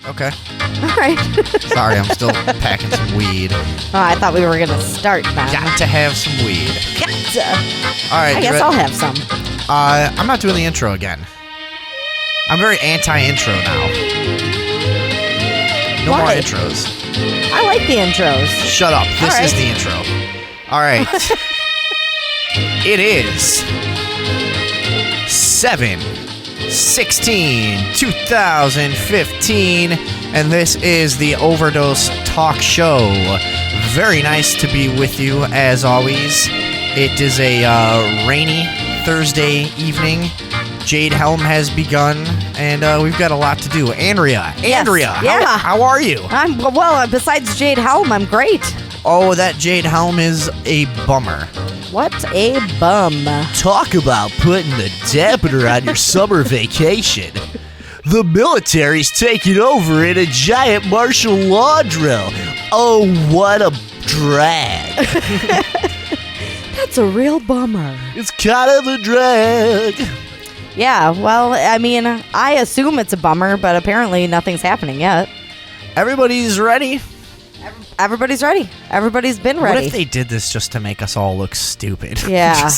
Okay. All right. Sorry, I'm still packing some weed. Oh, I thought we were going to start now. Got to have some weed. Gotcha. All right. I guess I'll have some. I'm not doing the intro again. I'm very anti-intro now. No more intros. I like the intros. Shut up. This is the intro. All right. It is 7/16/2015, and this is the Overdose Talk Show. Very nice to be with you, as always. It is a rainy Thursday evening. Jade Helm has begun, and we've got a lot to do. Andrea, yeah. How are you? Besides Jade Helm, I'm great. Oh, that Jade Helm is a bummer. What a bum. Talk about putting the dampener on your summer vacation. The military's taking over in a giant martial law drill. Oh, what a drag. That's a real bummer. It's kind of a drag. Yeah, well, I mean, I assume it's a bummer, but apparently nothing's happening yet. Everybody's ready. Everybody's ready. Everybody's been ready. What if they did this just to make us all look stupid? Yeah.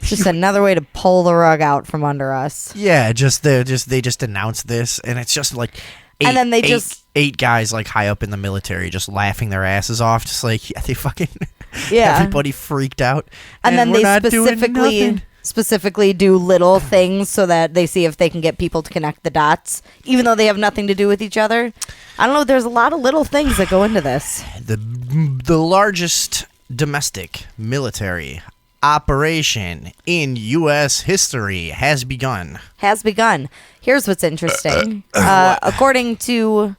Just another way to pull the rug out from under us. Yeah, they just announced this, and it's just like eight guys like high up in the military just laughing their asses off, just like they fucking everybody freaked out, and then they specifically do little things so that they see if they can get people to connect the dots, even though they have nothing to do with each other. I don't know. There's a lot of little things that go into this. The largest domestic military operation in U.S. history has begun. Here's what's interesting. According to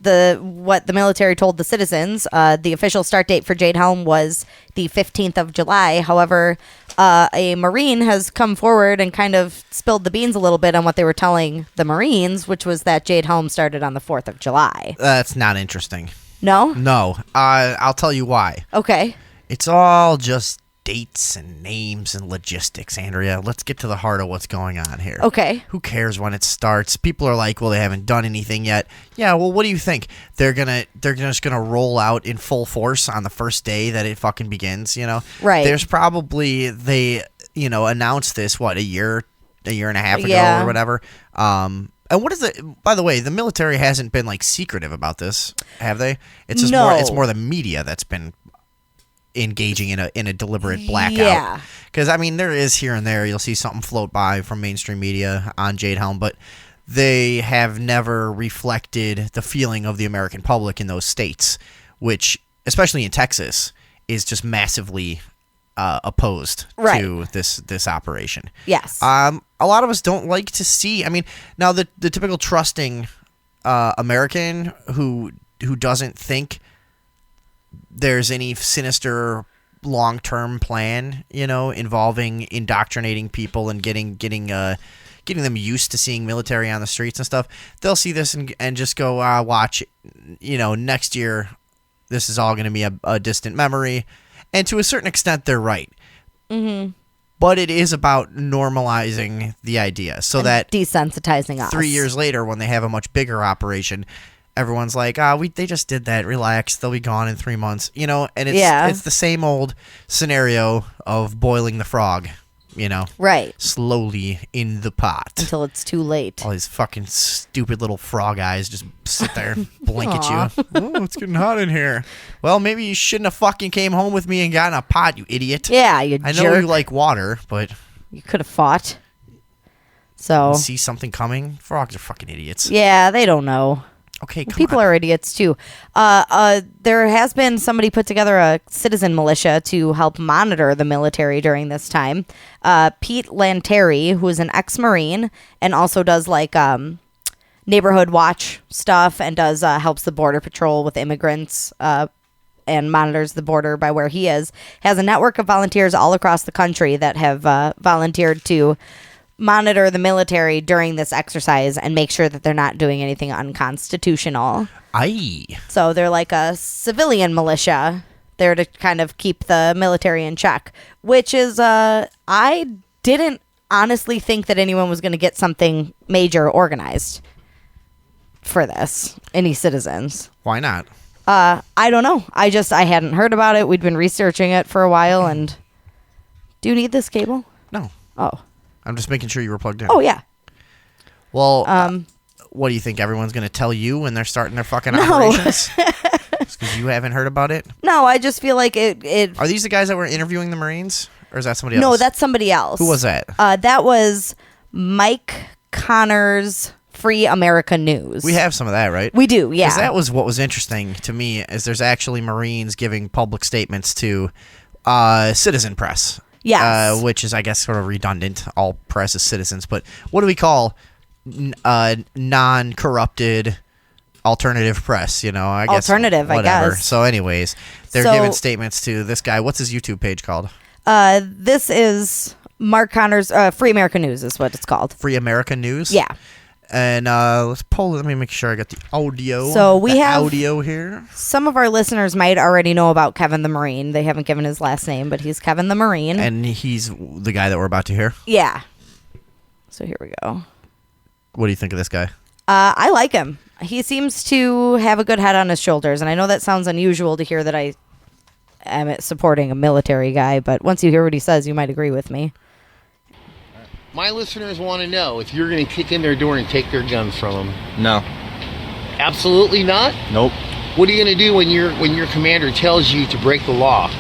what the military told the citizens, the official start date for Jade Helm was the 15th of July. However, a Marine has come forward and kind of spilled the beans a little bit on what they were telling the Marines, which was that Jade Helm started on the 4th of July. That's not interesting. No? No. I'll tell you why. Okay. It's all just dates and names and logistics, Andrea. Let's get to the heart of what's going on here. Okay. Who cares when it starts? People are like, well, they haven't done anything yet. Yeah, well, what do you think? They're just gonna roll out in full force on the first day that it fucking begins, you know? Right. There's probably announced this a year and a half ago or whatever. And what is it? By the way, the military hasn't been like secretive about this, have they? It's just more the media that's been engaging in a deliberate blackout. Yeah. Because, I mean, there is here and there, you'll see something float by from mainstream media on Jade Helm, but they have never reflected the feeling of the American public in those states, which, especially in Texas, is just massively opposed to this operation. Yes. A lot of us don't like to see, I mean, now the typical trusting American who doesn't think there's any sinister long-term plan, involving indoctrinating people and getting them used to seeing military on the streets and stuff. They'll see this and just go, watch, next year this is all going to be a distant memory. And to a certain extent, they're right. Mm-hmm. But it is about normalizing the idea so that desensitizing us. 3 years later, when they have a much bigger operation, everyone's like, they just did that. Relax. They'll be gone in 3 months. And it's the same old scenario of boiling the frog, Right. Slowly in the pot. Until it's too late. All these fucking stupid little frog eyes just sit there and blink at you. Oh, it's getting hot in here. Well, maybe you shouldn't have fucking came home with me and got in a pot, you idiot. Yeah, you I jerk. know you like water, but you could have fought. So see something coming? Frogs are fucking idiots. Yeah, they don't know. Okay, people are idiots too. There has been somebody put together a citizen militia to help monitor the military during this time. Pete Lanteri, who is an ex-Marine and also does like neighborhood watch stuff and does helps the border patrol with immigrants and monitors the border by where he is, has a network of volunteers all across the country that have volunteered to monitor the military during this exercise and make sure that they're not doing anything unconstitutional. Aye. So they're like a civilian militia there to kind of keep the military in check, which is, I didn't honestly think that anyone was going to get something major organized. for this. Any citizens? Why not? I don't know. I hadn't heard about it. We'd been researching it for a while. And do you need this cable? No. Oh. I'm just making sure you were plugged in. Oh yeah. Well, what do you think? Everyone's going to tell you when they're starting their fucking operations? Because you haven't heard about it? No, I just feel like it. Are these the guys that were interviewing the Marines? Or is that somebody else? No, that's somebody else. Who was that? That was Mike Connor's Free America News. We have some of that, right? We do, yeah. Because that was what was interesting to me, is there's actually Marines giving public statements to citizen press. Yes. Which is, I guess, sort of redundant. All press is citizens. But what do we call non-corrupted alternative press? You know, I guess. Alternative, whatever. I guess. So anyways, they're giving statements to this guy. What's his YouTube page called? This is Mark Connor's Free America News is what it's called. Free America News? Yeah. And let me make sure I got the audio. So we have audio here. Some of our listeners might already know about Kevin the Marine. They haven't given his last name, but he's Kevin the Marine. And he's the guy that we're about to hear? Yeah. So here we go. What do you think of this guy? I like him. He seems to have a good head on his shoulders, and I know that sounds unusual to hear that I am supporting a military guy, but once you hear what he says, you might agree with me. My listeners want to know if you're going to kick in their door and take their guns from them. No. Absolutely not? Nope. What are you going to do when your commander tells you to break the law?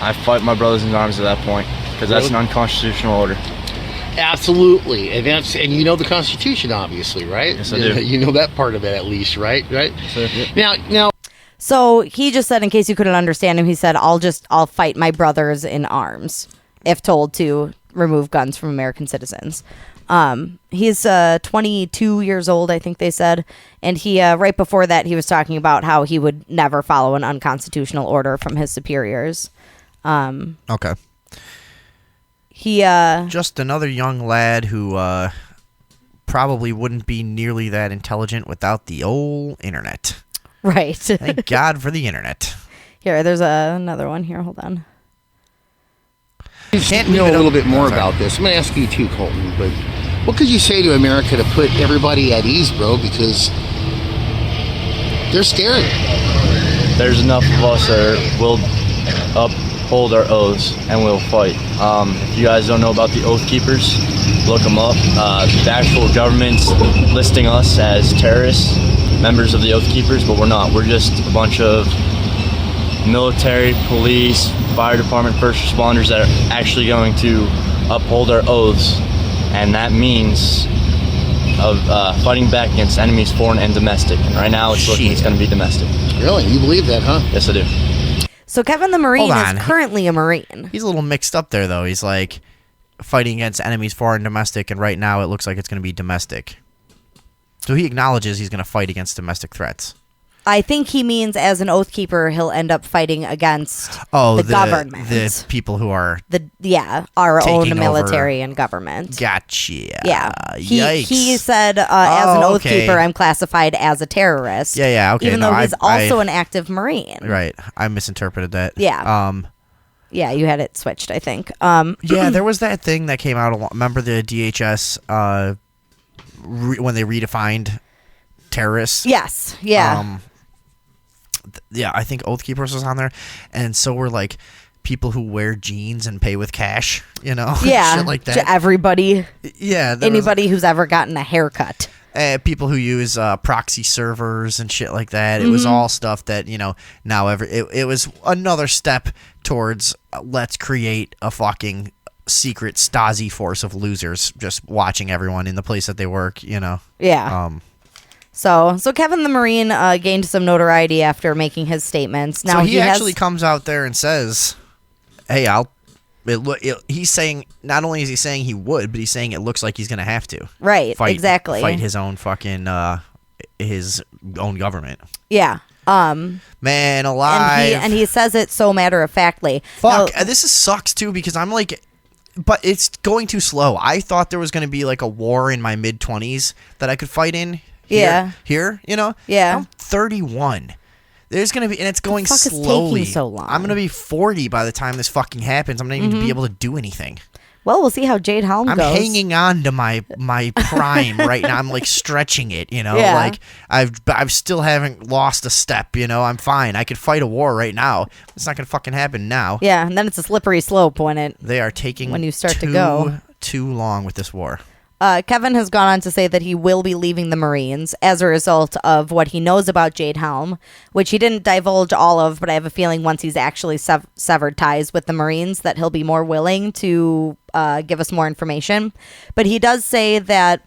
I fight my brothers in arms at that point, because that's an unconstitutional order. Absolutely. And you know the Constitution, obviously, right? Yes, I do. You know that part of it, at least, right? So, yeah. Now. So he just said, in case you couldn't understand him, he said, I'll fight my brothers in arms if told to remove guns from American citizens. He's 22 years old, I think they said. And he right before that, he was talking about how he would never follow an unconstitutional order from his superiors. Okay. He just another young lad who probably wouldn't be nearly that intelligent without the old internet. Right. Thank God for the internet. Here, there's another one here. Hold on. You know a little bit more about this. I'm going to ask you too, Colton, but what could you say to America to put everybody at ease, bro? Because they're scared. There's enough of us that will uphold our oaths and we'll fight. If you guys don't know about the Oath Keepers, look them up. The actual government's listing us as terrorists, members of the Oath Keepers, but we're not. We're just a bunch of military, police, fire department, first responders that are actually going to uphold our oaths, and that means of fighting back against enemies, foreign and domestic. And right now, it's looking it's going to be domestic. Really? You believe that, huh? Yes, I do. So Kevin the Marine is currently a Marine. He's a little mixed up there, though. He's like fighting against enemies, foreign and domestic, and right now it looks like it's going to be domestic. So he acknowledges he's going to fight against domestic threats. I think he means as an Oath Keeper, he'll end up fighting against the government. The people who are our own taking military over. and government. Gotcha. Yeah. Yikes. He said, as an Oath Keeper, I'm classified as a terrorist. Yeah, okay. Even though he's also an active Marine. Right. I misinterpreted that. Yeah. Yeah, you had it switched, I think. Yeah, there was that thing that came out. Remember the DHS when they redefined terrorists? Yes. Yeah. Yeah, I think Oath Keepers was on there, and so were like people who wear jeans and pay with cash, you know, yeah, shit like that. To everybody, yeah, anybody who's ever gotten a haircut, people who use proxy servers and shit like that. It was all stuff that now it was another step towards let's create a fucking secret Stasi force of losers just watching everyone in the place that they work, Yeah. So Kevin the Marine gained some notoriety after making his statements. Now so he actually comes out there and says, "Hey, he's saying not only is he saying he would, but he's saying it looks like he's going to have to. Right, exactly. Fight his own fucking his own government. Yeah. Man alive. And he says it so matter of factly. Fuck, this sucks too because I'm like, but it's going too slow. I thought there was going to be like a war in my mid-20s that I could fight in. Here, Yeah. I'm 31. There's gonna be, and it's going slowly. slowly. Taking so long. I'm gonna be 40 by the time this fucking happens. I'm not even gonna be able to do anything. Well, we'll see how Jade Helm I'm goes. hanging on to my prime right now. I'm like stretching it, you know. Yeah. Like I've still haven't lost a step, you know. I'm fine. I could fight a war right now. It's not gonna fucking happen now. Yeah, and then it's a slippery slope when They are taking you start to go too long with this war. Kevin has gone on to say that he will be leaving the Marines as a result of what he knows about Jade Helm, which he didn't divulge all of, but I have a feeling once he's actually severed ties with the Marines that he'll be more willing to give us more information. But he does say that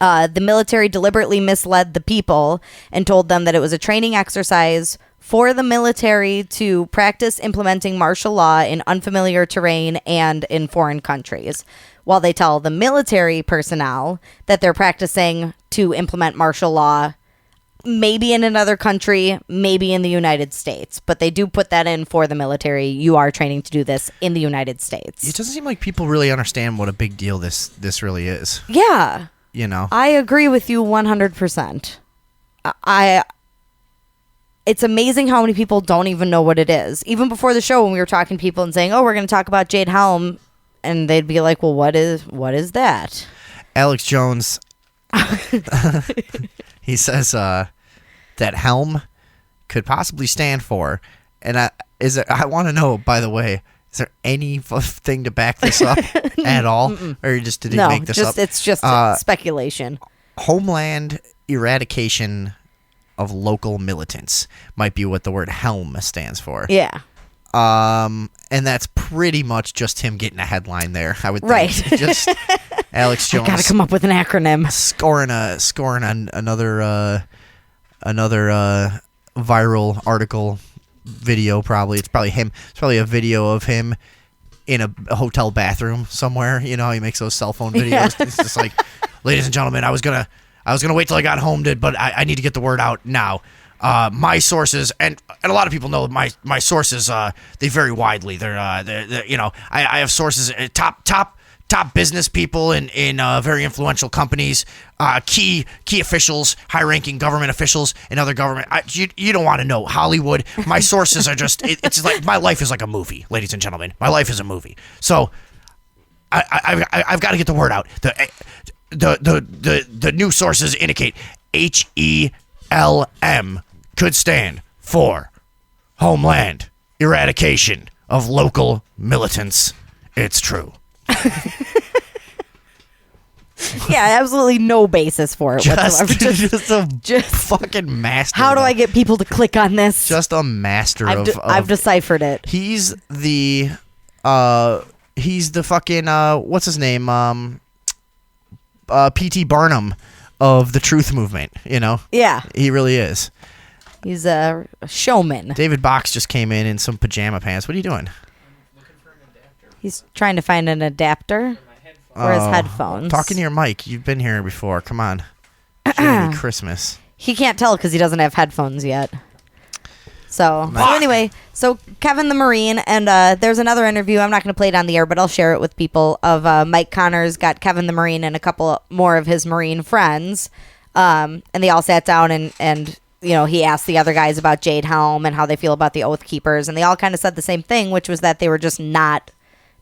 the military deliberately misled the people and told them that it was a training exercise for the military to practice implementing martial law in unfamiliar terrain and in foreign countries, while they tell the military personnel that they're practicing to implement martial law maybe in another country, maybe in the United States. But they do put that in for the military. You are training to do this in the United States. It doesn't seem like people really understand what a big deal this really is. Yeah. You know? I agree with you 100%. It's amazing how many people don't even know what it is. Even before the show when we were talking to people and saying, oh, we're going to talk about Jade Helm, and they'd be like, well, what is that? Alex Jones, he says that Helm could possibly stand for, and I want to know, by the way, is there any thing to back this up at all? Or did he make this up? It's just speculation. Homeland eradication of local militants might be what the word Helm stands for. Yeah. And that's pretty much just him getting a headline there, I would think. Right. Just Alex Jones. Got to come up with an acronym. Scoring another viral article video. Probably it's probably him. It's probably a video of him in a hotel bathroom somewhere. You know how he makes those cell phone videos. Yeah. It's just like, ladies and gentlemen, I was gonna wait till I got home, but I need to get the word out now. My sources, and a lot of people know my sources. They vary widely. They're you know, I have sources, top business people in very influential companies, key officials, high-ranking government officials, and other government. You don't want to know Hollywood. My sources are just. It's like my life is like a movie, ladies and gentlemen. My life is a movie. So I've got to get the word out. The new sources indicate HELM could stand for Homeland Eradication of Local Militants. It's true. Yeah, absolutely no basis for it whatsoever. Just fucking master. How do I get people to click on this? Just a master I've deciphered it. He's the fucking what's his name? P.T. Barnum of the Truth Movement, you know? Yeah. He really is. He's a showman. David Box just came in some pajama pants. What are you doing? He's trying to find an adapter for his headphones. Talking to your mic. You've been here before. Come on. It's gonna be Christmas. He can't tell because he doesn't have headphones yet. So anyway, so Kevin the Marine, and there's another interview. I'm not going to play it on the air, but I'll share it with people. Of Mike Connors got Kevin the Marine and a couple more of his Marine friends, and they all sat down and you know, he asked the other guys about Jade Helm and how they feel about the Oath Keepers, and they all kind of said the same thing, which was that they were just not.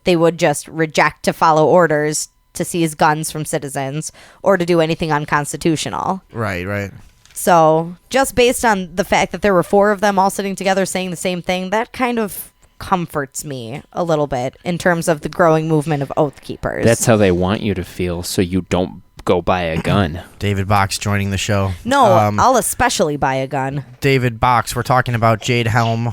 They would just reject to follow orders to seize guns from citizens or to do anything unconstitutional. Right. So just based on the fact that there were four of them all sitting together saying the same thing, that kind of comforts me a little bit in terms of the growing movement of Oath Keepers. That's how they want you to feel, so you don't go buy a gun. David Box joining the show. No, I'll especially buy a gun. David Box, we're talking about Jade Helm.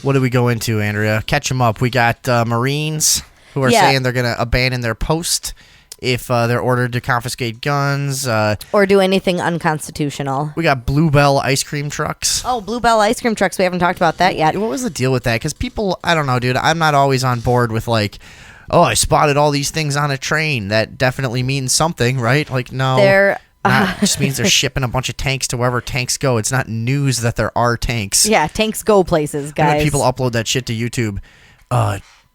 What do we go into, Andrea? Catch them up. We got Marines who are saying they're going to abandon their post if they're ordered to confiscate guns. Or do anything unconstitutional. We got Bluebell ice cream trucks. Oh, Bluebell ice cream trucks. We haven't talked about that yet. What was the deal with that? Because people, I don't know, dude. I'm not always on board with like, oh, I spotted all these things on a train. That definitely means something, right? Like, no. It just means they're shipping a bunch of tanks to wherever tanks go. It's not news that there are tanks. Yeah, tanks go places, guys. When people upload that shit to YouTube,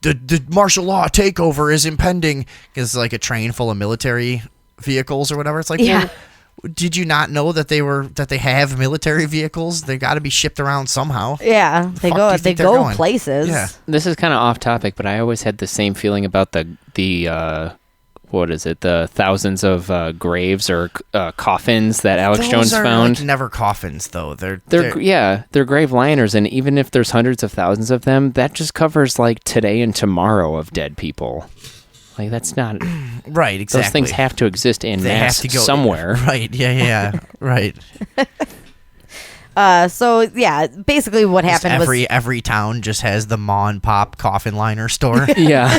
the martial law takeover is impending. It's like a train full of military vehicles or whatever. It's like, well, Did you not know that they have military vehicles? They got to be shipped around somehow. Yeah, they Fuck do go. you They think they're go going? places. Yeah. This is kind of off topic, but I always had the same feeling about the what is it? The thousands of graves or coffins that Alex Those Jones are, found. like, never coffins, though. They're They're grave liners, and even if there's hundreds of thousands of them, that just covers like today and tomorrow of dead people. Like that's not right. Exactly. Those things have to exist in They mass have to go somewhere. Right. Yeah. Right. So yeah, basically what happened was Every town just has the ma and pop coffin liner store. Yeah.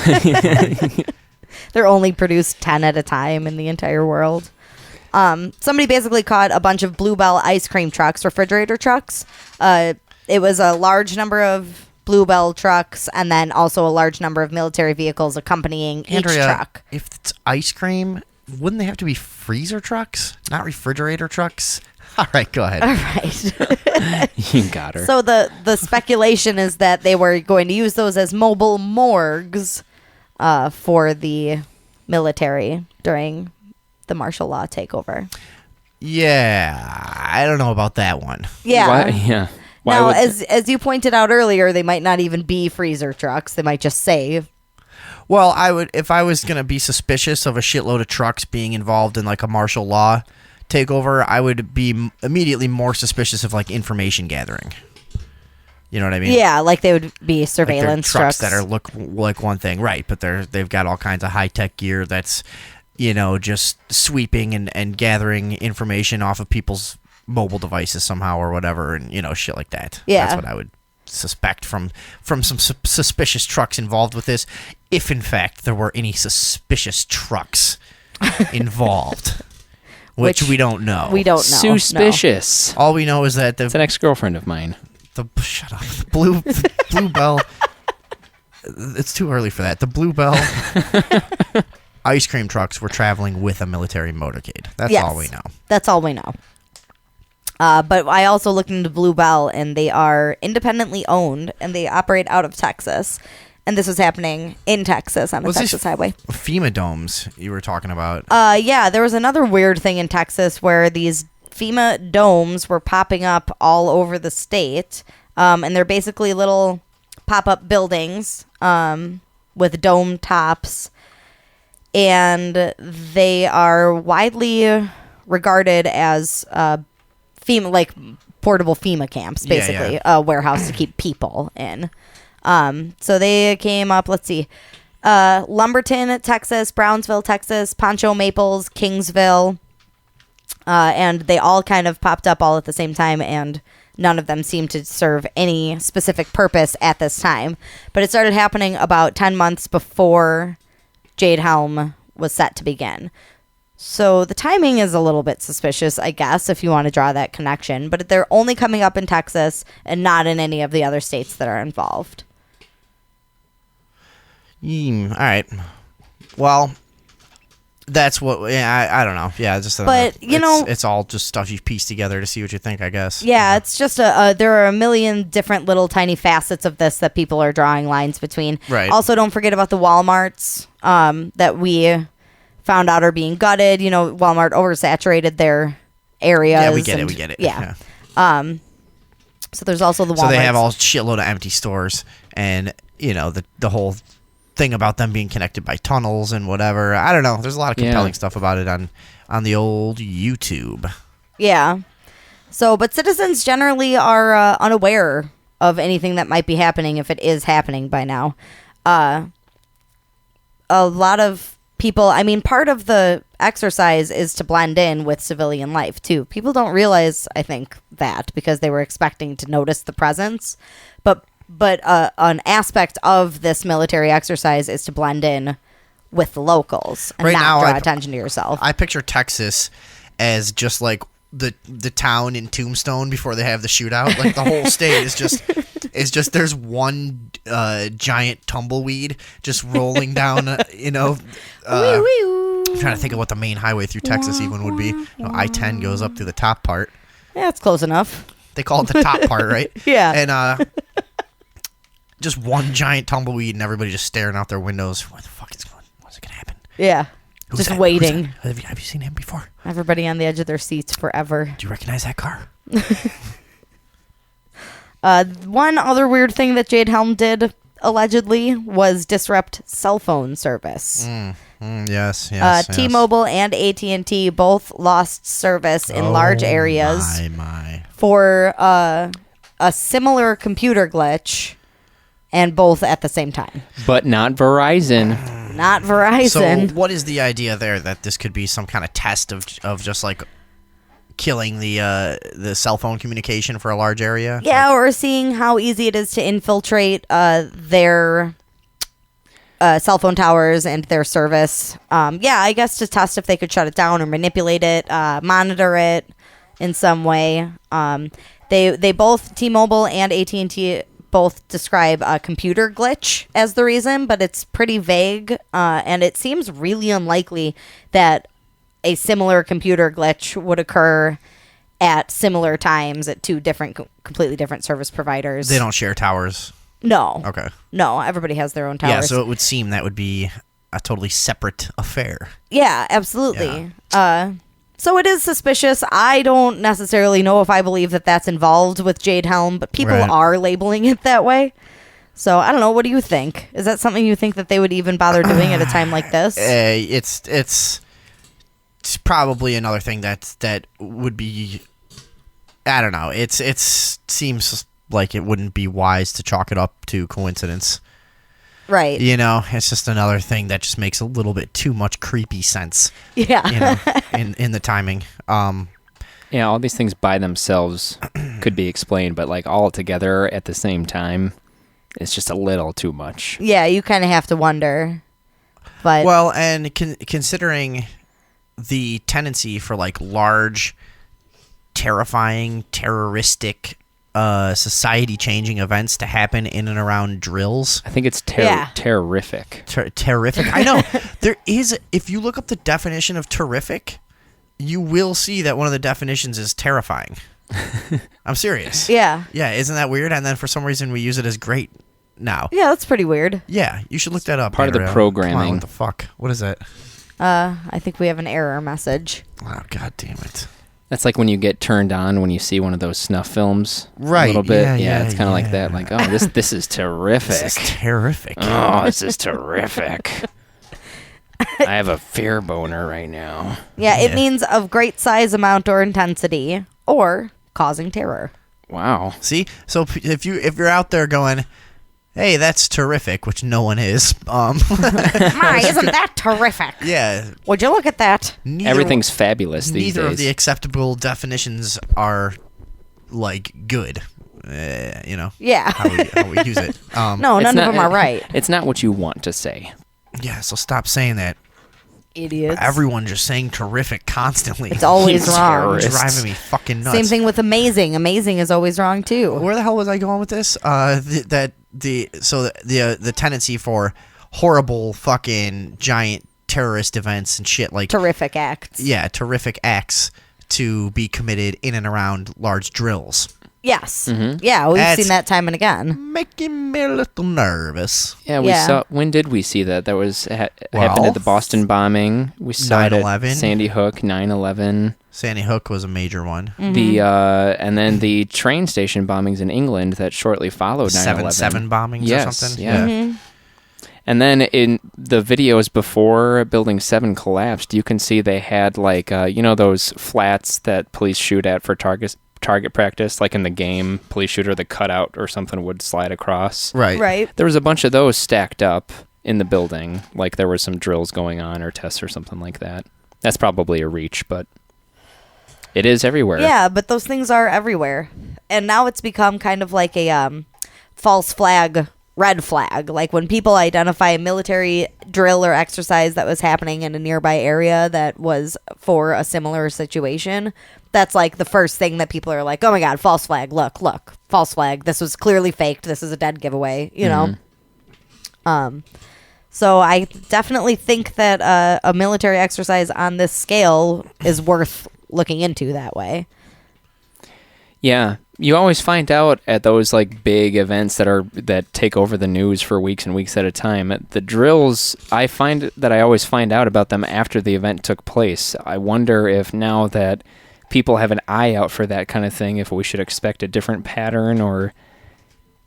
they're only produced 10 at a time in the entire world. Somebody basically caught a bunch of Bluebell ice cream trucks, refrigerator trucks. It was a large number of Bluebell trucks, and then also a large number of military vehicles accompanying Andrea, each truck. if it's ice cream, wouldn't they have to be freezer trucks, not refrigerator trucks? All right, go ahead. All right. You got her. So the speculation is that they were going to use those as mobile morgues for the military during the martial law takeover. Yeah, I don't know about that one. Yeah. Why? Yeah. Why Now, would as you pointed out earlier, they might not even be freezer trucks. They might just say. Well, if I was going to be suspicious of a shitload of trucks being involved in like a martial law takeover, I would be immediately more suspicious of like information gathering. You know what I mean? Yeah, like they would be Like they're surveillance trucks that are look like one thing, right? But they've got all kinds of high tech gear that's, just sweeping and gathering information off of people's mobile devices somehow or whatever, and shit like that. Yeah. That's what I would suspect from some suspicious trucks involved with this, if in fact there were any suspicious trucks involved, which we don't know. We don't know. Suspicious. All we know is that It's an ex-girlfriend of mine. shut up. The Bluebell. It's too early for that. The Bluebell ice cream trucks were traveling with a military motorcade. That's Yes. all we know. That's all we know. But I also looked into Bluebell, and they are independently owned, and they operate out of Texas. And this was happening in Texas on a What's Texas these highway. FEMA domes you were talking about. Yeah, there was another weird thing in Texas where these FEMA domes were popping up all over the state. And they're basically little pop-up buildings with dome tops. And they are widely regarded as FEMA, like portable FEMA camps, basically, a warehouse to keep people in. So they came up, let's see, Lumberton, Texas, Brownsville, Texas, Poncho Maples, Kingsville, and they all kind of popped up all at the same time, and none of them seemed to serve any specific purpose at this time. But it started happening about 10 months before Jade Helm was set to begin. So the timing is a little bit suspicious, I guess, if you want to draw that connection. But they're only coming up in Texas and not in any of the other states that are involved. All right. Well, that's what. Yeah, I don't know. Yeah, just. But, it's all just stuff you piece together to see what you think, I guess. Yeah, it's just there are a million different little tiny facets of this that people are drawing lines between. Right. Also, don't forget about the Walmarts that we found out are being gutted. Walmart oversaturated their areas. Yeah, we get it. Yeah. So there's also the Walmart. So they have all shitload of empty stores, and the whole thing about them being connected by tunnels and whatever. I don't know. There's a lot of compelling stuff about it on the old YouTube. Yeah. So, but citizens generally are unaware of anything that might be happening if it is happening by now. A lot of people, part of the exercise is to blend in with civilian life too. People don't realize, I think, that because they were expecting to notice the presence, but an aspect of this military exercise is to blend in with the locals and not draw attention to yourself. I picture Texas as just like the town in Tombstone before they have the shootout. Like the whole state is just there's one giant tumbleweed just rolling down. I'm trying to think of what the main highway through Texas even would be. I-10 goes up through the top part. Yeah, it's close enough. They call it the top part, right? Yeah. And just one giant tumbleweed and everybody just staring out their windows. What the fuck is going? What's going to happen? Yeah. Who's just that? waiting. Have you seen him before? Everybody on the edge of their seats forever. Do you recognize that car? One other weird thing that Jade Helm did, allegedly, was disrupt cell phone service. Yes. T-Mobile and AT&T both lost service in large areas for a similar computer glitch, and both at the same time. But not Verizon. Not Verizon. So what is the idea there, that this could be some kind of test of just like killing the cell phone communication for a large area? Yeah, or seeing how easy it is to infiltrate their cell phone towers and their service. I guess to test if they could shut it down or manipulate it, monitor it in some way. They both, T-Mobile and AT&T, both describe a computer glitch as the reason, but it's pretty vague, and it seems really unlikely that a similar computer glitch would occur at similar times at two completely different service providers. They don't share towers. No. Okay. No, everybody has their own towers. Yeah, so it would seem that would be a totally separate affair. Yeah, absolutely. So it is suspicious. I don't necessarily know if I believe that that's involved with Jade Helm, but people are labeling it that way. So I don't know. What do you think? Is that something you think that they would even bother doing at a time like this? It's probably another thing that would be. I don't know. It seems like it wouldn't be wise to chalk it up to coincidence. Right. You know, it's just another thing that just makes a little bit too much creepy sense. Yeah. You know, in the timing. Yeah, all these things by themselves could be explained, but like all together at the same time, it's just a little too much. Yeah, you kind of have to wonder. But Well, and considering the tendency for like large, terrifying, terroristic, society-changing events to happen in and around drills. I think it's terrific. Terrific. I know. There is, if you look up the definition of terrific, you will see that one of the definitions is terrifying. I'm serious. yeah. Yeah, isn't that weird? And then for some reason we use it as great now. Yeah, that's pretty weird. Yeah, you should look that up. Part of the Andrea. programming. Come on, what the fuck? What is that? I think we have an error message. Oh, God damn it. That's like when you get turned on when you see one of those snuff films. Right, A little bit. yeah, it's kind of like yeah. that. Like, oh, this is terrific. This is terrific. Oh, this is terrific. I have a fear boner right now. Yeah, it means of great size, amount, or intensity, or causing terror. Wow. See? So if you're out there going, hey, that's terrific, which no one is. My, isn't that terrific? Yeah. Would you look at that? Everything's fabulous these Neither days. of the acceptable definitions are like good. You know. Yeah. How we use it. No, none of them are right. It's not what you want to say. Yeah. So stop saying that. Idiots. Everyone just saying terrific constantly. It's always wrong. Terrorists. Driving me fucking nuts. Same thing with amazing. Amazing is always wrong too. Where the hell was I going with this? The tendency for horrible fucking giant terrorist events and shit like Terrific acts. yeah, terrific acts to be committed in and around large drills. Yes. Yeah, we've That's- seen that time and again. Making me a little nervous. Yeah, we Yeah. saw. When did we see that? That was happened Well, at the Boston bombing. We saw it 9/11. at Sandy Hook, 9/11. Sandy Hook was a major one. The and then the train station bombings in England that shortly followed 9/11. 7/7 bombings Yes, or something. yeah. And then in the videos before Building 7 collapsed, you can see they had like those flats that police shoot at for target practice, like in the game police shooter, the cutout or something would slide across. Right. Right. There was a bunch of those stacked up in the building, like there were some drills going on or tests or something like that. That's probably a reach, but it is everywhere. Yeah, but those things are everywhere. And now it's become kind of like a false flag, red flag. Like when people identify a military drill or exercise that was happening in a nearby area that was for a similar situation, that's like the first thing that people are like, oh my God, false flag. Look, false flag. This was clearly faked. This is a dead giveaway, you know? So I definitely think that a military exercise on this scale is worth looking into that way. Yeah. You always find out at those like big events that take over the news for weeks and weeks at a time. The drills, I find that I always find out about them after the event took place. I wonder if now that people have an eye out for that kind of thing, if we should expect a different pattern, or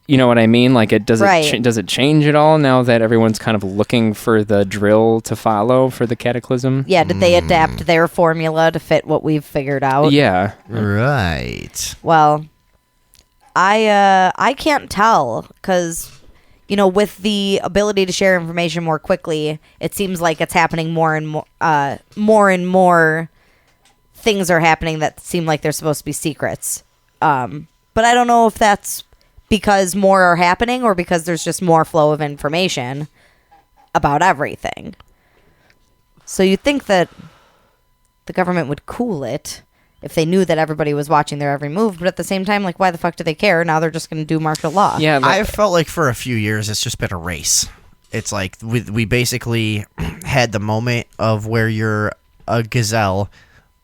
you know what I mean? Like, does it change at all now that everyone's kind of looking for the drill to follow for the cataclysm? Yeah, did they adapt their formula to fit what we've figured out? Yeah. Right. Well, I can't tell because, you know, with the ability to share information more quickly, it seems like it's happening more and more things are happening that seem like they're supposed to be secrets. But I don't know if that's because more are happening or because there's just more flow of information about everything. So you'd think that the government would cool it if they knew that everybody was watching their every move, but at the same time, like, why the fuck do they care? Now they're just going to do martial law. Yeah, I felt like for a few years it's just been a race. It's like we basically had the moment of where you're a gazelle.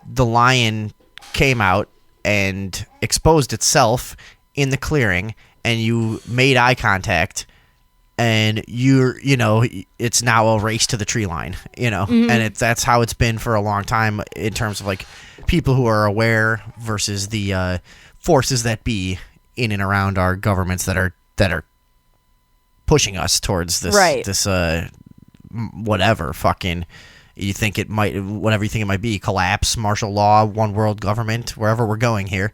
The lion came out and exposed itself in the clearing, and you made eye contact, and you know, it's now a race to the tree line, you know, and that's how it's been for a long time in terms of like people who are aware versus the forces that be in and around our governments that are pushing us towards this this whatever fucking you think it might, whatever you think it might be, collapse, martial law, one world government, wherever we're going here.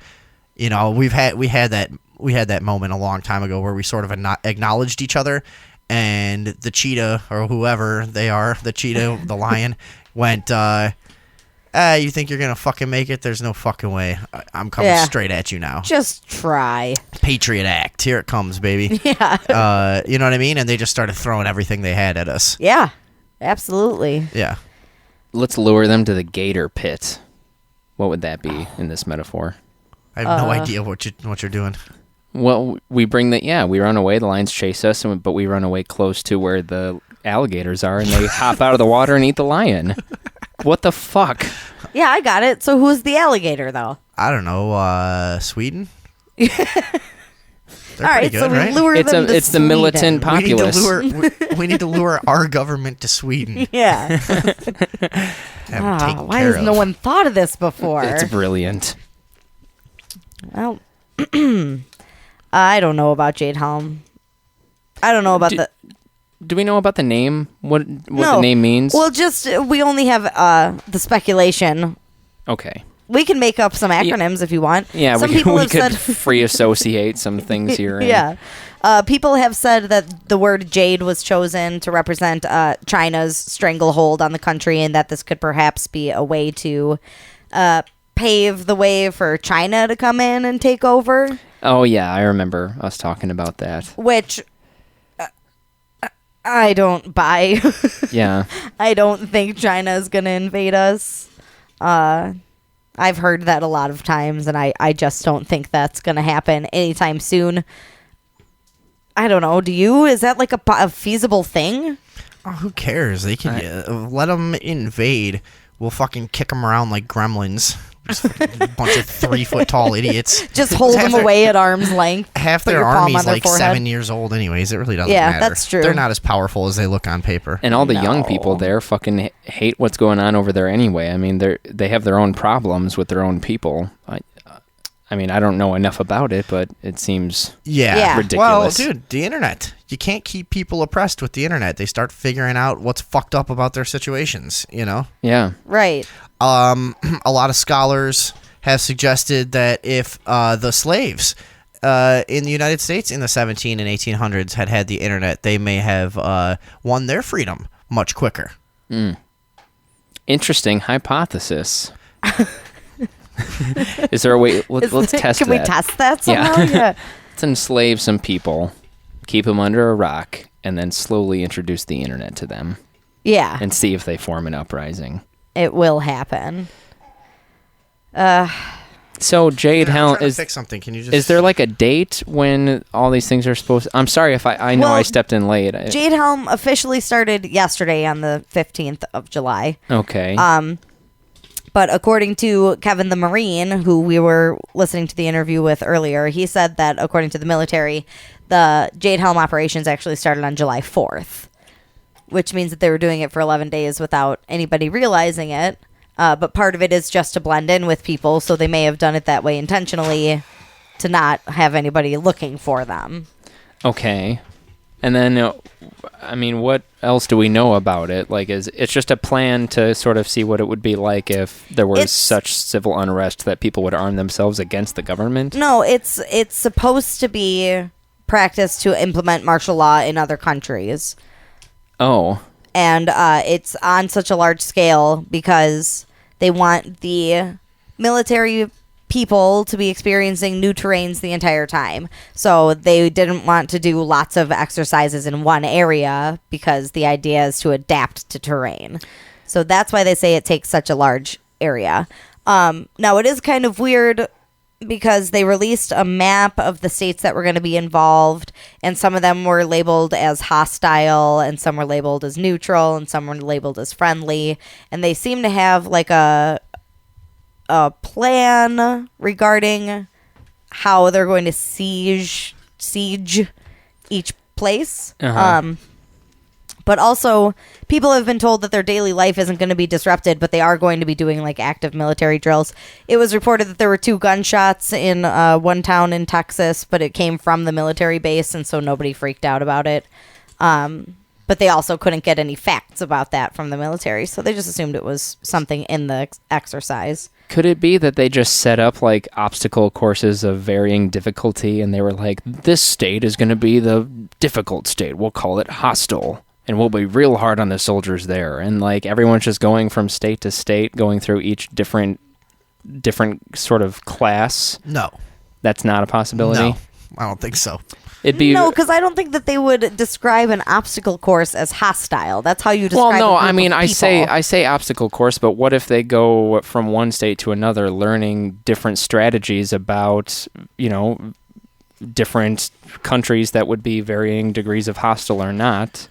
You know, we had that moment a long time ago where we sort of acknowledged each other, and the cheetah or whoever they are, the cheetah, the lion, went, you think you're gonna fucking make it? There's no fucking way. I'm coming straight at you now. Just try. Patriot Act. Here it comes, baby. Yeah. You know what I mean? And they just started throwing everything they had at us. Yeah, absolutely. Yeah. Let's lure them to the gator pit. What would that be in this metaphor? I have no idea what you're doing. Well, we run away. The lions chase us, but we run away close to where the alligators are, and they hop out of the water and eat the lion. What the fuck? Yeah, I got it. So who's the alligator, though? I don't know. Sweden? All right, good, so we right? lure them to It's the Sweden. militant populace. We need to lure our government to Sweden. Yeah. Have them taken Why care has no of. one thought of this before? It's brilliant. Well, I don't know about Jade Helm. I don't know about Do we know about the name? What No. the name means? Well, just we only have the speculation. Okay. We can make up some acronyms if you want. Yeah, some we people have could said free associate some things here. Yeah. People have said that the word jade was chosen to represent China's stranglehold on the country, and that this could perhaps be a way to pave the way for China to come in and take over. Oh, yeah, I remember us talking about that. Which I don't buy. Yeah. I don't think China is going to invade us. I've heard that a lot of times, and I just don't think that's going to happen anytime soon. I don't know. Do you? Is that like a feasible thing? Oh, who cares? They can let them invade. We'll fucking kick them around like gremlins. Just a bunch of 3-foot tall idiots. Just hold them away at arm's length. Half put their your palm army's on their like forehead. 7 years old anyways. It really doesn't Yeah, matter. that's true. They're not as powerful as they look on paper. And all the young No. people there fucking hate what's going on over there anyway. I mean, they have their own problems with their own people. I mean, I don't know enough about it, but it seems Yeah. Well, ridiculous. dude, the internet. You can't keep people oppressed with the internet. They start figuring out what's fucked up about their situations, you know? Yeah. Right. A lot of scholars have suggested that if the slaves in the United States in the 17 and 1800s had the internet, they may have won their freedom much quicker. Interesting hypothesis. Is there a way? Let's test Can that. we test that somehow? Yeah. Let's enslave some people, keep them under a rock, and then slowly introduce the internet to them Yeah. and see if they form an uprising. It will happen. So Jade I'm Helm trying to fix something. Can you just? is there like a date when all these things are supposed to... I'm sorry if I know Well, I stepped in late. Jade Helm officially started yesterday on the 15th of July. Okay. But according to Kevin the Marine, who we were listening to the interview with earlier, he said that according to the military, the Jade Helm operations actually started on July 4th, which means that they were doing it for 11 days without anybody realizing it. But part of it is just to blend in with people, so they may have done it that way intentionally to not have anybody looking for them. Okay. And then, I mean, what else do we know about it? Like, it's just a plan to sort of see what it would be like if there was such civil unrest that people would arm themselves against the government? No, it's supposed to be practice to implement martial law in other countries. Oh. And it's on such a large scale because they want the military people to be experiencing new terrains the entire time. So they didn't want to do lots of exercises in one area because the idea is to adapt to terrain. So that's why they say it takes such a large area. Now, it is kind of weird because they released a map of the states that were going to be involved, and some of them were labeled as hostile, and some were labeled as neutral, and some were labeled as friendly. And they seem to have like a plan regarding how they're going to siege each place. But also, people have been told that their daily life isn't going to be disrupted, but they are going to be doing like active military drills. It was reported that there were 2 gunshots in one town in Texas, but it came from the military base, and so nobody freaked out about it. But they also couldn't get any facts about that from the military, so they just assumed it was something in the exercise. Could it be that they just set up like obstacle courses of varying difficulty, and they were like, this state is going to be the difficult state. We'll call it hostile, and we'll be real hard on the soldiers there. And like everyone's just going from state to state, going through each different sort of class. No. That's not a possibility? No, I don't think so. It'd be No, because I don't think that they would describe an obstacle course as hostile. That's how you describe. Well, no, a group I mean, of I people. say obstacle course, but what if they go from one state to another, learning different strategies about, different countries that would be varying degrees of hostile or not,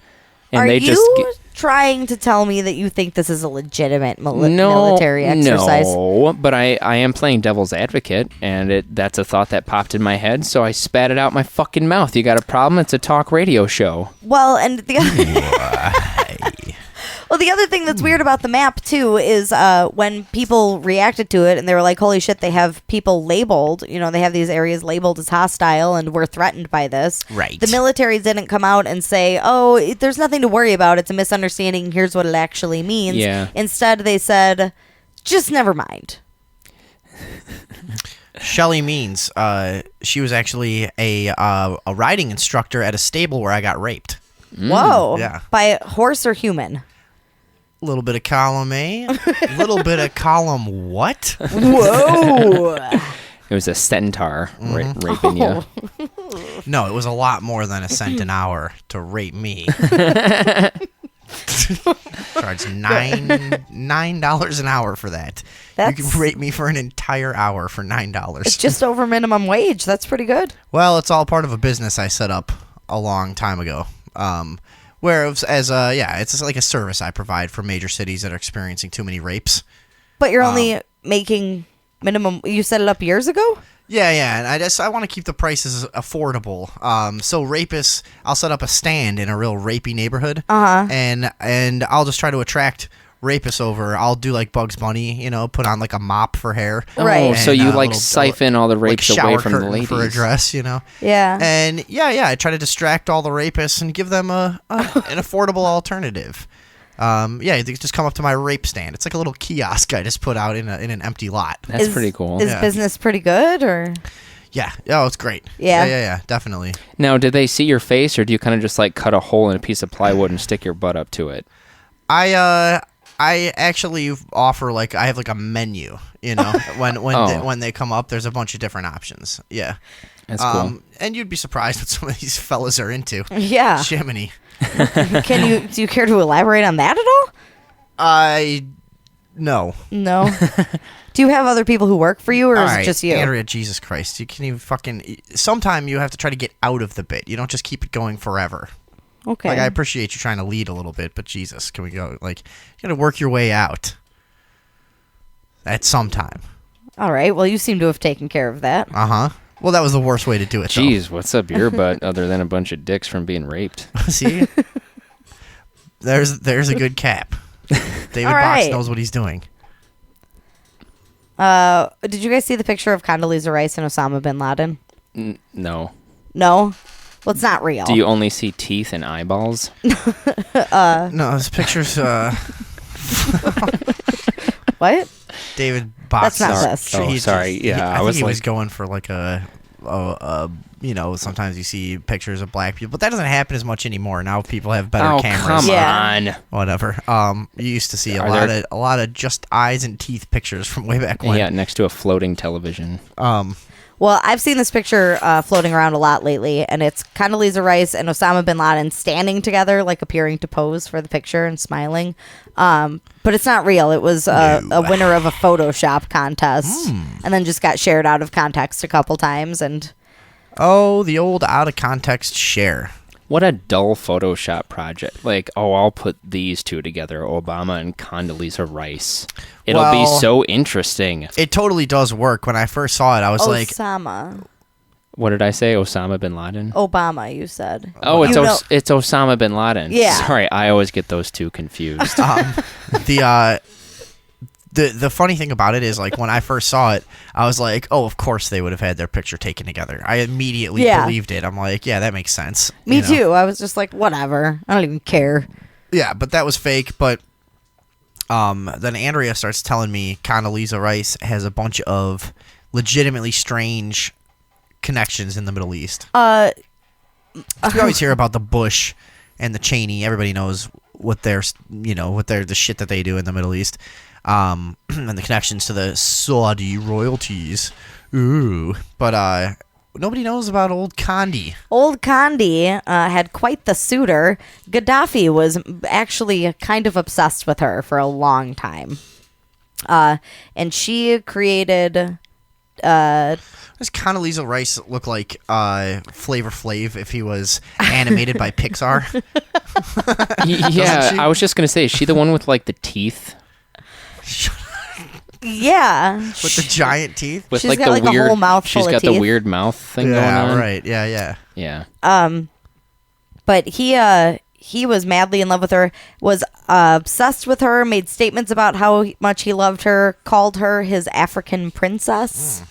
and Are they you trying to tell me that you think this is a legitimate military exercise? No, but I am playing devil's advocate, and that's a thought that popped in my head, so I spat it out my fucking mouth. You got a problem? It's a talk radio show. Well, and the the other thing that's weird about the map too is when people reacted to it and they were like, "Holy shit!" They have people labeled. They have these areas labeled as hostile, and we're threatened by this. Right. The military didn't come out and say, "Oh, there's nothing to worry about. It's a misunderstanding. Here's what it actually means." Yeah. Instead, they said, "Just never mind." Shelly Means, she was actually a riding instructor at a stable where I got raped. Whoa! Yeah. By a horse or human? A little bit of column A, a little bit of column what? Whoa! It was a centaur raping you. No, it was a lot more than a cent an hour to rape me. Charge $9 an hour for that. You can rape me for an entire hour for $9. It's just over minimum wage. That's pretty good. Well, it's all part of a business I set up a long time ago. Where it's just like a service I provide for major cities that are experiencing too many rapes. But you're only making minimum. You set it up years ago? Yeah, and I want to keep the prices affordable. So rapists, I'll set up a stand in a real rapey neighborhood, and I'll just try to attract rapists over. I'll do like Bugs Bunny, put on like a mop for hair. Right. Oh, so And, you little, siphon all the rapes like away shower from the curtain ladies. for a dress, Yeah. And I try to distract all the rapists and give them an affordable alternative. They just come up to my rape stand. It's like a little kiosk I just put out in an empty lot. That's pretty cool. Is business pretty good, or? Yeah. Oh, it's great. Yeah. Yeah, definitely. Now, did they see your face, or do you kind of just like cut a hole in a piece of plywood and stick your butt up to it? I actually offer I have like a menu, when they come up, there's a bunch of different options. Yeah. That's cool. And you'd be surprised what some of these fellas are into. Yeah. Jiminy. Do you care to elaborate on that at all? No. No. Do you have other people who work for you, or All is right, it just you? Andrea, Jesus Christ. You can even sometime you have to try to get out of the bit. You don't just keep it going forever. Okay. I appreciate you trying to lead a little bit, but Jesus, can we go? You got to work your way out. at some time. All right. Well, you seem to have taken care of that. Uh-huh. Well, that was the worst way to do it, Jeez, what's up your butt other than a bunch of dicks from being raped? See? There's a good cap. David All Box right. knows what he's doing. Did you guys see the picture of Condoleezza Rice and Osama bin Laden? No. No? Well, it's not real. Do you only see teeth and eyeballs? No, this picture's What? David Box. That's not this. Oh, sorry. Yeah, I think was he like, was going for like sometimes you see pictures of black people, but that doesn't happen as much anymore. Now people have better cameras. Come Yeah. on. Whatever. You used to see a Are lot of just eyes and teeth pictures from way back when. Yeah, next to a floating television. Well, I've seen this picture floating around a lot lately, and it's Condoleezza Rice and Osama bin Laden standing together, like appearing to pose for the picture and smiling. But it's not real. It was a winner of a Photoshop contest, and then just got shared out of context a couple times. And Oh, the old out of context share. What a dull Photoshop project. Like, I'll put these two together, Obama and Condoleezza Rice. It'll be Well, so interesting. It totally does work. When I first saw it, I was like, Osama. What did I say? Osama bin Laden? Obama, you said. Oh, it's You know- it's Osama bin Laden. Yeah. Sorry, I always get those two confused. the funny thing about it is, like, when I first saw it, I was like, oh, of course they would have had their picture taken together. I immediately Yeah. believed it. I'm like, yeah, that makes sense. Me you know? too. I was just like, whatever. I don't even care. Yeah, but that was fake. But then Andrea starts telling me Condoleezza Rice has a bunch of legitimately strange connections in the Middle East. We always hear about the Bush and the Cheney. Everybody knows what the shit that they do in the Middle East. And the connections to the Saudi royalties. Ooh. But nobody knows about old Condi. Old Condi had quite the suitor. Gaddafi was actually kind of obsessed with her for a long time. And she created... Does Condoleezza Rice look like Flavor Flav if he was animated by Pixar? Yeah, she? I was just going to say, is she the one with, like, the teeth? Yeah. With the giant teeth? With, She's like, got, the like, a weird, whole mouthful she's of got the teeth. weird mouth thing going Yeah, on. right. Yeah. Yeah. But he was madly in love with her, was obsessed with her, made statements about how much he loved her, called her his African princess.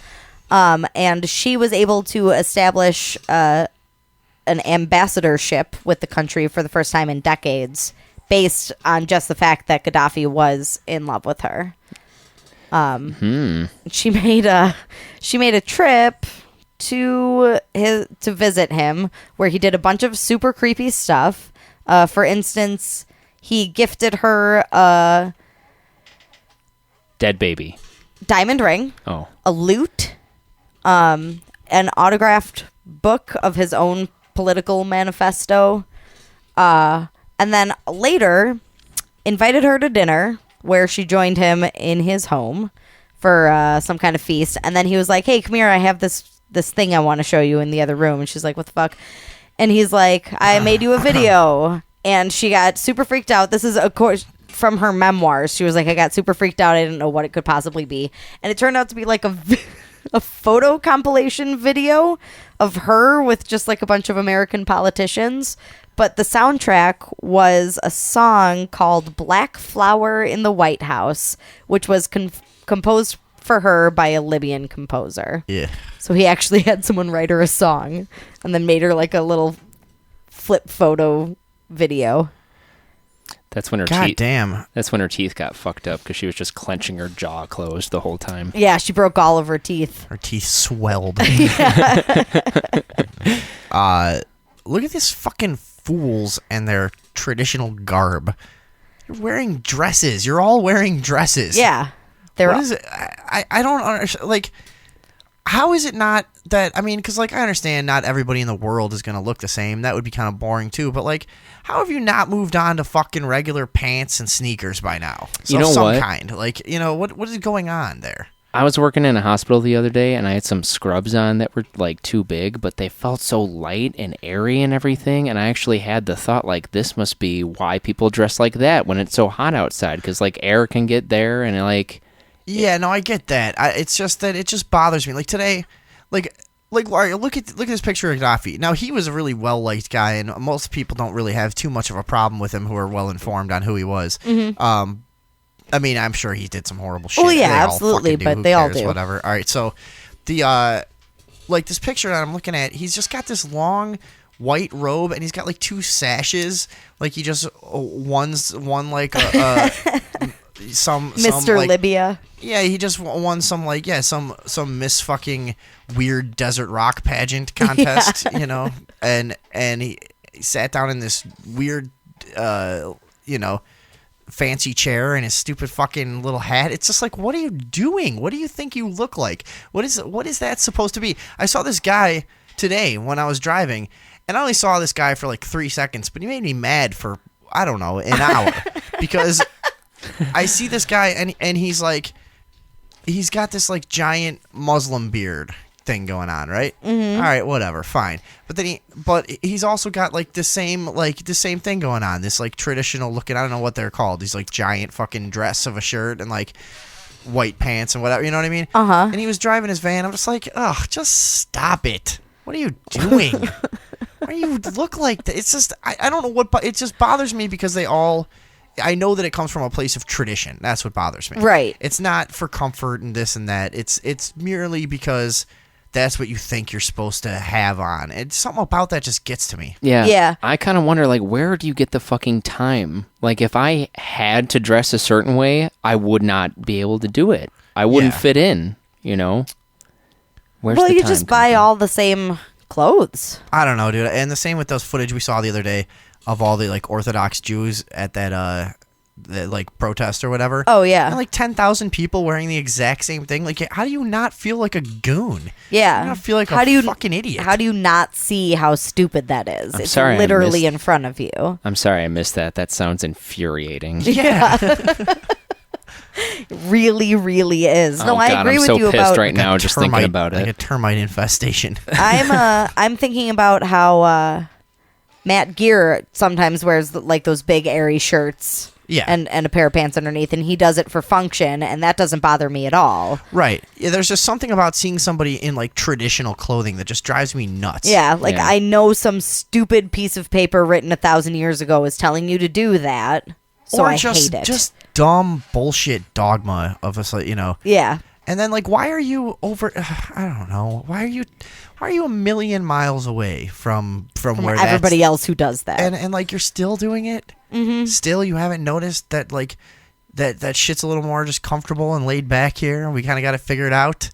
And she was able to establish an ambassadorship with the country for the first time in decades, based on just the fact that Gaddafi was in love with her. She made a trip to visit him, where he did a bunch of super creepy stuff. For instance, he gifted her a Dead baby. diamond ring, Oh. a lute, an autographed book of his own political manifesto, and then later invited her to dinner, where she joined him in his home for some kind of feast. And then he was like, hey, come here, I have this thing I want to show you in the other room. And she's like, what the fuck? And he's like, I made you a video. And she got super freaked out. This is, of course, from her memoirs. She was like, I got super freaked out. I didn't know what it could possibly be. And it turned out to be like a photo compilation video of her with just like a bunch of American politicians. But the soundtrack was a song called Black Flower in the White House, which was composed for her by a Libyan composer. Yeah. So he actually had someone write her a song and then made her like a little flip photo video. That's when her God teeth. damn. That's when her teeth got fucked up because she was just clenching her jaw closed the whole time. Yeah, she broke all of her teeth. Her teeth swelled. Look at this fucking fools and their traditional garb. You're wearing dresses. You're all wearing dresses. Yeah. What is it? I don't understand. Like, how is it not that, I mean, because, like, I understand not everybody in the world is going to look the same. That would be kind of boring, too. But, like, how have you not moved on to fucking regular pants and sneakers by now? So, You know some what? kind. Like, what is going on there? I was working in a hospital the other day, and I had some scrubs on that were, like, too big, but they felt so light and airy and everything, and I actually had the thought, like, this must be why people dress like that when it's so hot outside, because, like, air can get there, and, like, Yeah, no, I get that. It's just that it just bothers me. Like today, all right, look at this picture of Gaddafi. Now he was a really well liked guy, and most people don't really have too much of a problem with him who are well informed on who he was. I mean, I'm sure he did some horrible shit. Oh yeah, They all absolutely, fucking do. but Who they all cares? do. Whatever. All right, so the like this picture that I'm looking at, he's just got this long white robe, and he's got like two sashes. Like he just one like some Mr. like, Libya. Yeah, he just won some some Miss fucking weird desert rock pageant contest, you know, and he sat down in this weird fancy chair and his stupid fucking little hat. It's just like, what are you doing? What do you think you look like? What is that supposed to be? I saw this guy today when I was driving, and I only saw this guy for like 3 seconds, but he made me mad for, I don't know, an hour because I see this guy and he's like, he's got this like giant Muslim beard thing going on, right? Mm-hmm. All right, whatever, fine. But then he's also got like the same thing going on. This like traditional looking, I don't know what they're called. These like giant fucking dress of a shirt and like white pants and whatever. You know what I mean? And he was driving his van. I'm just like, ugh, just stop it. What are you doing? Why do you look like that? It's just I don't know what. It just bothers me because they all. I know that it comes from a place of tradition. That's what bothers me. Right. It's not for comfort and this and that. It's merely because that's what you think you're supposed to have on. And something about that just gets to me. Yeah. Yeah. I kind of wonder, like, where do you get the fucking time? Like, if I had to dress a certain way, I would not be able to do it. I wouldn't fit in, you know? Where's Well, the you time just come buy from? all the same clothes. I don't know, dude. And the same with those footage we saw the other day of all the like Orthodox Jews at that like protest or whatever. Oh, yeah. And like 10,000 people wearing the exact same thing. Like, how do you not feel like a goon? Yeah. How do you not feel like a fucking idiot? How do you not see how stupid that is? I'm it's sorry, I literally missed- in front of you. I'm sorry I missed that. That sounds infuriating. Yeah. Really, really is. No, Oh, I God, agree I'm with so you pissed about. right now just thinking about Like a it. termite infestation. I'm thinking about how Matt Gear sometimes wears like those big airy shirts. Yeah. And a pair of pants underneath, and he does it for function, and that doesn't bother me at all. Right. Yeah, there's just something about seeing somebody in like traditional clothing that just drives me nuts. Yeah, like Yeah. I know some stupid piece of paper written 1,000 years ago is telling you to do that, so or I just, hate it. just dumb bullshit dogma of us, you know. Yeah. And then like, why are you over? I don't know. Why are you a million miles away from where Everybody else who does that. and like you're still doing it? Mm-hmm. Still, you haven't noticed that like that shit's a little more just comfortable and laid back here. We kind of got to figure it out.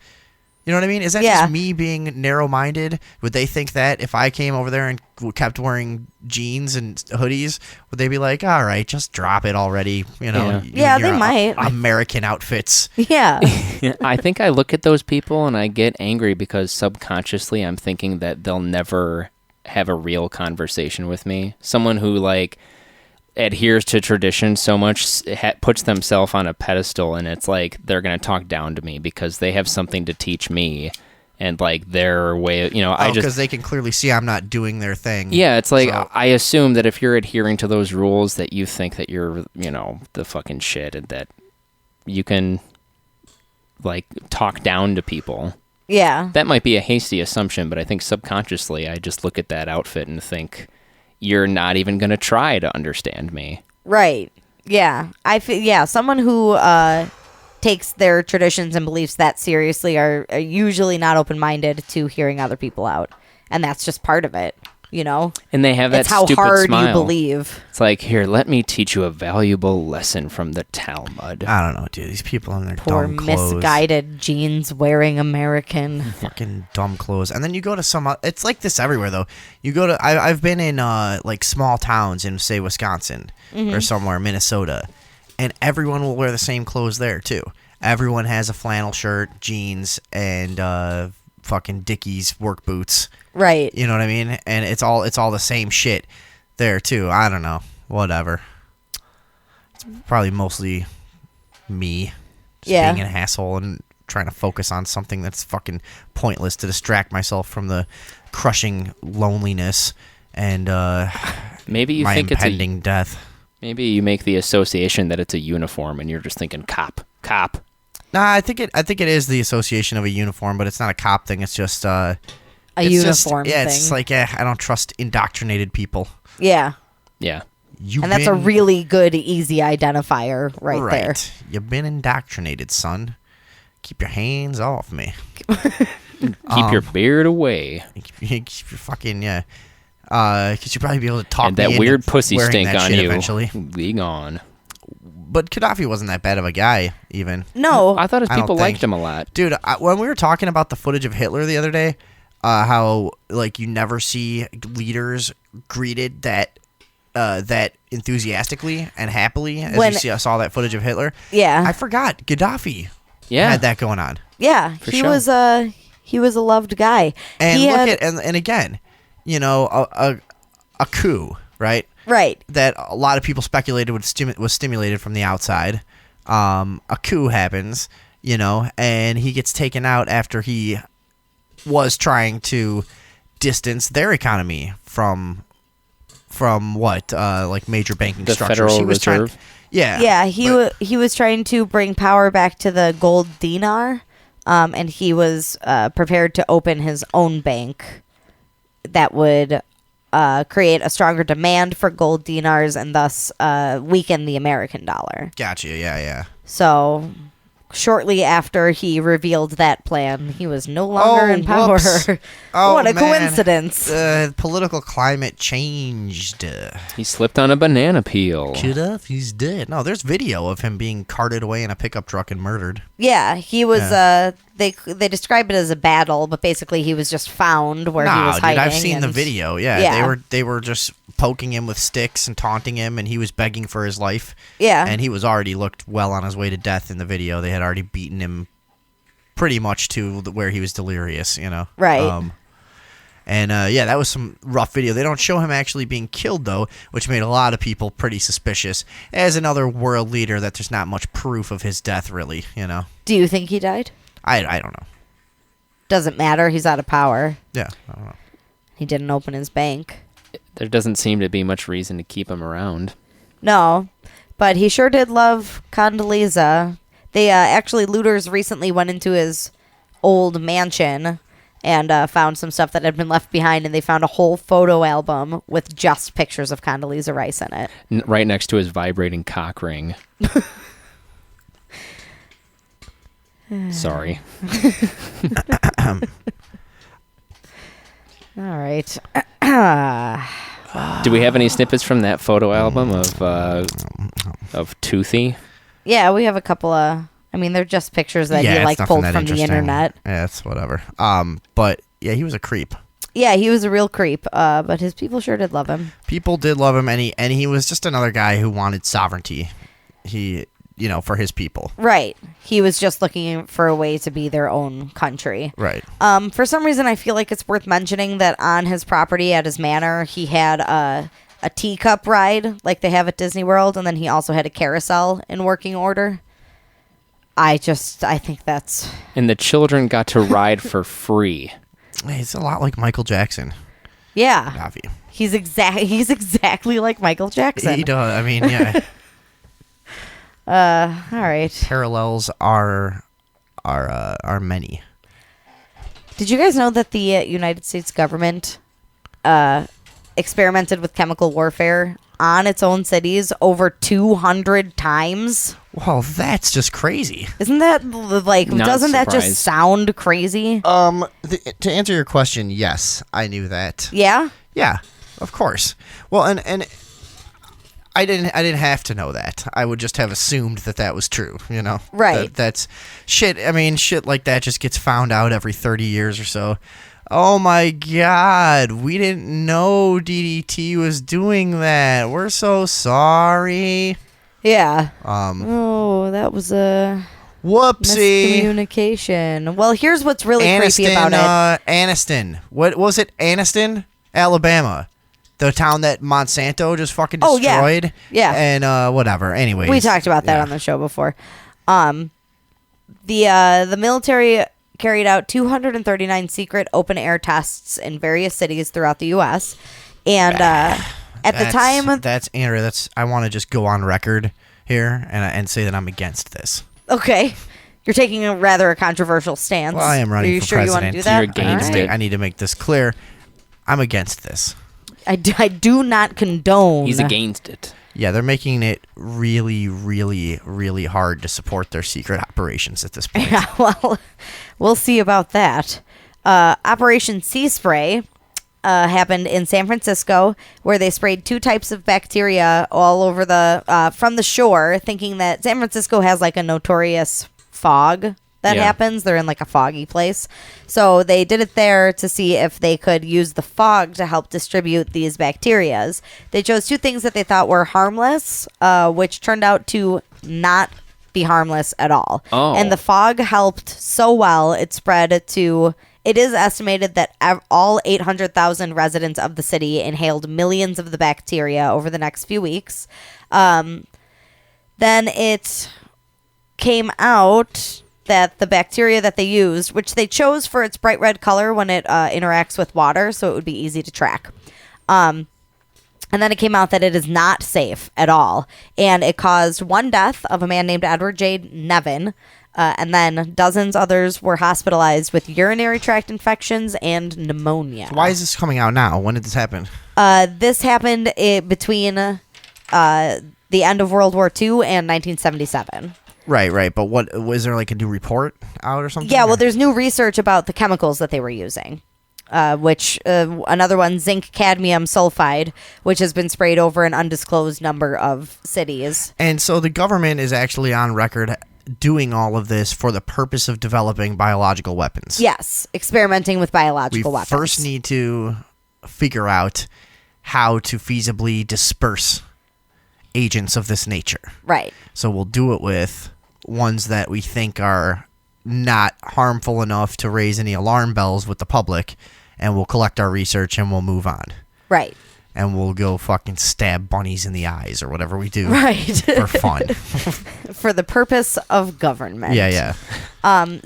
You know what I mean? Is that Yeah. just me being narrow-minded? Would they think that if I came over there and kept wearing jeans and hoodies, would they be like, "All right, just drop it already"? You know? Yeah, your they might. American outfits. Yeah. I think I look at those people and I get angry because subconsciously I'm thinking that they'll never have a real conversation with me. Someone who like adheres to tradition so much puts themselves on a pedestal, and it's like they're going to talk down to me because they have something to teach me, and like their way, you know, I just because they can clearly see I'm not doing their thing. yeah, it's like So- I assume that if you're adhering to those rules that you think that you're, you know, the fucking shit and that you can like talk down to people. Yeah. That might be a hasty assumption, but I think subconsciously I just look at that outfit and think you're not even going to try to understand me. Right. Yeah. Someone who takes their traditions and beliefs that seriously are usually not open-minded to hearing other people out. And that's just part of it, you know? And they have that It's how stupid hard smile. you believe. It's like, here, let me teach you a valuable lesson from the Talmud. I don't know, dude. These people in their Poor dumb clothes. misguided jeans wearing American. Fucking dumb clothes. And then you go to some it's like this everywhere though. You go to I've been in like small towns in say Wisconsin or somewhere, Minnesota, and everyone will wear the same clothes there too. Everyone has a flannel shirt, jeans, and fucking Dickies work boots. Right. You know what I mean? And it's all the same shit there too. I don't know. Whatever. It's probably mostly me just Yeah. being an asshole and trying to focus on something that's fucking pointless to distract myself from the crushing loneliness and Maybe you my think it's impending death. maybe you make the association that it's a uniform and you're just thinking cop. Nah, I think it is the association of a uniform, but it's not a cop thing. It's just A it's uniform just, yeah, thing. it's like I don't trust indoctrinated people. Yeah. Yeah. And that's a really good, easy identifier right there. You've been indoctrinated, son. Keep your hands off me. Keep your beard away. Keep your fucking, yeah. Because you'll probably be able to talk And me that into weird pussy wearing stink that on shit you. eventually. Be gone. But Gaddafi wasn't that bad of a guy, even. No. I thought his I don't people think. liked him a lot. Dude, when we were talking about the footage of Hitler the other day, how like you never see leaders greeted that enthusiastically and happily as When- you saw that footage of Hitler. Yeah. I forgot Gaddafi Yeah. had that going on. Yeah. For He sure. was a loved guy. And He look had- at and again, you know, a coup, right? Right. That a lot of people speculated was stimulated from the outside. A coup happens, you know, and he gets taken out after he was trying to distance their economy from what like major banking The structures. Federal He was Reserve? trying, yeah, Yeah, but- he was trying to bring power back to the gold dinar, and he was prepared to open his own bank that would create a stronger demand for gold dinars and thus weaken the American dollar. Gotcha. Yeah. So, shortly after he revealed that plan, he was no longer in power. whoops. Oh, What a man. coincidence. The political climate changed. He slipped on a banana peel. Gaddafi's dead. No, there's video of him being carted away in a pickup truck and murdered. Yeah, he was. Yeah. They describe it as a battle, but basically he was just found where he No, was dude, hiding. I've seen the and- video. Yeah, Yeah. they were just poking him with sticks and taunting him, and he was begging for his life. Yeah, And he was already looked well on his way to death in the video. They had already beaten him pretty much to where he was delirious, you know. Right. And yeah, that was some rough video. They don't show him actually being killed though, which made a lot of people pretty suspicious. As another world leader, that there's not much proof of his death, really. You know. do you think he died? I don't know. Doesn't matter. He's out of power. Yeah, I don't know. He didn't open his bank. There doesn't seem to be much reason to keep him around. No, but he sure did love Condoleezza. They actually looters recently went into his old mansion and found some stuff that had been left behind, and they found a whole photo album with just pictures of Condoleezza Rice in it. Right next to his vibrating cock ring. Sorry. All right. Do we have any snippets from that photo album of Toothy? Yeah, we have a couple of. I mean, they're just pictures that yeah, he it's like nothing pulled that from the interesting. internet. Yeah, it's whatever. But yeah, he was a creep. Yeah, he was a real creep. But his people sure did love him. People did love him, and he was just another guy who wanted sovereignty. He, you know, for his people. Right. He was just looking for a way to be their own country. Right. For some reason, I feel like it's worth mentioning that on his property at his manor, he had a teacup ride like they have at Disney World, and then he also had a carousel in working order. I think that's... And the children got to ride for free. He's a lot like Michael Jackson. Yeah. Gaddafi. He's exactly like Michael Jackson. He does. I mean, yeah. All right. Parallels are many. Did you guys know that the United States government experimented with chemical warfare on its own cities over 200 times? Well, that's just crazy. Isn't that like? Not doesn't that surprised. just sound crazy? To answer your question, yes, I knew that. Yeah. Yeah, of course. Well, and I didn't have to know that. I would just have assumed that was true, you know. Right. That's shit. I mean, shit like that just gets found out every 30 years or so. Oh my god, we didn't know DDT was doing that. We're so sorry. Yeah. Oh, that was a Whoopsie. miscommunication. Well, here's what's really creepy Aniston, about it. Aniston. What was it? Aniston, Alabama. The town that Monsanto just fucking Oh, yeah. destroyed. Yeah. And whatever. Anyways. We talked about that yeah. on the show before. The military carried out 239 secret open air tests in various cities throughout the U.S. And at the time, That's Andrew. I want to just go on record here and say that I'm against this. okay, You're taking a rather controversial stance. Well, I am running Are you for sure president. you want to do that? You're against All right. it. I need to make this clear. I'm against this. I do not condone. He's against it. Yeah, they're making it really, really, really hard to support their secret operations at this point. Yeah, well, we'll see about that. Operation Sea Spray happened in San Francisco, where they sprayed 2 types of bacteria all over from the shore, thinking that San Francisco has like a notorious fog that happens. They're in like a foggy place. So they did it there to see if they could use the fog to help distribute these bacterias. They chose 2 things that they thought were harmless, which turned out to not be harmless at all. Oh. And the fog helped so well, it spread to... It is estimated that all 800,000 residents of the city inhaled millions of the bacteria over the next few weeks. Then it came out that the bacteria that they used, which they chose for its bright red color when it interacts with water, so it would be easy to track. And then it came out that it is not safe at all. And it caused 1 death of a man named Edward J. Nevin. And then dozens others were hospitalized with urinary tract infections and pneumonia. Why is this coming out now? When did this happen? This happened between the end of World War II and 1977. Right. But what was there like a new report out or something? Yeah, well, or? there's new research about the chemicals that they were using. Which another one, zinc cadmium sulfide, which has been sprayed over an undisclosed number of cities. And so the government is actually on record doing all of this for the purpose of developing biological weapons. Yes, experimenting with biological weapons. First need to figure out how to feasibly disperse agents of this nature. Right. So we'll do it with ones that we think are not harmful enough to raise any alarm bells with the public, and we'll collect our research and we'll move on. Right. And we'll go fucking stab bunnies in the eyes or whatever we do. Right. For fun. For the purpose of government. Yeah.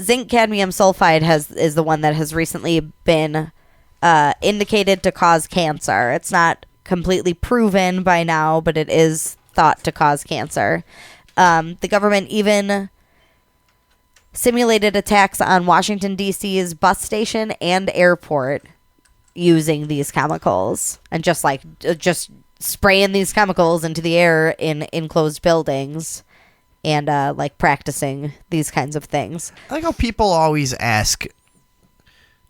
Zinc cadmium sulfide is the one that has recently been indicated to cause cancer. It's not completely proven by now, but it is thought to cause cancer. The government even simulated attacks on Washington, D.C.'s bus station and airport using these chemicals, and just spraying these chemicals into the air in enclosed buildings and like practicing these kinds of things. I like how people always ask,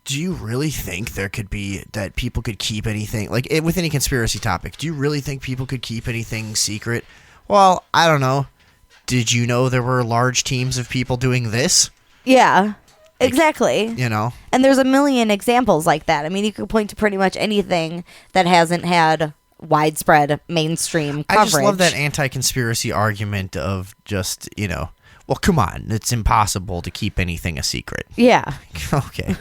do you really think there could be that people could keep anything, like with any conspiracy topic, do you really think people could keep anything secret? Well, I don't know. Did you know there were large teams of people doing this? Yeah, exactly. You know? And there's a million examples like that. I mean, you could point to pretty much anything that hasn't had widespread mainstream coverage. I just love that anti-conspiracy argument of just, well, come on, it's impossible to keep anything a secret. Yeah. Okay.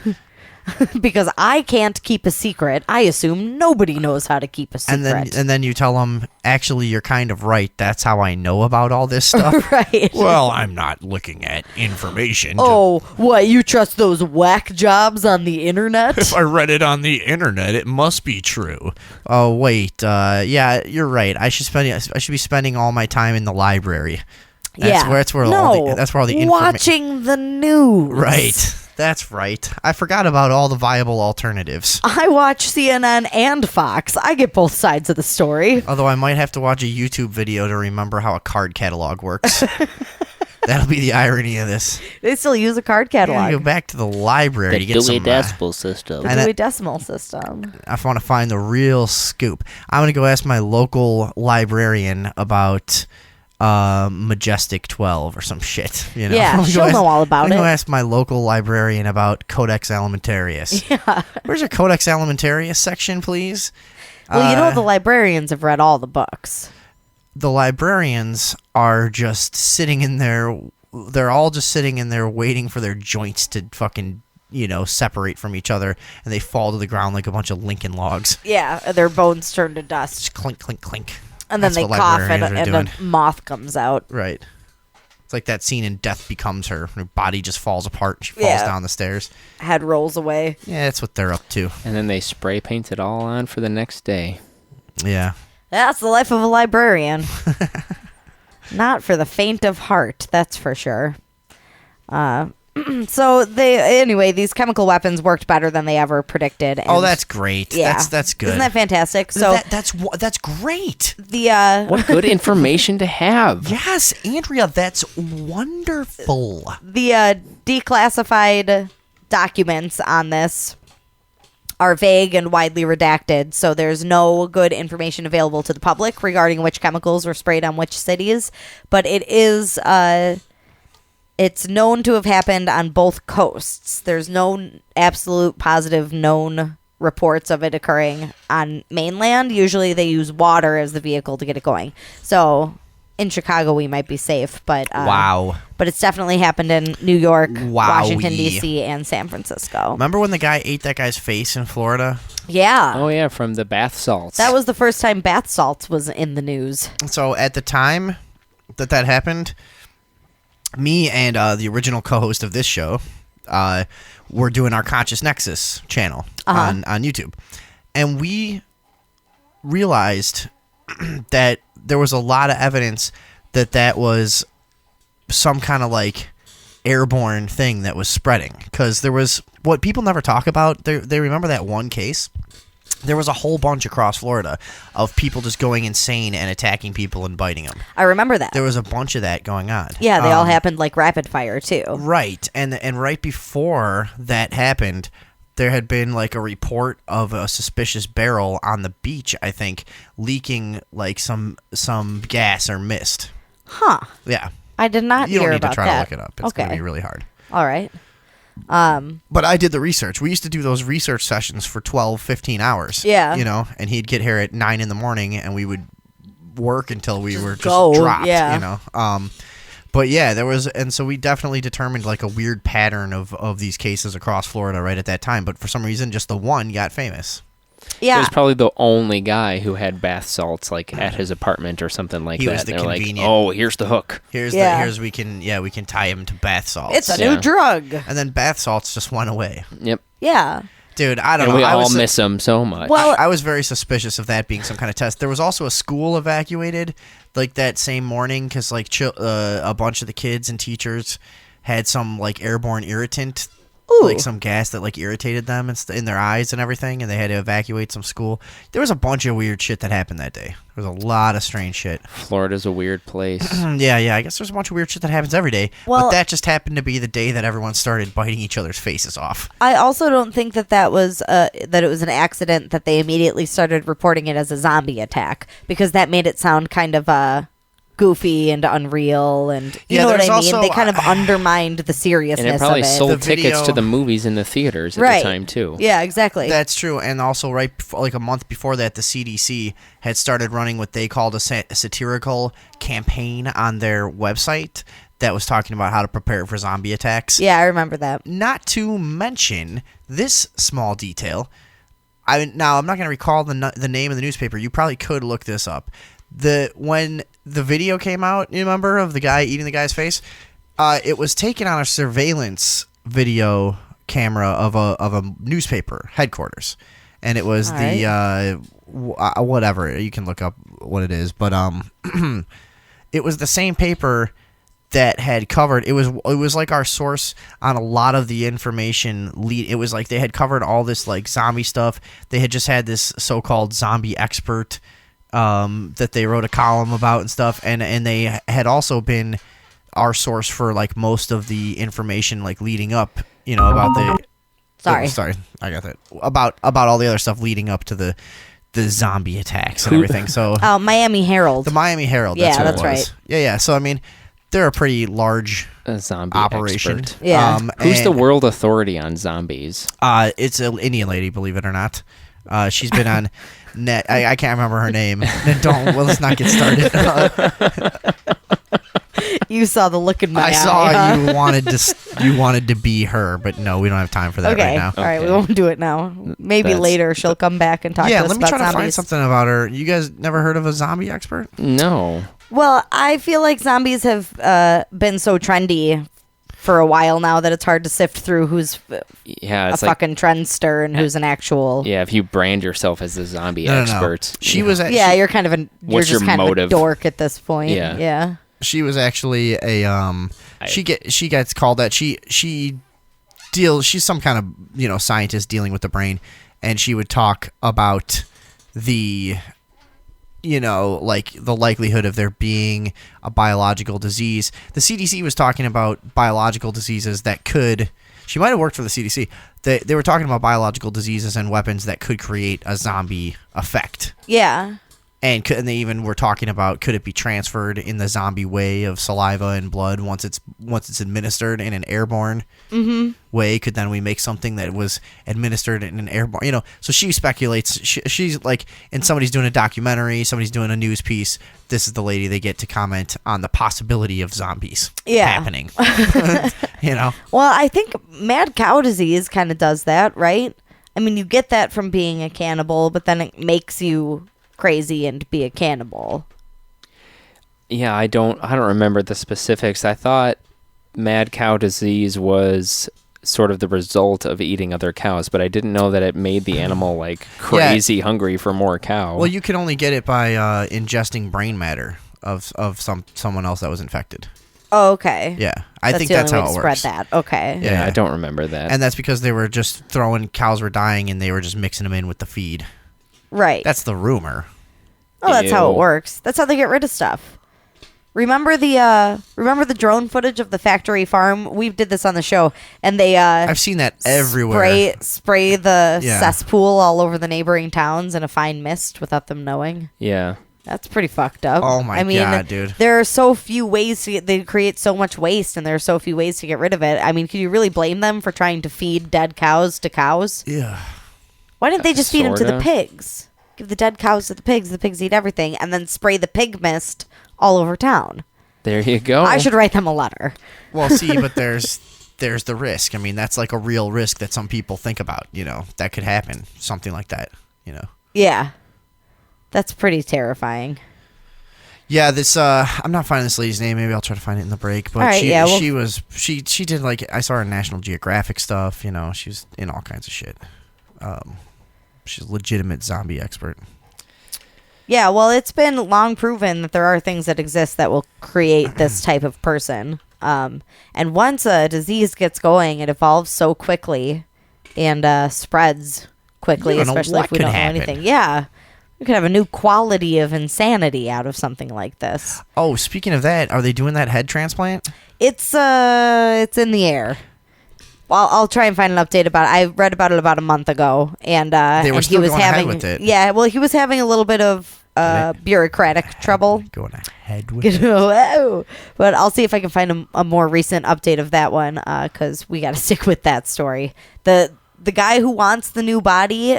Because I can't keep a secret. I assume nobody knows how to keep a secret. And then you tell them, actually, you're kind of right. That's how I know about all this stuff. Right. Well, I'm not looking at information. Oh, what? You trust those whack jobs on the internet? If I read it on the internet, it must be true. Oh, wait. Yeah, you're right. I should be spending all my time in the library. That's where all the information. Watching the news. Right. That's right. I forgot about all the viable alternatives. I watch CNN and Fox. I get both sides of the story. Although I might have to watch a YouTube video to remember how a card catalog works. That'll be the irony of this. They still use a card I catalog. go back to the library to get some... decimal system. The Dewey Decimal System. I want to find the real scoop. I'm going to go ask my local librarian about... Majestic 12 or some shit, Yeah, she'll know all about I'm it. gonna ask my local librarian about Codex Alimentarius. Yeah. Where's your Codex Alimentarius section, please? Well, the librarians have read all the books. The librarians are just sitting in there. They're all just sitting in there waiting for their joints to fucking, separate from each other, and they fall to the ground like a bunch of Lincoln logs. Yeah, their bones turn to dust. Just clink, clink, clink. And then That's they what cough librarians are and doing. a moth comes out. Right. It's like that scene in Death Becomes Her. Her body just falls apart and she falls down the stairs. Head rolls away. Yeah, that's what they're up to. And then they spray paint it all on for the next day. Yeah. That's the life of a librarian. Not for the faint of heart, that's for sure. So these chemical weapons worked better than they ever predicted. And that's great. Yeah. That's good. Isn't that fantastic? So that's great. What good information to have. Yes, Andrea, that's wonderful. The declassified documents on this are vague and widely redacted, so there's no good information available to the public regarding which chemicals were sprayed on which cities, but it is it's known to have happened on both coasts. There's no absolute positive known reports of it occurring on mainland. Usually they use water as the vehicle to get it going. So in Chicago we might be safe, but wow. But it's definitely happened in New York, Wowie. Washington D.C., and San Francisco. Remember when the guy ate that guy's face in Florida? Yeah. Oh, yeah, from the bath salts. That was the first time bath salts was in the news. So at the time that happened, me and the original co-host of this show were doing our Conscious Nexus channel on YouTube. And we realized that there was a lot of evidence that was some kind of like airborne thing that was spreading. Because there was, what people never talk about, they remember that one case? There was a whole bunch across Florida of people just going insane and attacking people and biting them. I remember that. There was a bunch of that going on. Yeah, they all happened like rapid fire too. Right. And right before that happened, there had been like a report of a suspicious barrel on the beach, I think, leaking like some gas or mist. Huh. Yeah. I did not You don't hear need to about try that. to look it up. It's going to be really hard. All right. But I did the research. We used to do those research sessions for 12, 15 hours. Yeah. You know, and he'd get here at 9 in the morning and we would work until we were just go, dropped, yeah. you know. But yeah, there was, and so we definitely determined like a weird pattern of these cases across Florida right at that time. But for some reason, just the one got famous. He Yeah. was probably the only guy who had bath salts like at his apartment or something like He that. was the They're like, convenient- oh, here's the hook. We can tie him to bath salts. It's a Yeah. new drug. And then bath salts just went away. Yep. Yeah. Dude, I don't And know. we I all was miss him so much. Well, I was very suspicious of that being some kind of test. There was also a school evacuated like that same morning because like a bunch of the kids and teachers had some like airborne irritant, like some gas that like irritated them in their eyes and everything, and they had to evacuate some school. There was a bunch of weird shit that happened that day. There was a lot of strange shit. Florida's a weird place. Yeah, I guess there's a bunch of weird shit that happens every day. Well- but that just happened to be the day that everyone started biting each other's faces off. I also don't think that was that it was an accident that they immediately started reporting it as a zombie attack, because that made it sound kind of goofy and unreal, and you Yeah, know what I there's mean. also- They kind of undermined the seriousness And it probably of it. sold The tickets video- to the movies in the theaters at right. the time, too. Yeah, exactly. That's true, and also right before, like a month before that, the CDC had started running what they called a satirical campaign on their website that was talking about how to prepare for zombie attacks. Yeah, I remember that. Not to mention this small detail. Now I'm not going to recall the name of the newspaper. You probably could look this up. When the video came out, you remember, of the guy eating the guy's face? It was taken on a surveillance video camera of a newspaper headquarters, and it was whatever. You can look up what it is, but it was the same paper that had covered. It was like our source on a lot of the information. It was like they had covered all this like zombie stuff. They had just had this so-called zombie expert that they wrote a column about and stuff, and they had also been our source for like most of the information like leading up, you know, about the sorry, I got that, about all the other stuff leading up to the zombie attacks and everything. So Miami Herald. the Miami Herald, Yeah, that's what that's it was. right. Yeah. So I mean, they're a pretty large A zombie operation. expert. Yeah. Who's the and, world authority on zombies? It's an Indian lady, believe it or not. She's been on net. I can't remember her name. Let's not get started. You saw the look in my eye. I saw huh? you wanted to be her, but no, we don't have time for that Okay. right now. All right, we Okay. won't do it now. Maybe That's- later she'll come back and talk Yeah, to us let me about try to find zombies. something about her. You guys never heard of a zombie expert? No. Well, I feel like zombies have been so trendy for a while now that it's hard to sift through who's Yeah, a it's like, fucking trendster and who's an actual. yeah, if you brand yourself as the zombie No. expert. She was at Yeah, you're kind of you're What's just your kind motive? of a dork at this point. Yeah. Yeah. She was actually a she gets called that. She's some kind of scientist dealing with the brain, and she would talk about the like the likelihood of there being a biological disease. The CDC was talking about biological diseases that could. She might have worked for the CDC. They were talking about biological diseases and weapons that could create a zombie effect. Yeah. And they even were talking about, could it be transferred in the zombie way of saliva and blood once it's administered in an airborne way? Could then we make something that was administered in an airborne? So she speculates. She's like, and somebody's doing a documentary, somebody's doing a news piece. This is the lady they get to comment on the possibility of zombies happening. Well, I think mad cow disease kind of does that, right? I mean, you get that from being a cannibal, but then it makes you crazy and be a cannibal. Yeah, I don't remember the specifics. I thought mad cow disease was sort of the result of eating other cows, but I didn't know that it made the animal like crazy hungry for more cow. Well, you can only get it by ingesting brain matter of someone else that was infected. Oh, okay. Yeah, I think that's how it works. Spread that. Okay. Yeah, I don't remember that. And that's because they were just cows were dying and they were just mixing them in with the feed. Right. That's the rumor. Oh, that's how it works. That's how they get rid of stuff. Remember the drone footage of the factory farm? We did this on the show, and they I've seen that everywhere. Spray the cesspool all over the neighboring towns in a fine mist without them knowing. Yeah. That's pretty fucked up. Oh my God, dude. There are so few ways they create so much waste, and there are so few ways to get rid of it. I mean, can you really blame them for trying to feed dead cows to cows? Yeah. Why didn't they just feed them to the pigs? Give the dead cows to the pigs eat everything, and then spray the pig mist all over town. There you go. I should write them a letter. Well, see, but there's the risk. I mean, that's like a real risk that some people think about, that could happen. Something like that, Yeah. That's pretty terrifying. Yeah, this I'm not finding this lady's name. Maybe I'll try to find it in the break. But she did like, I saw her in National Geographic stuff, she's in all kinds of shit. She's a legitimate zombie expert. Yeah, well, it's been long proven that there are things that exist that will create this type of person. And once a disease gets going, it evolves so quickly and spreads quickly, especially if we don't know anything. Yeah, we could have a new quality of insanity out of something like this. Oh, speaking of that, are they doing that head transplant? It's in the air. Well, I'll try and find an update about it. I read about it about a month ago, and they were still going ahead with it. Yeah, well, he was having a little bit of bureaucratic trouble. Going ahead with it. But I'll see if I can find a more recent update of that one, because we got to stick with that story. The guy who wants the new body,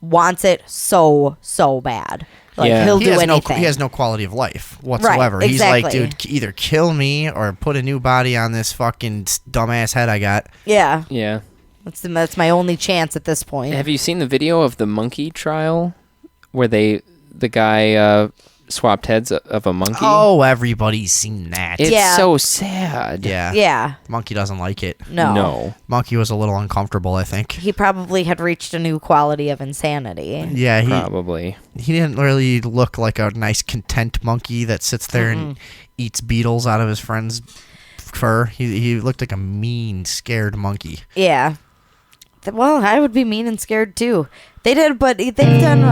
wants it so bad. He'll do anything. He has no quality of life whatsoever. Right, exactly. He's like, dude, either kill me or put a new body on this fucking dumbass head I got. Yeah. Yeah. That's my only chance at this point. Have you seen the video of the monkey trial where the guy swapped heads of a monkey? Oh, everybody's seen that. It's so sad. Yeah. Yeah. Monkey doesn't like it. No. Monkey was a little uncomfortable, I think. He probably had reached a new quality of insanity. Yeah, probably. He didn't really look like a nice, content monkey that sits there and eats beetles out of his friend's fur. He looked like a mean, scared monkey. Yeah. Well, I would be mean and scared too. They did, but they've done.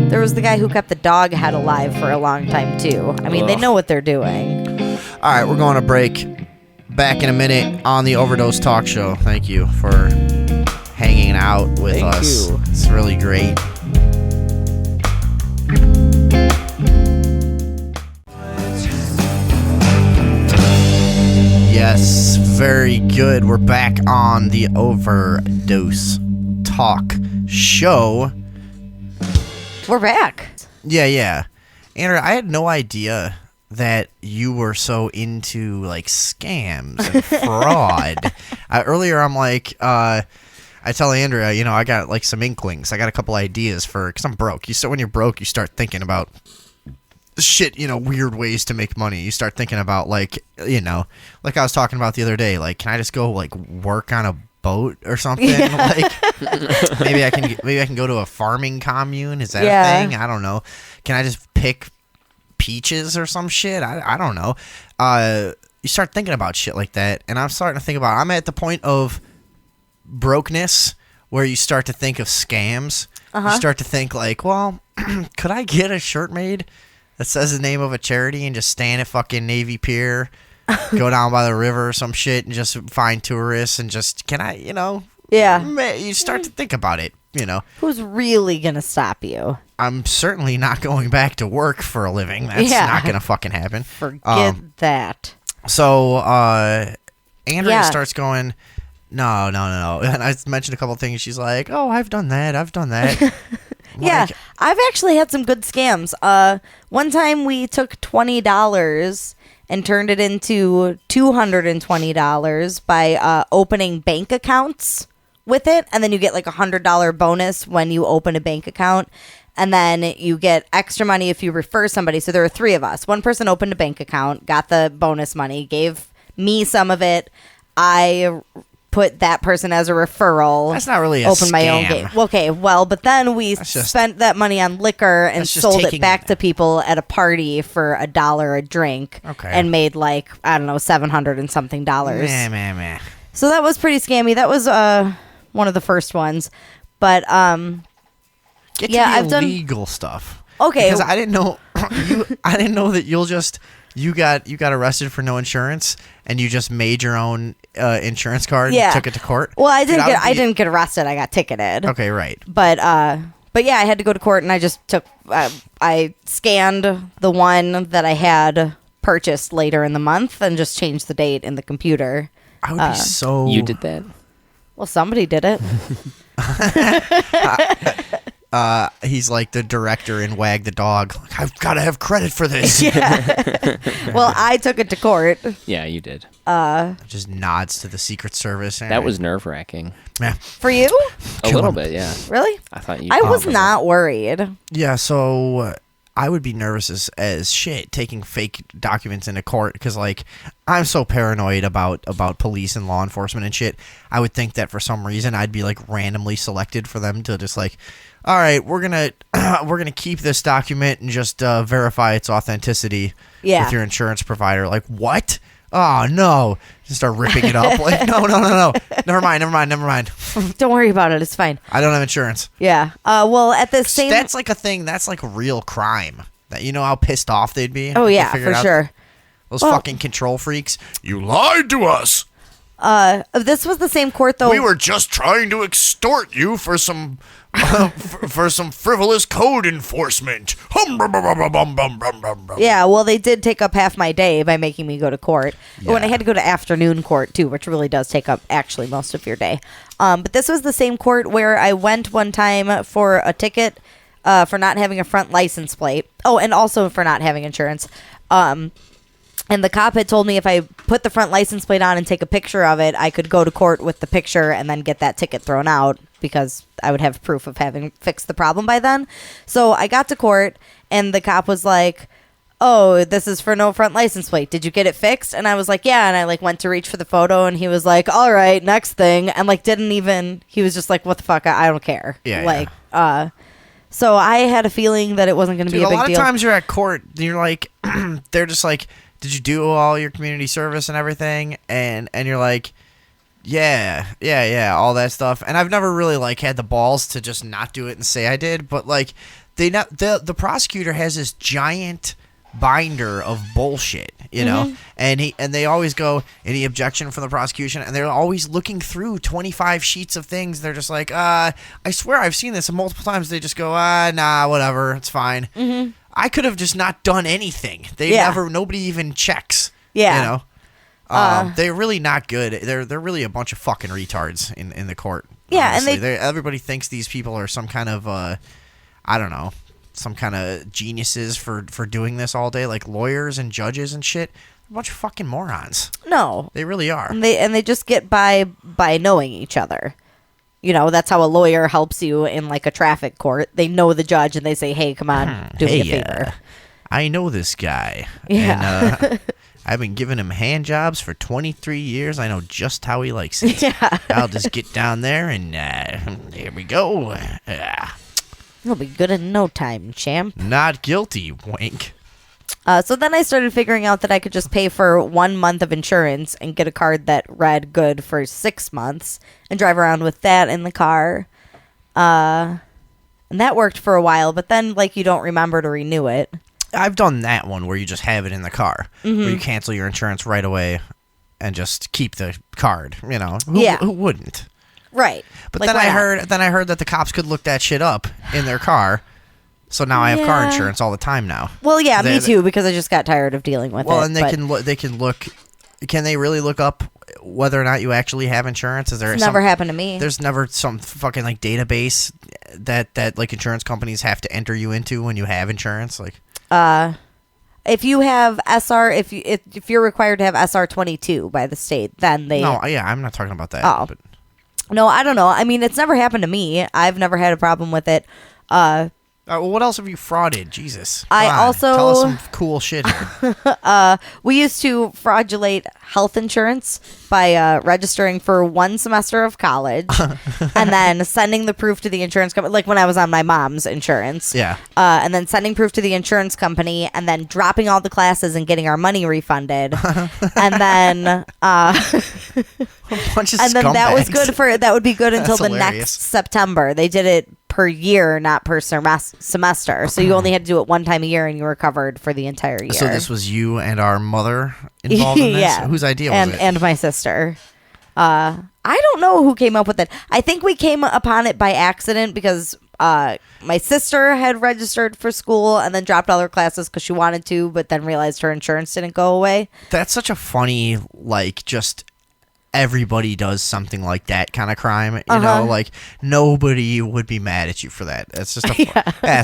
There was the guy who kept the dog head alive for a long time too. I mean, they know what they're doing. All right, we're going to break. Back in a minute on the Overdose Talk Show. Thank you for hanging out with us. Thank you. It's really great. Yes, very good. We're back on the Overdose Talk Show. We're back. Yeah. Andrew, I had no idea that you were so into like scams and fraud. Earlier, I'm like, I tell Andrea, I got like some inklings. I got a couple ideas because I'm broke. When you're broke, you start thinking about shit, weird ways to make money. You start thinking about like I was talking about the other day, like, can I just go like work on a boat or something? Yeah. Like maybe I can go to a farming commune. Is that a thing? I don't know. Can I just pick peaches or some shit. I don't know. You start thinking about shit like that, and I'm starting to think about. I'm at the point of brokenness where you start to think of scams. You start to think like, well, could I get a shirt made that says the name of a charity and just stand at fucking Navy Pier, go down by the river or some shit, and just find tourists and just can I, you start to think about it. Who's really gonna stop you? I'm certainly not going back to work for a living. That's not gonna fucking happen. Forget that. So Andrea starts going, no. And I mentioned a couple of things. She's like, oh, I've done that. Yeah, I've actually had some good scams. One time we took $20 and turned it into $220 by opening bank accounts with it, and then you get like $100 bonus when you open a bank account, and then you get extra money if you refer somebody. So there were 3 of us. One person opened a bank account, got the bonus money, gave me some of it. I put that person as a referral. That's not really a open my own scam. game. Okay, well, but then we spent that money on liquor and sold it back to people at a party for $1 a drink. Okay. And made like, I don't know, $700 and something dollars. Meh. So that was pretty scammy. That was one of the first ones. But Get to the I've done illegal stuff. Okay. Because I didn't know I didn't know that you got arrested for no insurance and you just made your own insurance card and took it to court. Well, I didn't get arrested. I got ticketed. Okay, right. But yeah, I had to go to court, and I just took I scanned the one that I had purchased later in the month and just changed the date in the computer. I would be so. You did that? Well, somebody did it. He's like the director in Wag the Dog. Like, I've got to have credit for this. Yeah. Well, I took it to court. Yeah, you did. Just nods to the Secret Service. That was nerve-wracking. Yeah. For you? A little bit, yeah. Really? I thought you. I was not worried. Yeah, so I would be nervous as shit taking fake documents into court because, like, I'm so paranoid about police and law enforcement and shit. I would think that for some reason I'd be like randomly selected for them to just like, all right, we're gonna keep this document and just verify its authenticity with your insurance provider. Like, what? Oh no! Just start ripping it up. Like, no. Never mind. Don't worry about it. It's fine. I don't have insurance. Yeah. Well, at the same. That's like a thing. That's like a real crime. That you know how pissed off they'd be. Oh yeah, for sure. Those fucking control freaks. You lied to us. This was the same court though. We were just trying to extort you for some for some frivolous code enforcement. Yeah, well, they did take up half my day by making me go to court. Yeah. When I had to go to afternoon court too, which really does take up actually most of your day. But this was the same court where I went one time for a ticket for not having a front license plate. Oh, and also for not having insurance. And the cop had told me if I put the front license plate on and take a picture of it, I could go to court with the picture and then get that ticket thrown out because I would have proof of having fixed the problem by then. So I got to court and the cop was like, oh, this is for no front license plate. Did you get it fixed? And I was like, yeah. And I like went to reach for the photo and he was like, all right, next thing. And like he was just like, what the fuck? I don't care. Yeah. So I had a feeling that it wasn't going to be a big deal. A lot of times you're at court and you're like, they're just like, did you do all your community service and everything? And you're like, yeah, all that stuff. And I've never really like had the balls to just not do it and say I did, but like the prosecutor has this giant binder of bullshit, you know, and they always go, any objection from the prosecution, and they're always looking through 25 sheets of things. They're just like, I swear I've seen this multiple times. They just go, nah, whatever, it's fine. I could have just not done anything. Nobody even checks. Yeah. You know? They're really not good. They're really a bunch of fucking retards in the court. Yeah, honestly. and everybody thinks these people are some kind of I don't know, some kind of geniuses for doing this all day, like lawyers and judges and shit. A bunch of fucking morons. No, they really are. And they just get by knowing each other. You know, that's how a lawyer helps you in like a traffic court. They know the judge and they say, hey, come on, do me a favor. I know this guy. Yeah. And, I've been giving him hand jobs for 23 years. I know just how he likes it. Yeah. I'll just get down there and here we go. You'll be good in no time, champ. Not guilty, wink. So then I started figuring out that I could just pay for 1 month of insurance and get a card that read good for 6 months and drive around with that in the car. And that worked for a while, but then like you don't remember to renew it. I've done that one where you just have it in the car, where you cancel your insurance right away and just keep the card. Who wouldn't? Right. But Like, then why I not? heard that the cops could look that shit up in their car. So now I have car Yeah. insurance all the time now. Well, yeah, me They- too, because I just got tired of dealing with it. Well, and but they can look. Can they really look up whether or not you actually have insurance? Is there it's never happened to me. There's never some fucking like database that like insurance companies have to enter you into when you have insurance, like. If you have SR, if you're required to have SR22 by the state, then they. No, yeah, I'm not talking about that. Oh. But No, I don't know. I mean, it's never happened to me. I've never had a problem with it. well, what else have you frauded? Jesus. I Come on, also- tell us some cool shit here. We used to fraudulate health insurance by registering for 1 semester of college and then sending the proof to the insurance company, like when I was on my mom's insurance. Yeah. And then sending proof to the insurance company and then dropping all the classes and getting our money refunded. And then A bunch of and then that was scumbags. good that would be good until That's the hilarious. next September. They did it per year, not per semester. So you only had to do it 1 time a year and you were covered for the entire year. So this was you and our mother involved in this? Yeah. Whose idea was it? And my sister. I don't know who came up with it. I think we came upon it by accident because my sister had registered for school and then dropped all her classes because she wanted to, but then realized her insurance didn't go away. That's such a funny, like, just everybody does something like that kind of crime. You know, like, nobody would be mad at you for that. It's just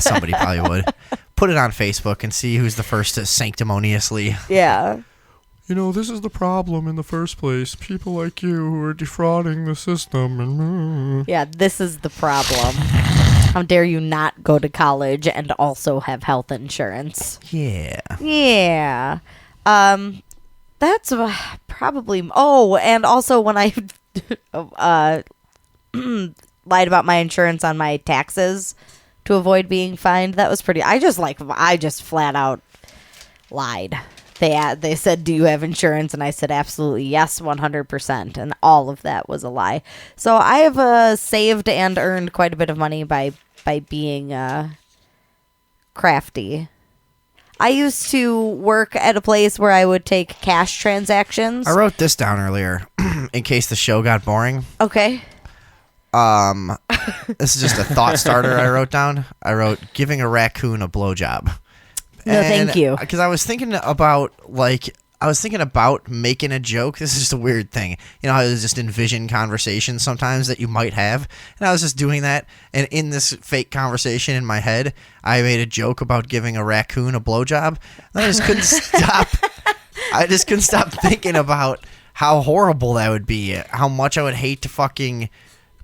somebody probably would. Put it on Facebook and see who's the first to sanctimoniously. Yeah. This is the problem in the first place. People like you who are defrauding the system. And Yeah, this is the problem. How dare you not go to college and also have health insurance? Yeah. Yeah. That's probably. Oh, and also when I lied about my insurance on my taxes to avoid being fined, that was pretty. I just flat out lied. They said, "Do you have insurance?" And I said, "Absolutely, yes, 100%." And all of that was a lie. So I have saved and earned quite a bit of money by being crafty. I used to work at a place where I would take cash transactions. I wrote this down earlier in case the show got boring. Okay. This is just a thought starter I wrote down. I wrote giving a raccoon a blowjob. No, thank you. Because I was thinking about making a joke. This is just a weird thing. You know how I just envision conversations sometimes that you might have? And I was just doing that. And in this fake conversation in my head, I made a joke about giving a raccoon a blowjob. And I just couldn't stop. I just couldn't stop thinking about how horrible that would be. How much I would hate to fucking...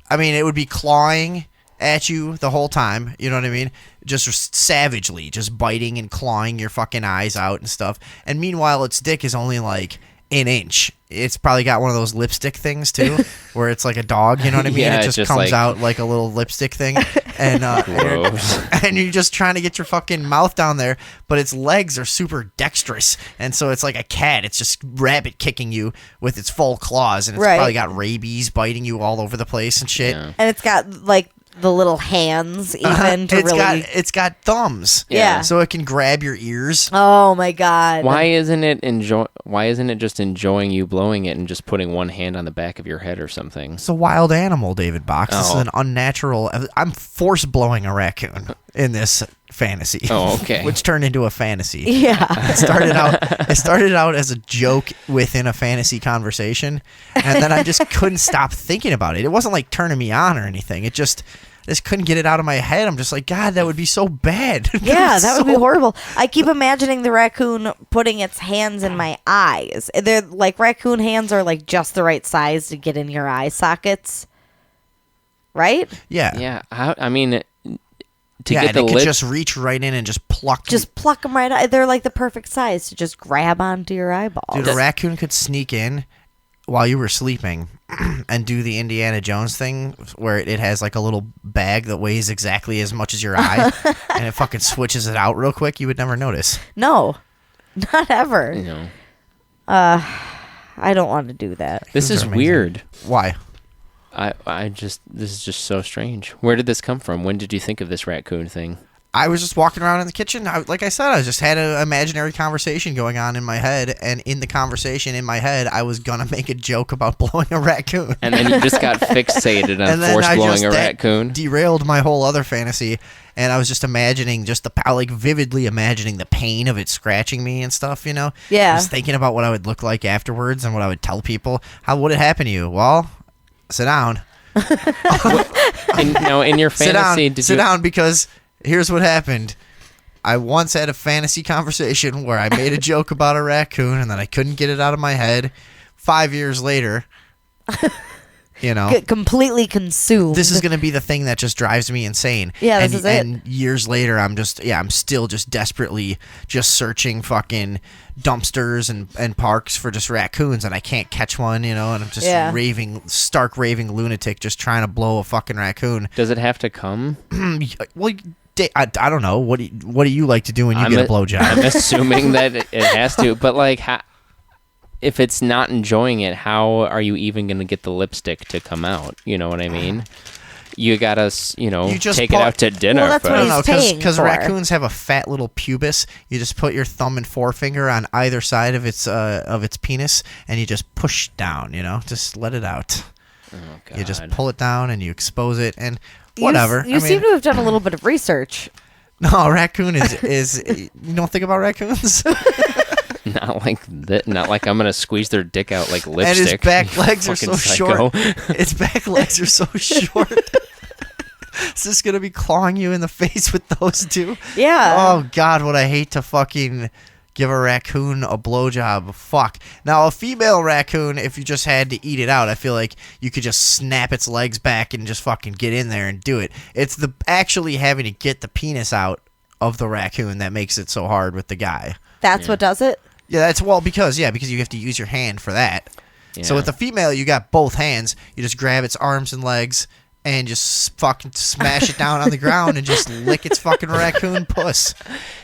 I mean, it would be clawing at you the whole time, you know what I mean? Just savagely, just biting and clawing your fucking eyes out and stuff. And meanwhile, its dick is only like an inch. It's probably got one of those lipstick things too, where it's like a dog, you know what I mean? Yeah, it just comes like- out like a little lipstick thing, and and you're just trying to get your fucking mouth down there, but its legs are super dexterous, and so it's like a cat. It's just rabbit kicking you with its full claws, and it's Right. probably got rabies biting you all over the place and shit. Yeah. And it's got like the little hands even to really. It's got thumbs. Yeah. So it can grab your ears. Oh my god. Why isn't it just enjoying you blowing it and just putting one hand on the back of your head or something? It's a wild animal, David Box. This is Oh. an unnatural. I'm force blowing a raccoon in this fantasy. Oh, okay. Which turned into a fantasy. Yeah. It started out as a joke within a fantasy conversation, and then I just couldn't stop thinking about it. It wasn't like turning me on or anything. I just couldn't get it out of my head. I'm just like, God, that would be so bad. Yeah, that would be So- horrible. I keep imagining the raccoon putting its hands in my eyes. They're like raccoon hands are like just the right size to get in your eye sockets. Right? Yeah. Yeah, I mean, to Yeah, get and the it could lip. just reach right in and just pluck. Just pluck them right out. They're like the perfect size to just grab onto your eyeballs. Dude, a raccoon could sneak in while you were sleeping and do the Indiana Jones thing where it has like a little bag that weighs exactly as much as your eye and it fucking switches it out real quick. You would never notice. No. Not ever. You know, I don't want to do that. this is are amazing. weird. Why? This is just so strange. Where did this come from? When did you think of this raccoon thing? I was just walking around in the kitchen. Like I said, I just had an imaginary conversation going on in my head, and in the conversation in my head, I was gonna make a joke about blowing a raccoon. And then you just got fixated on And then force I blowing just a that raccoon. derailed my whole other fantasy, and I was just imagining vividly imagining the pain of it scratching me and stuff, you know? Yeah. Just thinking about what I would look like afterwards and what I would tell people. How would it happen to you? Well, sit down. And now, in your Sit fantasy, down. Sit down, because here's what happened. I once had a fantasy conversation where I made a joke about a raccoon, and then I couldn't get it out of my head. 5 years later, you know, Get completely consumed. this is going to be the thing that just drives me insane. Yeah, and, this is it. And years later, I'm still just desperately just searching fucking dumpsters and parks for just raccoons, and I can't catch one, you know, and I'm just stark raving lunatic just trying to blow a fucking raccoon. Does it have to come? Well, I don't know. What do you like to do when you get a blowjob? I'm assuming that it has to, but like, if it's not enjoying it, how are you even going to get the lipstick to come out? You know what I mean? You gotta, take it out to dinner. Well, that's what No, he's paying because for. raccoons have a fat little pubis. You just put your thumb and forefinger on either side of its penis, and you just push down. You know, just let it out. Oh, God. You just pull it down and you expose it, and whatever. You seem to have done a little bit of research. No, raccoon is you don't think about raccoons. Not like that. Not like I'm gonna squeeze their dick out like And lipstick. his back legs are so Fucking psycho. short. Its back legs are so short. Is this gonna be clawing you in the face with those two? Yeah. Oh God, would I hate to fucking give a raccoon a blowjob. Fuck. Now a female raccoon, if you just had to eat it out, I feel like you could just snap its legs back and just fucking get in there and do it. It's the actually having to get the penis out of the raccoon that makes it so hard with the guy. That's what does it? Yeah, because you have to use your hand for that. Yeah. So with the female, you got both hands. You just grab its arms and legs and just fucking smash it down on the ground and just lick its fucking raccoon puss.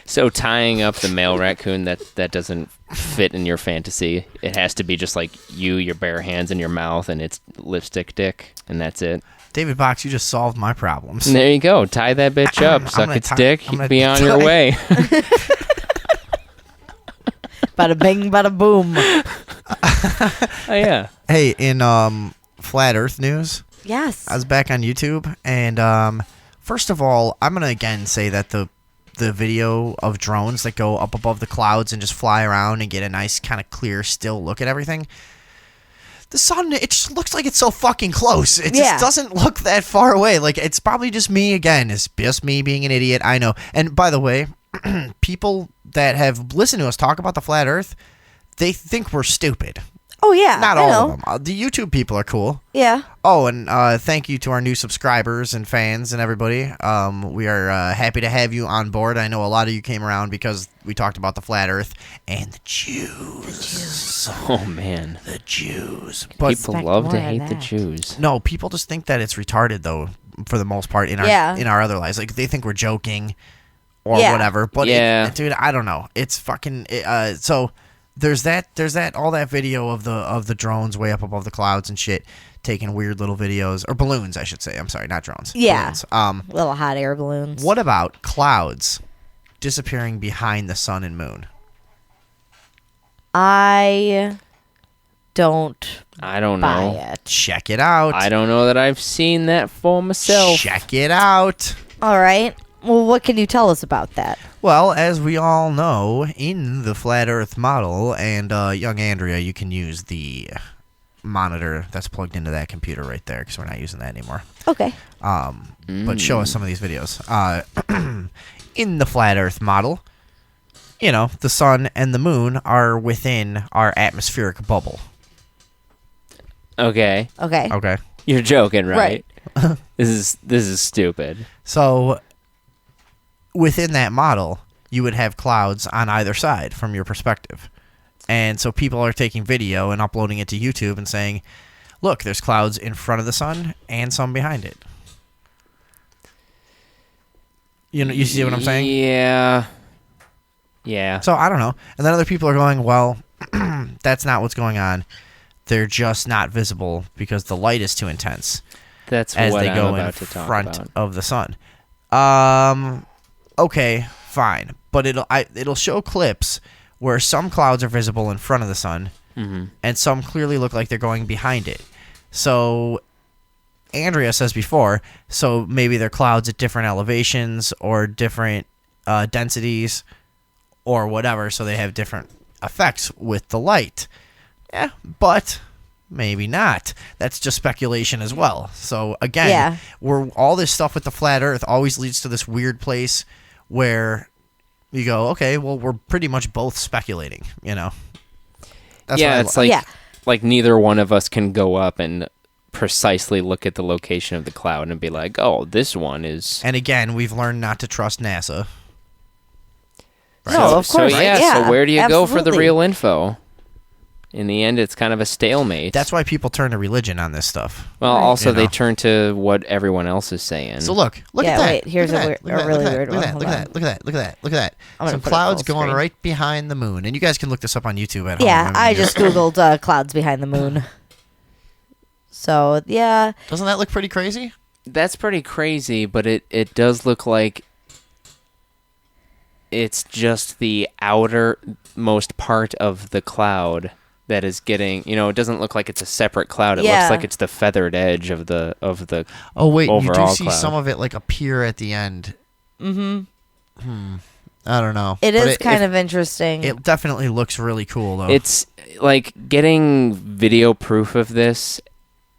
So tying up the male raccoon, that doesn't fit in your fantasy. It has to be just like your bare hands in your mouth and its lipstick dick, and that's it. David Box, you just solved my problems. And there you go. Tie that bitch up, suck its dick, be on your way. Bada bing, bada boom. Oh yeah. Hey, in Flat Earth news, Yes. I was back on YouTube, and first of all, I'm gonna again say that the video of drones that go up above the clouds and just fly around and get a nice kind of clear, still look at everything. The sun, it just looks like it's so fucking close. It just doesn't look that far away. Like, it's probably just me again. It's just me being an idiot. I know. And by the way, people that have listened to us talk about the flat Earth, they think we're stupid. Oh, yeah. Not I all know. of them. The YouTube people are cool. Yeah. Oh, and thank you to our new subscribers and fans and everybody. We are happy to have you on board. I know a lot of you came around because we talked about the flat Earth and the Jews. Oh man, The Jews. But people Expect love to more of hate the that. Jews. no, people just think that it's retarded though, for the most part in our other lives. Like they think we're joking or whatever. But Yeah. dude, I don't know. It's fucking so. There's all that video of the drones way up above the clouds and shit, taking weird little videos, or balloons, I should say. I'm sorry, not drones. Yeah. Balloons. Little hot air balloons. What about clouds disappearing behind the sun and moon? I don't I don't buy know. it. Check it out. I don't know that I've seen that for myself. Check it out. All right. Well, what can you tell us about that? Well, as we all know, in the flat Earth model, and young Andrea, you can use the monitor that's plugged into that computer right there because we're not using that anymore. Okay. But show us some of these videos. In the flat Earth model, you know, the sun and the moon are within our atmospheric bubble. Okay, Okay. Okay. you're joking, right? Right. This is stupid. So within that model, you would have clouds on either side from your perspective. And so people are taking video and uploading it to YouTube and saying, look, there's clouds in front of the sun and some behind it. You know, you see what I'm saying? Yeah. Yeah. So I don't know. And then other people are going, well, that's not what's going on. They're just not visible because the light is too intense. That's as what they I'm go in about to talk front about. of the sun. Okay, fine, but it'll show clips where some clouds are visible in front of the sun, and some clearly look like they're going behind it. So Andrea says before, so maybe they're clouds at different elevations or different densities or whatever, so they have different effects with the light. Yeah, but maybe not. That's just speculation as well. So again, we're all this stuff with the flat Earth always leads to this weird place where you go, okay, well, we're pretty much both speculating, you know? That's yeah, it's like neither one of us can go up and precisely look at the location of the cloud and be like, oh, this one is... And again, we've learned not to trust NASA. Right? No, of course. So where do you go for the absolutely. real info? In the end, it's kind of a stalemate. That's why people turn to religion on this stuff. Well, also You know? they turn to what everyone else is saying. So look at that. Wait, here's look a at that. really Look at weird that. one. Look at that. Look at that. Some put it clouds full going screen. right behind the moon. And you guys can look this up on YouTube at home. Yeah, mean, I just Googled clouds behind the moon. So, yeah. Doesn't that look pretty crazy? That's pretty crazy, but it does look like it's just the outermost part of the cloud that is getting, it doesn't look like it's a separate cloud. It looks like it's the feathered edge of the Oh wait, you do overall see cloud. some of it like appear at the end. Mm-hmm. I don't know. It But is kind of interesting. It definitely looks really cool though. It's like getting video proof of this.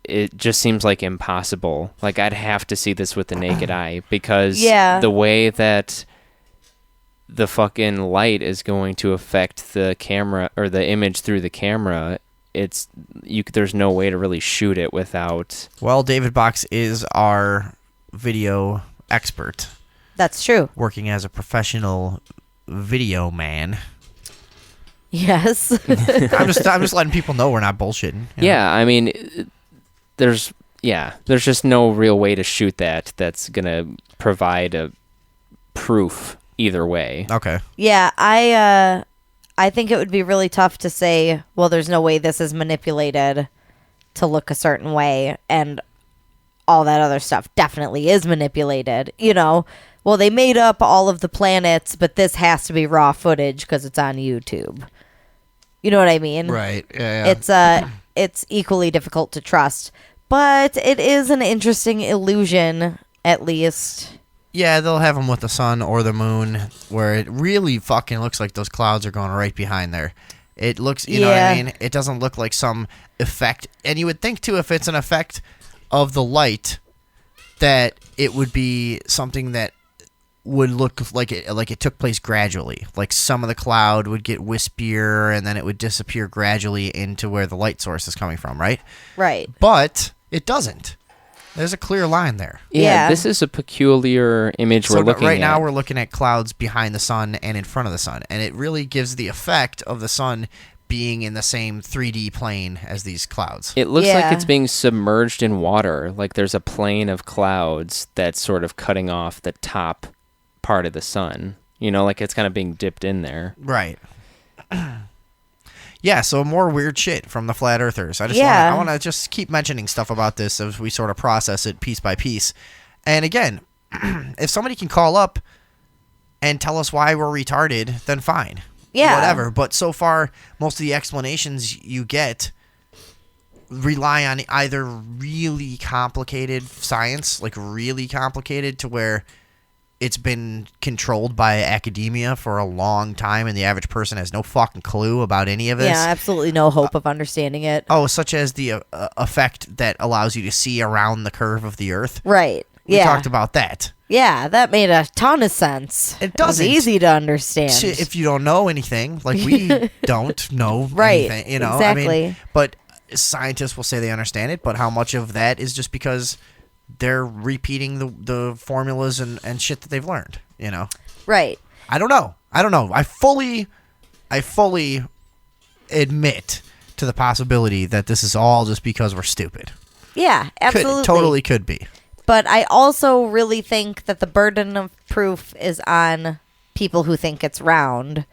It just seems like impossible. Like I'd have to see this with the naked eye because the way that the fucking light is going to affect the camera or the image through the camera, there's no way to really shoot it without... Well, David Box is our video expert. That's true. Working as a professional video man. Yes. I'm just letting people know we're not bullshitting. You know? Yeah, I mean, there's just no real way to shoot that's gonna provide a proof either way. Okay. Yeah, I think it would be really tough to say, well, there's no way this is manipulated to look a certain way, and all that other stuff definitely is manipulated. Well, they made up all of the planets, but this has to be raw footage because it's on YouTube. You know what I mean? Right. Yeah. It's equally difficult to trust, but it is an interesting illusion, at least. Yeah, they'll have them with the sun or the moon, where it really fucking looks like those clouds are going right behind there. It looks, you know what I mean? It doesn't look like some effect. And you would think, too, if it's an effect of the light, that it would be something that would look like it took place gradually. Like some of the cloud would get wispier, and then it would disappear gradually into where the light source is coming from, right? Right. But it doesn't. There's a clear line there. Yeah. This is a peculiar image we're looking at. Right now we're looking at clouds behind the sun and in front of the sun, and it really gives the effect of the sun being in the same 3D plane as these clouds. It looks like it's being submerged in water. Like there's a plane of clouds that's sort of cutting off the top part of the sun. Like it's kind of being dipped in there. Right. Yeah, so more weird shit from the flat earthers. I want to just keep mentioning stuff about this as we sort of process it piece by piece. And again, if somebody can call up and tell us why we're retarded, then fine. Yeah. Whatever. But so far, most of the explanations you get rely on either really complicated science, like really complicated to where it's been controlled by academia for a long time, and the average person has no fucking clue about any of this. Yeah, absolutely no hope of understanding it. Such as the effect that allows you to see around the curve of the Earth. Right. We talked about that. Yeah, that made a ton of sense. It doesn't. It was easy to understand. If you don't know anything, like we don't know anything, Exactly. But scientists will say they understand it, but how much of that is just because they're repeating the formulas and shit that they've learned, Right. I don't know. I fully admit to the possibility that this is all just because we're stupid. Yeah, absolutely. Totally could be. But I also really think that the burden of proof is on people who think it's round,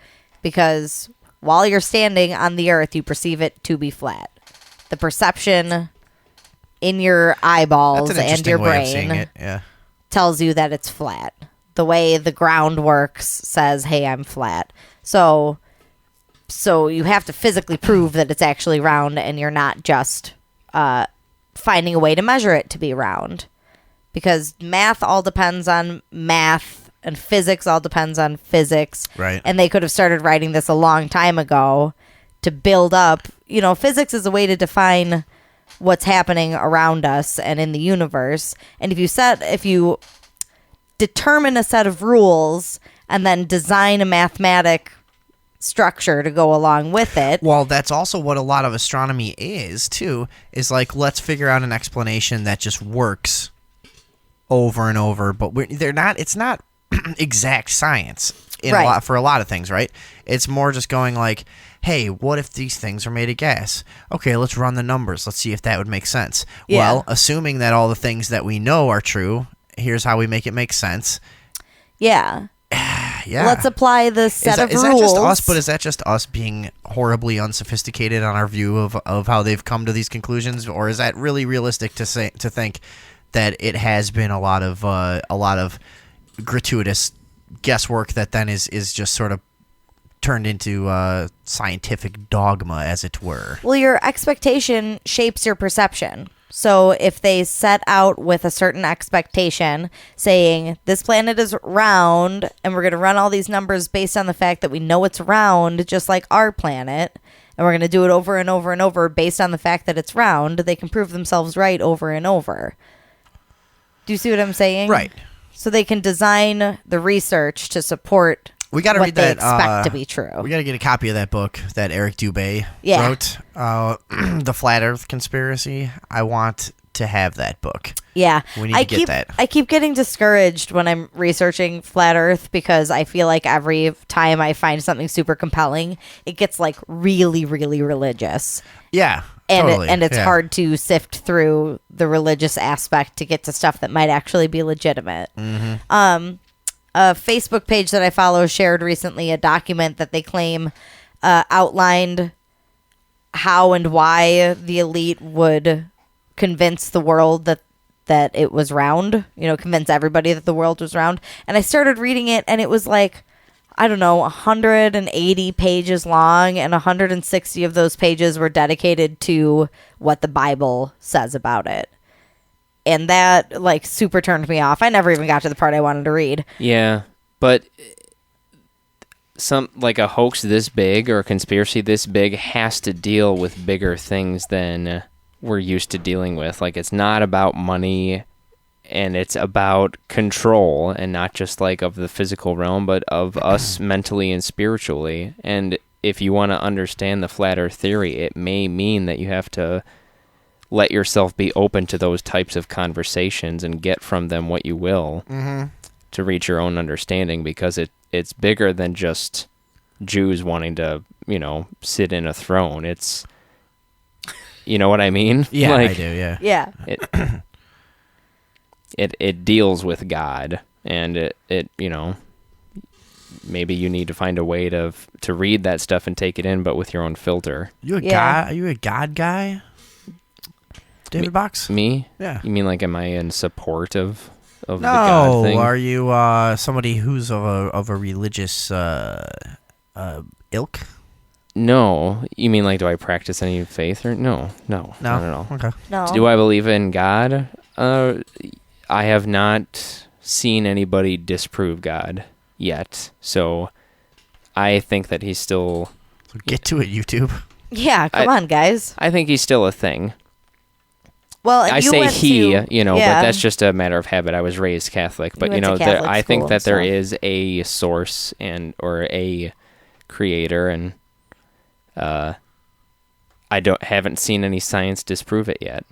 because while you're standing on the earth, you perceive it to be flat. The perception in your eyeballs That's an and interesting your way of seeing brain it. Yeah. tells you that it's flat. The way the ground works says, hey, I'm flat. So you have to physically prove that it's actually round, and you're not just finding a way to measure it to be round. Because math all depends on math, and physics all depends on physics. Right. And they could have started writing this a long time ago to build up. Physics is a way to define what's happening around us and in the universe. And if you determine a set of rules and then design a mathematic structure to go along with it. Well, that's also what a lot of astronomy is too, is like, let's figure out an explanation that just works over and over, but it's not exact science for a lot of things, right? It's more just going like, hey, what if these things are made of gas? Okay, let's run the numbers. Let's see if that would make sense. Yeah. Well, assuming that all the things that we know are true, here's how we make it make sense. Yeah. Yeah. Let's apply the set of rules. Is that just us? But is that just us being horribly unsophisticated on our view of how they've come to these conclusions, or is that really realistic to think that it has been a lot of gratuitous guesswork that then is just sort of turned into scientific dogma, as it were? Well, your expectation shapes your perception. So if they set out with a certain expectation saying this planet is round and we're going to run all these numbers based on the fact that we know it's round, just like our planet, and we're going to do it over and over and over based on the fact that it's round, they can prove themselves right over and over. Do you see what I'm saying? Right. So they can design the research to support We got to what read they that. expect to be true. We got to get a copy of that book that Eric Dubé Yeah. wrote, The Flat Earth Conspiracy. I want to have that book. Yeah. We need to get that. I keep getting discouraged when I'm researching Flat Earth, because I feel like every time I find something super compelling, it gets like really, really religious. Yeah. And totally. it's Yeah. hard to sift through the religious aspect to get to stuff that might actually be legitimate. Mm-hmm. A Facebook page that I follow shared recently a document that they claim outlined how and why the elite would convince the world that it was round, convince everybody that the world was round. And I started reading it, and it was like, I don't know, 180 pages long, and 160 of those pages were dedicated to what the Bible says about it. And that, like, super turned me off. I never even got to the part I wanted to read. Yeah, but a hoax this big or a conspiracy this big has to deal with bigger things than we're used to dealing with. Like, it's not about money, and it's about control, and not just like of the physical realm, but of us mentally and spiritually. And if you want to understand the flat earth theory, it may mean that you have to let yourself be open to those types of conversations and get from them what you will to reach your own understanding, because it's bigger than just Jews wanting to, sit in a throne. It's, you know what I mean? Yeah, I do, yeah. Yeah. It deals with God, and it maybe you need to find a way to read that stuff and take it in, but with your own filter. Are you a God guy? David Box? Me? Yeah. You mean like, am I in support of the God thing? No, are you somebody who's of a religious ilk? No. You mean like, do I practice any faith or no, not at all. Okay. No. Do I believe in God? I have not seen anybody disprove God yet, so I think that he's still. So get to it, YouTube. Yeah, come on, guys. I think he's still a thing. Well, I say he, but that's just a matter of habit. I was raised Catholic, but went to Catholic I think school that there and stuff. is a source or a creator, and I haven't seen any science disprove it yet.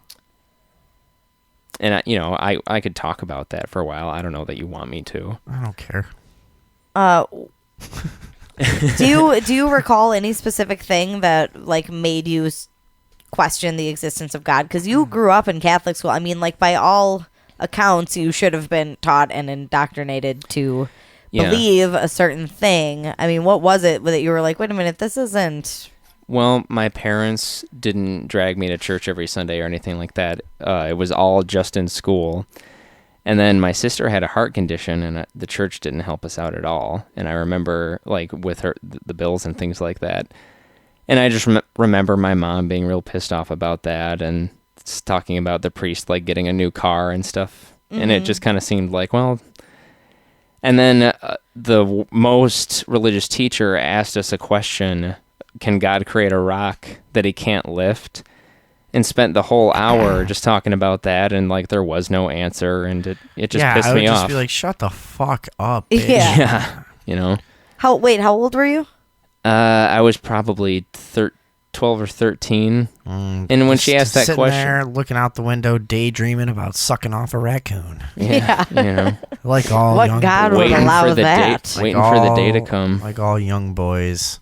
And I could talk about that for a while. I don't know that you want me to. I don't care. Do you recall any specific thing that like made you question the existence of God? Because you grew up in Catholic school. I mean, like, by all accounts, you should have been taught and indoctrinated to believe a certain thing. I mean, what was it that you were like, wait a minute, this isn't... Well, my parents didn't drag me to church every Sunday or anything like that. It was all just in school. And then my sister had a heart condition, and the church didn't help us out at all. And I remember, like, with her, the bills and things like that. And I just remember my mom being real pissed off about that and talking about the priest, like, getting a new car and stuff. Mm-hmm. And it just kind of seemed like, well... And then the most religious teacher asked us a question... Can God create a rock that he can't lift? And spent the whole hour just talking about that, and like there was no answer, and it just pissed me off. Yeah, I would just be like, shut the fuck up, bitch. Yeah. You know. How old were you? I was probably 12 or 13. And when she asked that sitting question, there looking out the window, daydreaming about sucking off a raccoon. Yeah. You know. Like all what young God boys. would allow that? Waiting for the day to come. Like all young boys.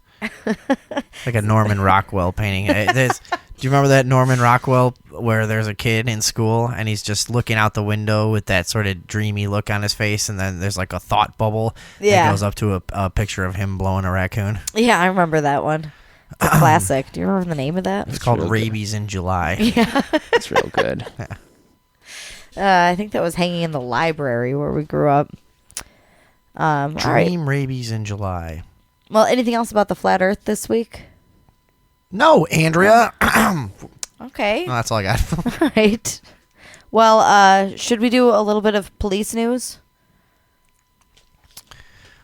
Like a Norman Rockwell painting. Do you remember that Norman Rockwell where there's a kid in school and he's just looking out the window with that sort of dreamy look on his face, and then there's like a thought bubble that goes up to a picture of him blowing a raccoon? Yeah, I remember that one. It's a classic. Do you remember the name of that? It's called Rabies in July. Yeah. It's real good. I think that was hanging in the library where we grew up. Dream Rabies in July. Well, anything else about the flat Earth this week? No, Andrea. Okay. No, that's all I got. All right. Well, should we do a little bit of police news?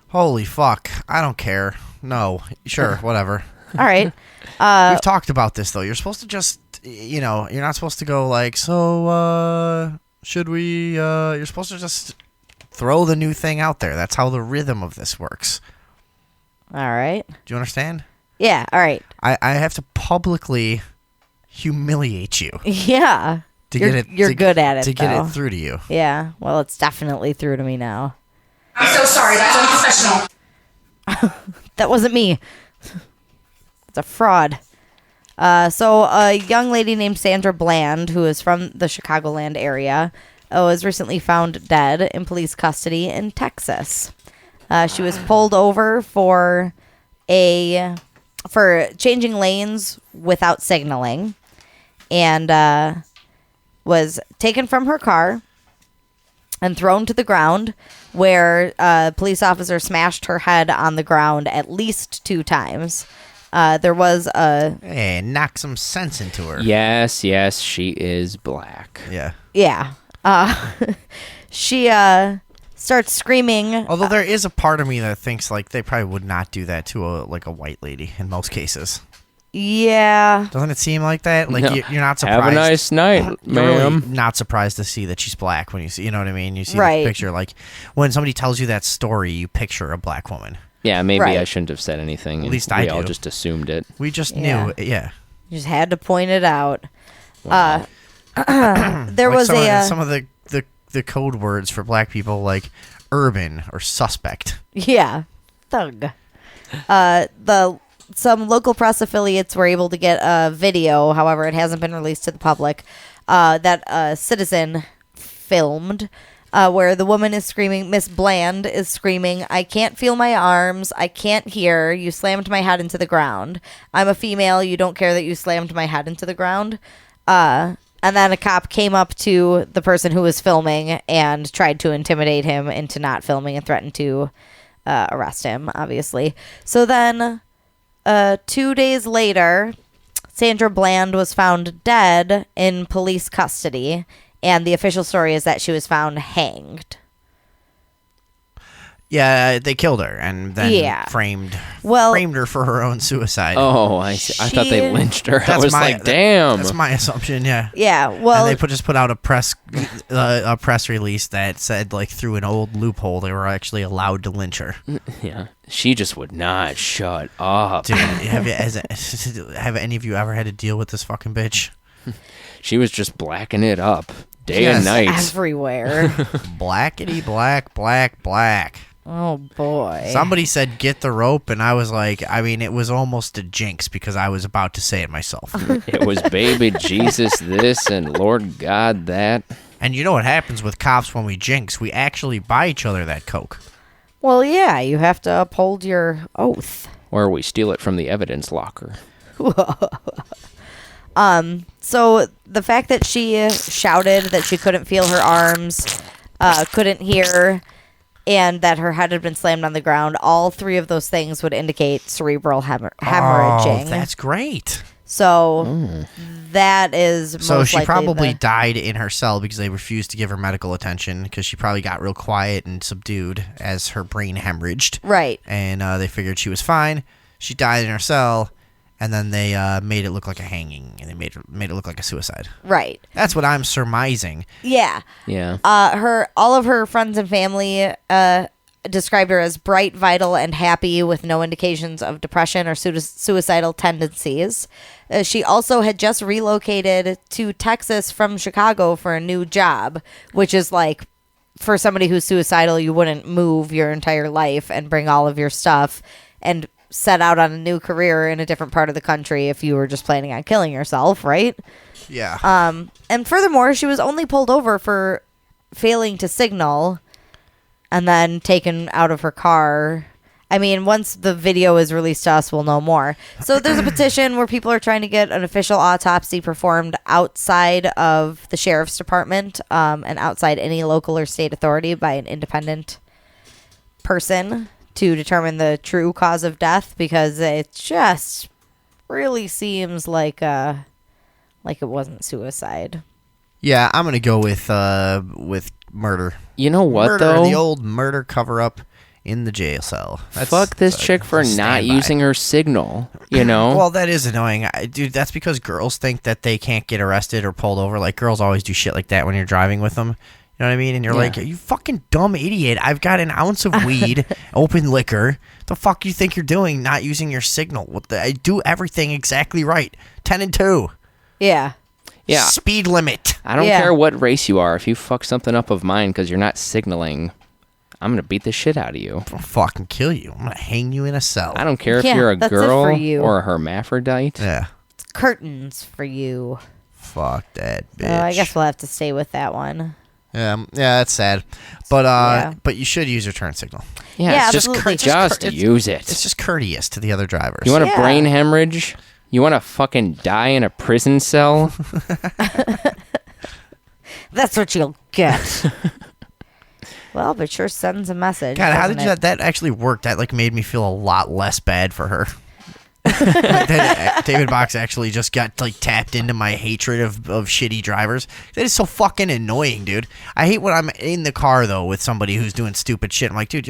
Holy fuck. I don't care. No. Sure, whatever. All right. We've talked about this, though. You're supposed to just, you're not supposed to go like, so, should we, you're supposed to just throw the new thing out there. That's how the rhythm of this works. All right. Do you understand? Yeah, all right. I have to publicly humiliate you. Yeah. You're good at it, to get it through to you. Yeah. Well, it's definitely through to me now. I'm so sorry. That's unprofessional. That wasn't me. It's a fraud. So a young lady named Sandra Bland, who is from the Chicagoland area, was recently found dead in police custody in Texas. She was pulled over for changing lanes without signaling, and was taken from her car and thrown to the ground, where a police officer smashed her head on the ground at least 2 times. There was a... Hey, knock some sense into her. Yes, she is black. Yeah. Yeah. She starts screaming. Although there is a part of me that thinks like they probably would not do that to a white lady in most cases. Yeah. Doesn't it seem like that? Like No. you're not surprised. Have a nice night, You're really ma'am. not surprised to see that she's black when you see, you know what I mean? You see Right. the picture, like when somebody tells you that story, you picture a black woman. Yeah, maybe Right. I shouldn't have said anything. At least I we all do. just assumed it. We just Yeah. knew, yeah. You just had to point it out. Wow. There Like was some of the code words for black people, like urban or suspect. Yeah, thug. Some local press affiliates were able to get a video, however, it hasn't been released to the public, that a citizen filmed, where the woman is screaming, Miss Bland is screaming, "I can't feel my arms, I can't hear, you slammed my head into the ground. I'm a female, you don't care that you slammed my head into the ground." And then a cop came up to the person who was filming and tried to intimidate him into not filming and threatened to arrest him, obviously. So then 2 days later, Sandra Bland was found dead in police custody, and the official story is that she was found hanged. Yeah, they killed her and then Yeah. framed Well, her for her own suicide. Oh, I see. I thought they lynched her. I was like, that- damn. That's my assumption, yeah. yeah, well, And they just put out a press release that said, like, through an old loophole, they were actually allowed to lynch her. Yeah. She just would not shut up. Dude, have any of you ever had to deal with this fucking bitch? She was just blacking it up day Yes. and night. everywhere. Blackety black, black, black. Oh, boy. Somebody said get the rope, and I was like, I mean, it was almost a jinx because I was about to say it myself. It was baby Jesus this and Lord God that. And you know what happens with cops when we jinx? We actually buy each other that Coke. Well, yeah, you have to uphold your oath. Or we steal it from the evidence locker. So the fact that she shouted that she couldn't feel her arms, couldn't hear, and that her head had been slammed on the ground, all three of those things would indicate cerebral hemorrhaging. Oh, that's great. So that is most So she likely probably died in her cell because they refused to give her medical attention because she probably got real quiet and subdued as her brain hemorrhaged. Right. And they figured she was fine. She died in her cell, and then they made it look like a hanging, and they made it look like a suicide. Right. That's what I'm surmising. Yeah. Yeah. All of her friends and family described her as bright, vital, and happy with no indications of depression or suicidal tendencies. She also had just relocated to Texas from Chicago for a new job, which is like, for somebody who's suicidal, you wouldn't move your entire life and bring all of your stuff and set out on a new career in a different part of the country if you were just planning on killing yourself, right? Yeah. And furthermore, she was only pulled over for failing to signal and then taken out of her car. I mean, once the video is released to us, we'll know more. So there's a petition where people are trying to get an official autopsy performed outside of the sheriff's department and outside any local or state authority by an independent person to determine the true cause of death, because it just really seems like it wasn't suicide. Yeah, I'm gonna go with murder. You know what, murder, though? The old murder cover-up in the jail cell. Fuck this chick for not using her signal, you know? Well, that is annoying. Dude, that's because girls think that they can't get arrested or pulled over. Like, girls always do shit like that when you're driving with them. You know what I mean? And you're like, you fucking dumb idiot. I've got an ounce of weed, open liquor. The fuck you think you're doing not using your signal? I do everything exactly right. 10 and 2. Yeah. Yeah. Speed limit. I don't care what race you are. If you fuck something up of mine because you're not signaling, I'm going to beat the shit out of you. I'll fucking kill you. I'm going to hang you in a cell. I don't care if Yeah, you're a that's it girl for you. or a hermaphrodite. Yeah. It's curtains for you. Fuck that bitch. I guess we'll have to stay with that one. Yeah, that's sad. But but you should use your turn signal. Yeah, it's just absolutely. just use it. It's just courteous to the other drivers. You want a brain hemorrhage? You want to fucking die in a prison cell? That's what you'll get. Well, but sure sends a message. God, how did doesn't it? that actually work? That like made me feel a lot less bad for her. David Box actually just got like tapped into my hatred of shitty drivers. That is so fucking annoying, dude. I hate when I'm in the car though with somebody who's doing stupid shit. I'm like, dude,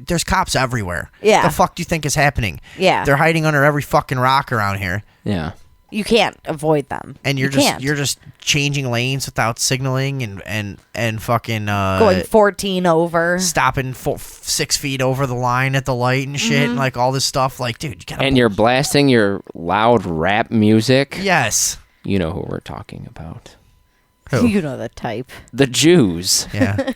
there's cops everywhere. Yeah. The fuck do you think is happening? Yeah. They're hiding under every fucking rock around here. Yeah. You can't avoid them. And you're can't. just changing lanes without signaling and fucking Going 14 over. stopping 6 feet over the line at the light and shit and like all this stuff. Like, dude, you gotta. And you're blasting your loud rap music. Yes. You know who we're talking about. Who? You know the type. The Jews. Yeah.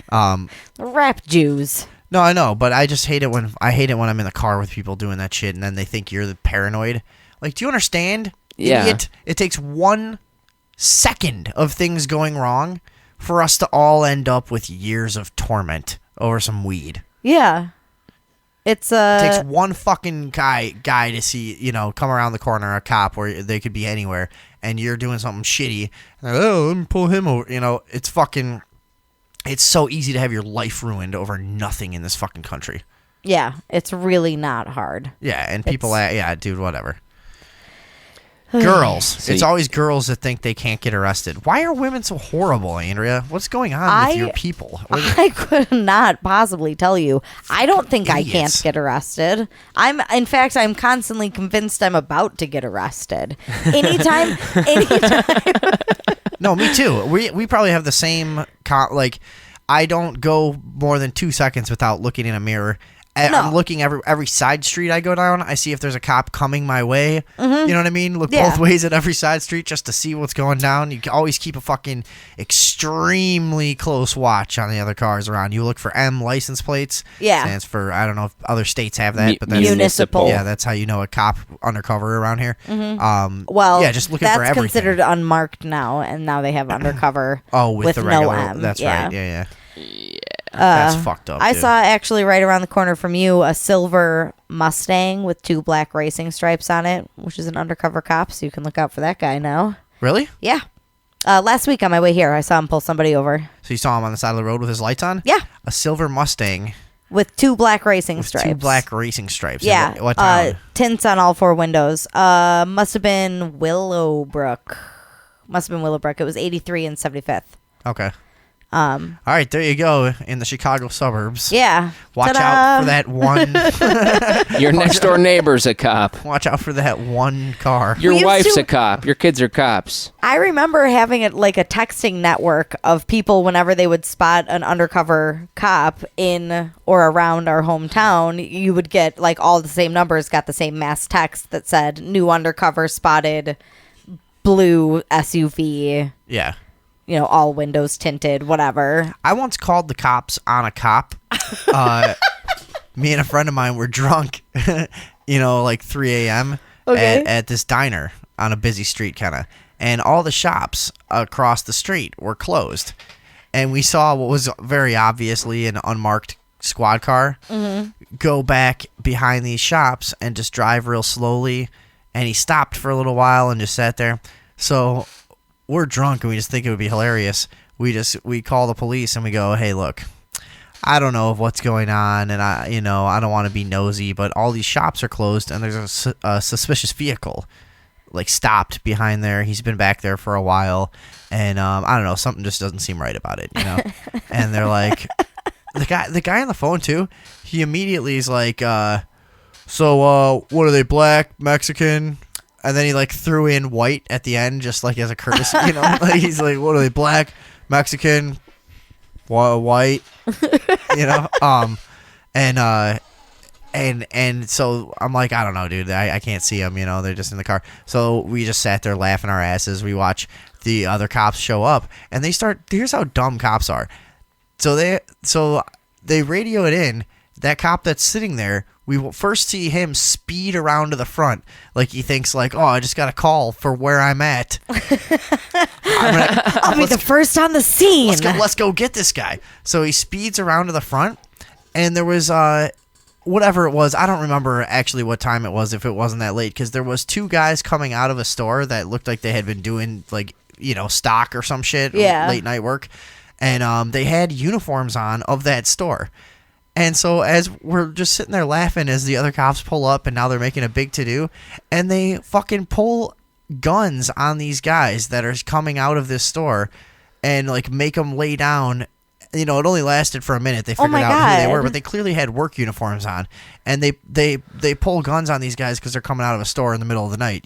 The rap Jews. No, I know, but I just hate it when I'm in the car with people doing that shit and then they think you're the paranoid. Like, do you understand, idiot? It takes 1 second of things going wrong for us to all end up with years of torment over some weed. Yeah. It takes one fucking guy to see, come around the corner, a cop, where they could be anywhere, and you're doing something shitty. And let me pull him over. It's so easy to have your life ruined over nothing in this fucking country. Yeah, it's really not hard. Yeah, and people, dude, whatever. Girls. It's always girls that think they can't get arrested. Why are women so horrible, Andrea? What's going on with your people? I could not possibly tell you. I don't think Idiots. I can't get arrested. In fact, I'm constantly convinced I'm about to get arrested. Anytime. No, me too. We probably have the same, I don't go more than 2 seconds without looking in a mirror. I'm looking every side street I go down. I see if there's a cop coming my way. Mm-hmm. You know what I mean? Look both ways at every side street just to see what's going down. You can always keep a fucking extremely close watch on the other cars around. You look for M license plates. Yeah. Stands for, I don't know if other states have that, but that's municipal. Yeah, that's how you know a cop undercover around here. Mm-hmm. Just looking for everything. That's considered unmarked now, and now they have undercover with the no regular. M. That's right. Yeah. That's fucked up. I dude. saw actually right around the corner from you a silver Mustang with 2 black racing stripes on it, which is an undercover cop, so you can look out for that guy now. Really? Yeah. Last week on my way here, I saw him pull somebody over. So you saw him on the side of the road with his lights on? Yeah. A silver Mustang With 2 black racing with stripes. 2 black racing stripes. Yeah. What town? Tints on all 4 windows. Must have been Willowbrook. It was 83 and 75th. Okay. All right, there you go in the Chicago suburbs. Yeah. Watch Ta-da! out for that one. Your next door neighbor's a cop. Watch out for that one car. Your We used wife's to- a cop. Your kids are cops. I remember having it like a texting network of people whenever they would spot an undercover cop in or around our hometown. You would get like all the same numbers, got the same mass text that said new undercover spotted, blue SUV, Yeah. all windows tinted, whatever. I once called the cops on a cop. Me and a friend of mine were drunk, like 3 a.m. Okay. At this diner on a busy street, kind of. And all the shops across the street were closed. And we saw what was very obviously an unmarked squad car go back behind these shops and just drive real slowly. And he stopped for a little while and just sat there. So we're drunk and we just think it would be hilarious. We call the police and we go, hey, look, I don't know what's going on, and I don't want to be nosy, but all these shops are closed and there's a suspicious vehicle like stopped behind there. He's been back there for a while, and I don't know, something just doesn't seem right about it, And they're like, the guy on the phone too, he immediately is like, so what are they, black, Mexican? And then he like threw in white at the end, just like as a courtesy, Like he's like, "What are they? Black, Mexican, white?" And so I'm like, I don't know, dude. I can't see them. They're just in the car. So we just sat there laughing our asses. We watch the other cops show up, and they start. Here's how dumb cops are. So they radio it in. That cop that's sitting there, we will first see him speed around to the front, like he thinks like, oh, I just got a call for where I'm at. I'll be the first on the scene. Let's go get this guy. So he speeds around to the front, and there was whatever it was. I don't remember actually what time it was, if it wasn't that late, because there was 2 guys coming out of a store that looked like they had been doing like stock or some shit, late night work, and they had uniforms on of that store. And so as we're just sitting there laughing as the other cops pull up, and now they're making a big to-do, and they fucking pull guns on these guys that are coming out of this store and like make them lay down. It only lasted for a minute. They figured out who they were, but they clearly had work uniforms on, and they pull guns on these guys because they're coming out of a store in the middle of the night,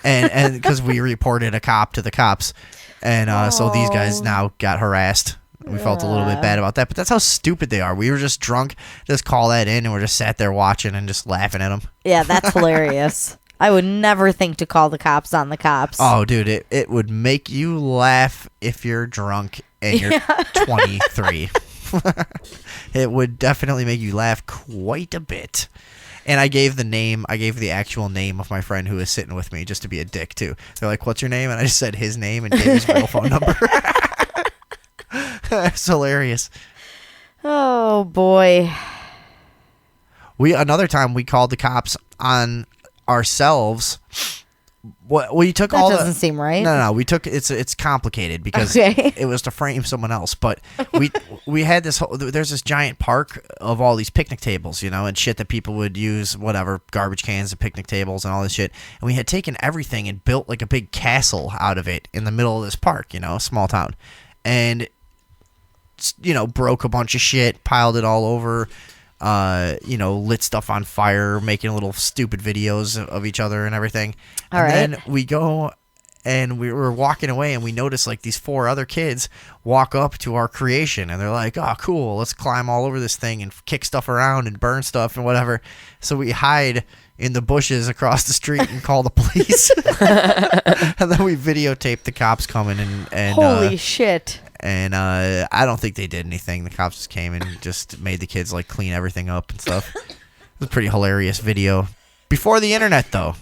and because we reported a cop to the cops, and so these guys now got harassed. We felt a little bit bad about that, but that's how stupid they are. We were just drunk, just call that in, and we're just sat there watching and just laughing at them. Yeah, that's hilarious. I would never think to call the cops on the cops. Oh, dude, it would make you laugh if you're drunk and you're 23. It would definitely make you laugh quite a bit. And I gave the actual name of my friend who was sitting with me just to be a dick, too. They're like, what's your name? And I just said his name and gave his real phone number. It's hilarious. Oh boy. Another time we called the cops on ourselves. We took That all doesn't seem right. No. We took it's complicated because it was to frame someone else. But we had there's this giant park of all these picnic tables, and shit that people would use, whatever, garbage cans and picnic tables and all this shit. And we had taken everything and built like a big castle out of it in the middle of this park, a small town, and broke a bunch of shit, piled it all over. Lit stuff on fire, making little stupid videos of each other and everything. Then we go and we were walking away and we noticed like these 4 other kids walk up to our creation and they're like, oh, cool, let's climb all over this thing and kick stuff around and burn stuff and whatever. So we hide in the bushes across the street and call the police. And then we videotaped the cops coming and holy shit. And I don't think they did anything. The cops just came and just made the kids like clean everything up and stuff. It was a pretty hilarious video. Before the internet, though.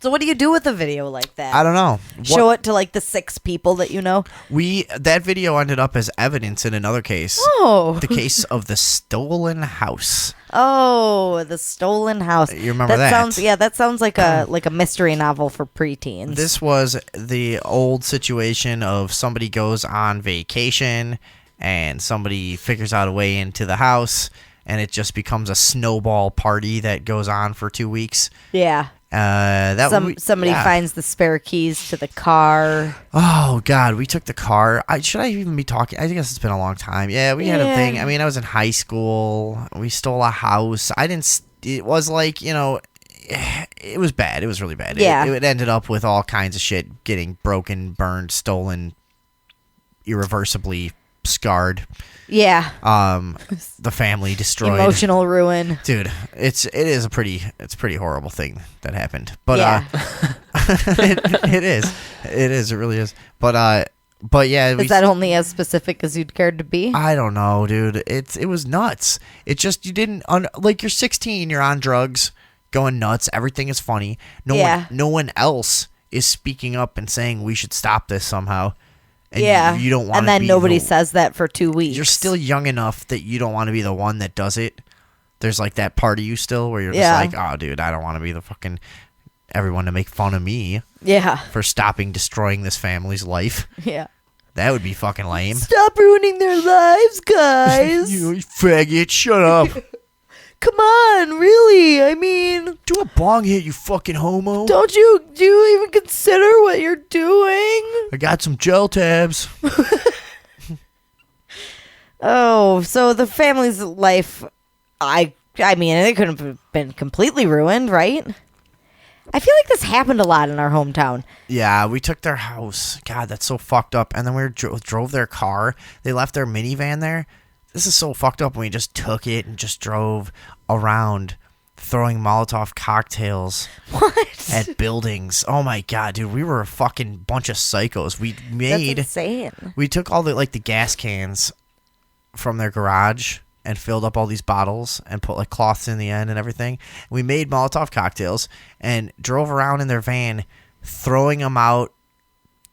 So what do you do with a video like that? I don't know. Show it to like the 6 people that you know. That video ended up as evidence in another case. Oh. The case of the stolen house. Oh, the stolen house. You remember that? That sounds like a mystery novel for preteens. This was the old situation of somebody goes on vacation and somebody figures out a way into the house, and it just becomes a snowball party that goes on for 2 weeks. Yeah. Somebody finds the spare keys to the car. Oh God, we took the car. Should I even be talking? I guess it's been a long time. Yeah, we had a thing. I mean, I was in high school. We stole a house. It was like, it was bad. It was really bad. Yeah. It ended up with all kinds of shit getting broken, burned, stolen, irreversibly scarred. Yeah. The family destroyed. Emotional ruin. Dude, it's a pretty horrible thing that happened. But it is. It really is. But yeah, is that only as specific as you'd cared to be? I don't know, dude. It was nuts. It just, you didn't like, you're 16, you're on drugs, going nuts. Everything is funny. No one else is speaking up and saying we should stop this somehow. And you don't want to. And then nobody says that for 2 weeks. You're still young enough that you don't want to be the one that does it. There's like that part of you still where you're just like, oh, dude, I don't want to be the fucking everyone to make fun of me. Yeah. For destroying this family's life. Yeah. That would be fucking lame. Stop ruining their lives, guys. You faggot, shut up. Come on, really? I mean, do a bong hit, you fucking homo. Do you even consider what you're doing? I got some gel tabs. Oh, so the family's life, I mean, it couldn't have been completely ruined, right? I feel like this happened a lot in our hometown. Yeah, we took their house. God, that's so fucked up. And then we drove their car. They left their minivan there. This is so fucked up when we just took it and just drove around throwing Molotov cocktails at buildings. Oh my God, dude, we were a fucking bunch of psychos. That's insane. We took all the gas cans from their garage and filled up all these bottles and put like cloths in the end and everything. We made Molotov cocktails and drove around in their van throwing them out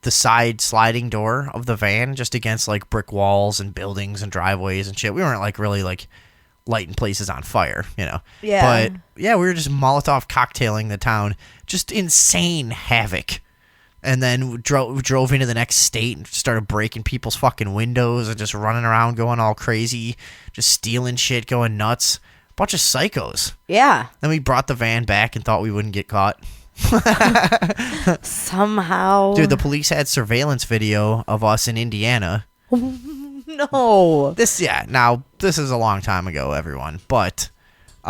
the side sliding door of the van just against like brick walls and buildings and driveways and shit. We weren't like really like lighting places on fire, Yeah. But yeah, we were just Molotov cocktailing the town. Just insane havoc. And then drove into the next state and started breaking people's fucking windows and just running around going all crazy, just stealing shit, going nuts. Bunch of psychos. Yeah. Then we brought the van back and thought we wouldn't get caught. Somehow. Dude, the police had surveillance video of us in Indiana. No. This is a long time ago, everyone. But, they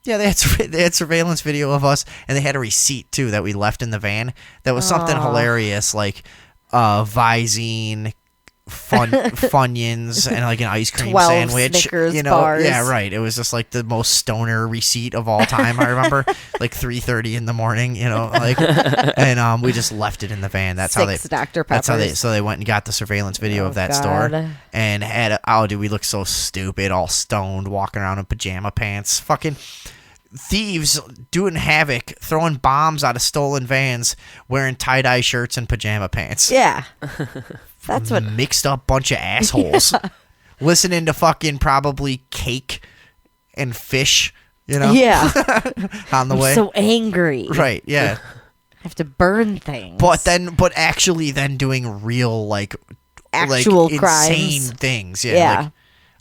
had surveillance video of us, and they had a receipt, too, that we left in the van. That was something hilarious, like Visine, Funyuns, and like an ice cream 12 sandwich. Snickers bars. Yeah, right. It was just like the most stoner receipt of all time. I remember, like 3:30 in the morning. And we just left it in the van. That's how they. Dr. Peppers. That's how they. So they went and got the surveillance video of that store, and had. Dude, we looked so stupid, all stoned, walking around in pajama pants, fucking. Thieves doing havoc, throwing bombs out of stolen vans, wearing tie-dye shirts and pajama pants. Yeah. That's what mixed up bunch of assholes. Yeah. Listening to fucking probably Cake and Fish, Yeah. on the way. So angry. Right, yeah. I have to burn things. But actually then doing real actual crimes. Insane things. Yeah. Yeah. Like,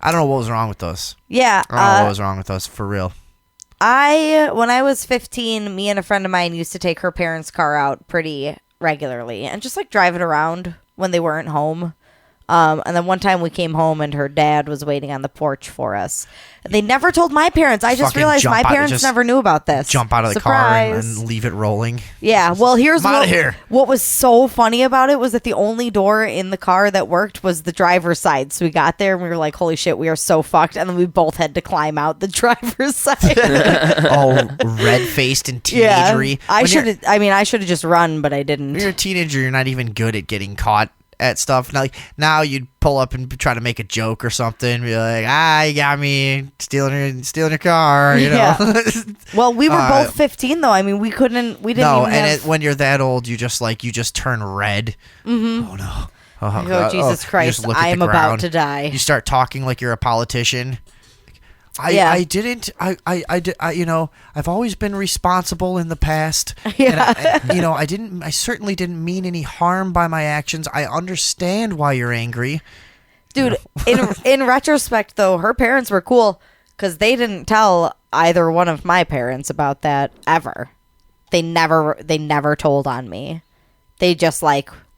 I don't know what was wrong with us. Yeah. I don't know what was wrong with us, for real. When I was 15, me and a friend of mine used to take her parents' car out pretty regularly and just like drive it around when they weren't home. And then one time we came home and her dad was waiting on the porch for us. They never told my parents. I just realized my parents never knew about this. Jump out of the car and leave it rolling. Yeah. Well, here's here. What was so funny about it was that the only door in the car that worked was the driver's side. So we got there and we were like, holy shit, we are so fucked. And then we both had to climb out the driver's side. All red-faced and teenagery. Yeah. I should have just run, but I didn't. When you're a teenager, you're not even good at getting caught at stuff. Now you'd pull up and try to make a joke or something. Be like, you got me stealing your car. You know. Yeah. Well, we were both 15 though. I mean, we didn't. No, even and have... when you're that old, you just turn red. Mm-hmm. Oh no. Oh, Jesus Christ! I am about to die. You start talking like you're a politician. I didn't. You know, I've always been responsible in the past. Yeah. And you know, I certainly didn't mean any harm by my actions. I understand why you're angry. Dude, in retrospect, though, her parents were cool because they didn't tell either one of my parents about that ever. They never told on me. They just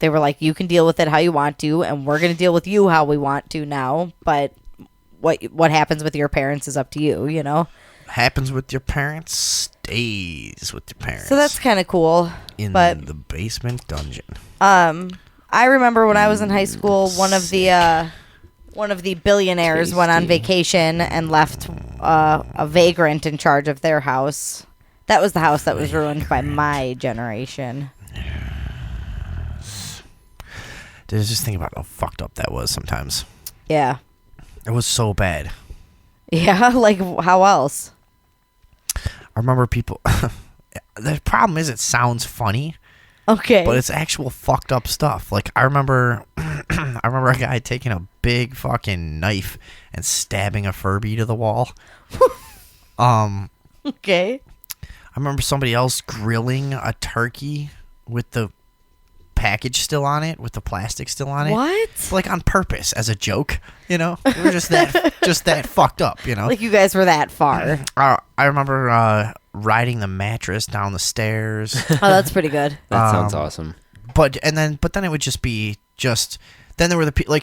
they were like, you can deal with it how you want to, and we're gonna deal with you how we want to now. But what happens with your parents is up to you, you know? Happens with your parents stays with your parents. So that's kind of cool. In but, the basement dungeon. I remember when I was in high school, one of the billionaires went on vacation and left a vagrant in charge of their house. That was the house that was ruined by my generation. Just think about how fucked up that was sometimes. Yeah. It was so bad. Yeah, like how else? I remember people... The problem is it sounds funny. Okay. But it's actual fucked up stuff. Like, I remember a guy taking a big fucking knife and stabbing a Furby to the wall. Okay. I remember somebody else grilling a turkey with the package still on it, with the plastic still on it. What? Like on purpose, as a joke, you know? We were just that fucked up, you know? Like you guys were that far. I remember riding the mattress down the stairs. Oh, that's pretty good. That sounds awesome. But then it would just be then there were the people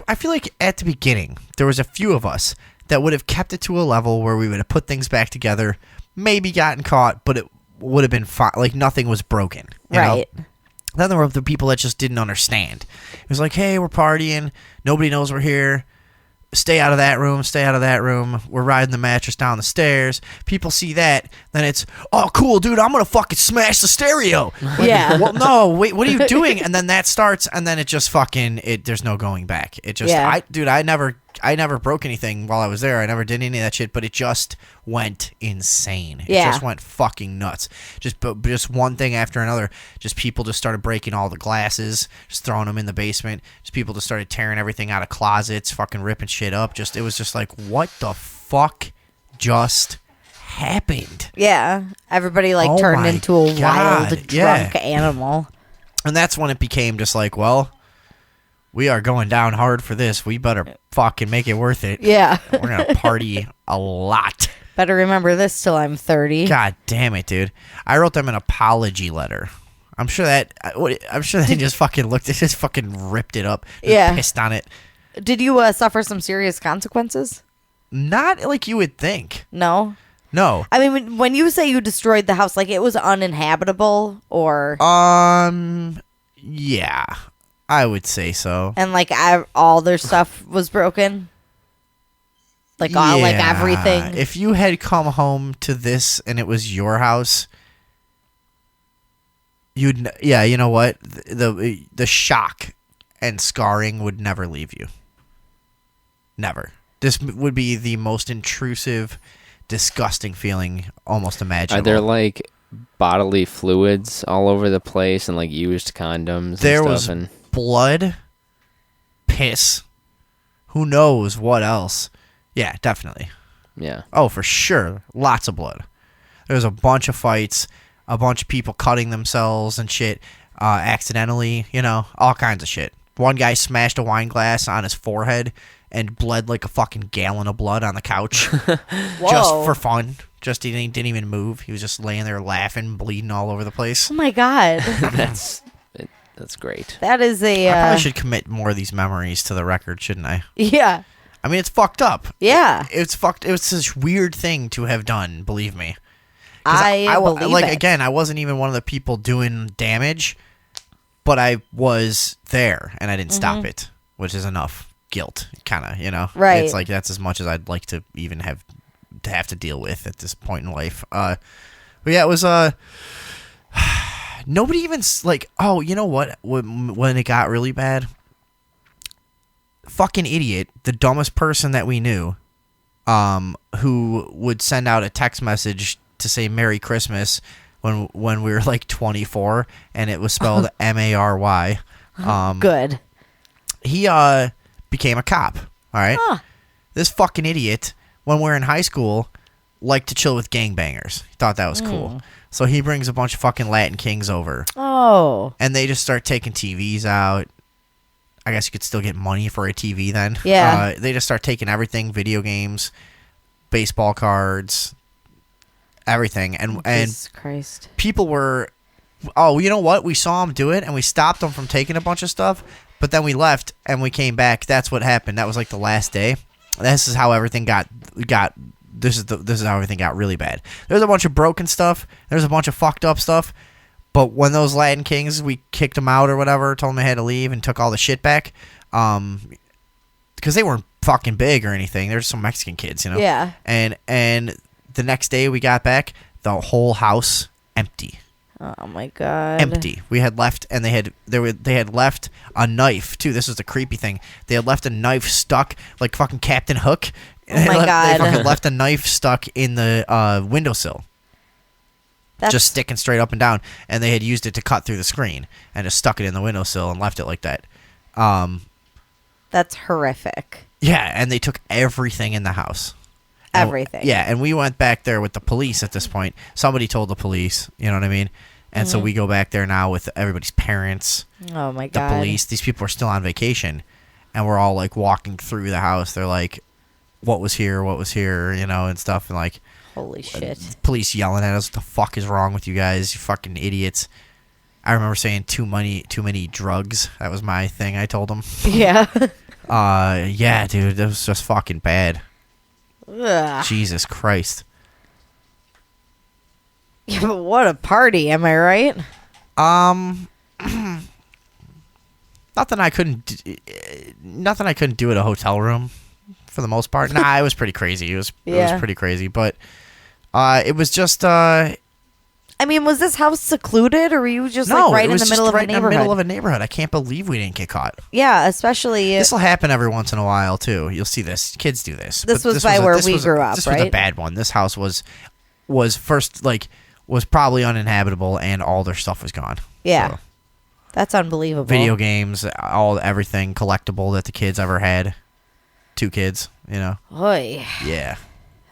I feel like at the beginning there was a few of us that would have kept it to a level where we would have put things back together, maybe gotten caught, but it would have been fine. Like nothing was broken, you know? Then there were the people that just didn't understand. It was like, hey, we're partying. Nobody knows we're here. Stay out of that room. Stay out of that room. We're riding the mattress down the stairs. People see that. Then it's, oh, cool, dude. I'm going to fucking smash the stereo. Yeah. Well, no, wait, what are you doing? And then that starts, and then it just there's no going back. It just, I never broke anything while I was there. I never did any of that shit, but it just went insane. It just went fucking nuts. Just one thing after another. Just people just started breaking all the glasses, just throwing them in the basement. Just people just started tearing everything out of closets, fucking ripping shit up. It was just like, what the fuck just happened? Yeah. Everybody turned into a wild, drunk animal. And that's when it became just like, well, we are going down hard for this. We better fucking make it worth it. Yeah. We're going to party a lot. Better remember this till I'm 30. God damn it, dude. I wrote them an apology letter. I'm sure they just fucking looked at it, just fucking ripped it up. Pissed on it. Did you suffer some serious consequences? Not like you would think. No? No. I mean, when you say you destroyed the house, it was uninhabitable or... Yeah. I would say so. And all their stuff was broken? All everything? If you had come home to this and it was your house, you know what? The shock and scarring would never leave you. Never. This would be the most intrusive, disgusting feeling almost imaginable. Are there bodily fluids all over the place and used condoms there and stuff? Was blood, piss, who knows what else. Yeah, definitely. Yeah. Oh, for sure. Lots of blood. There was a bunch of fights, a bunch of people cutting themselves and shit, accidentally, all kinds of shit. One guy smashed a wine glass on his forehead and bled like a fucking gallon of blood on the couch. Just for fun. He didn't even move. He was just laying there laughing, bleeding all over the place. Oh my God. That's great. That is I probably should commit more of these memories to the record, shouldn't I? Yeah. I mean, it's fucked up. Yeah. It's fucked. It was such a weird thing to have done, believe me. I believe it. Again, I wasn't even one of the people doing damage, but I was there, and I didn't stop it, which is enough guilt, kind of, Right. It's that's as much as I'd like to even have to deal with at this point in life. But yeah, it was Nobody even like. Oh, you know what? When it got really bad, fucking idiot, the dumbest person that we knew, who would send out a text message to say Merry Christmas when we were like 24, and it was spelled Mary. Good. He became a cop. All right. Huh. This fucking idiot, when we were in high school, liked to chill with gangbangers. He thought that was cool. So he brings a bunch of fucking Latin Kings over. Oh. And they just start taking TVs out. I guess you could still get money for a TV then. Yeah. They just start taking everything, video games, baseball cards, everything. And Jesus Christ. people were, oh, you know what? We saw him do it, and we stopped him from taking a bunch of stuff. But then we left, and we came back. That's what happened. That was like the last day. This is how everything got. This is how everything got really bad. There's a bunch of broken stuff. There's a bunch of fucked up stuff. But when those Latin Kings, we kicked them out or whatever, told them they had to leave, and took all the shit back, because they weren't fucking big or anything. They're just some Mexican kids, you know. Yeah. And the next day we got back, the whole house empty. Oh my God. Empty. We had left, and they had left a knife too. This was the creepy thing. They had left a knife stuck like fucking Captain Hook. Oh my God. They fucking left a knife stuck in the windowsill, just sticking straight up and down, and they had used it to cut through the screen and just stuck it in the windowsill and left it like that. That's horrific. Yeah, and they took everything in the house. Everything. And we went back there with the police at this point. Somebody told the police, you know what I mean? And so we go back there now with everybody's parents, Oh my the God. police. These people are still on vacation, and we're all like walking through the house. They're like, what was here, you know, and stuff. And like, Holy shit. police yelling at us, what the fuck is wrong with you guys, you fucking idiots. I remember saying too many drugs. That was my thing. I told them. Yeah. Yeah, dude, that was just fucking bad. Ugh. Jesus Christ. Yeah, but what a party, am I right? Nothing I couldn't do at a hotel room, for the most part. Nah, it was pretty crazy. It was pretty crazy, but it was just I mean, was this house secluded, or were you just like right in the middle of a neighborhood? in the middle of a neighborhood. I can't believe we didn't get caught. Yeah, especially This will happen every once in a while too. You'll see this. Kids do this. This But was by where we grew up, This was a right? bad one. This house was first was probably uninhabitable, and all their stuff was gone. Yeah. So, That's unbelievable. video games, everything collectible that the kids ever had. 2 kids, you know. Oy. Yeah.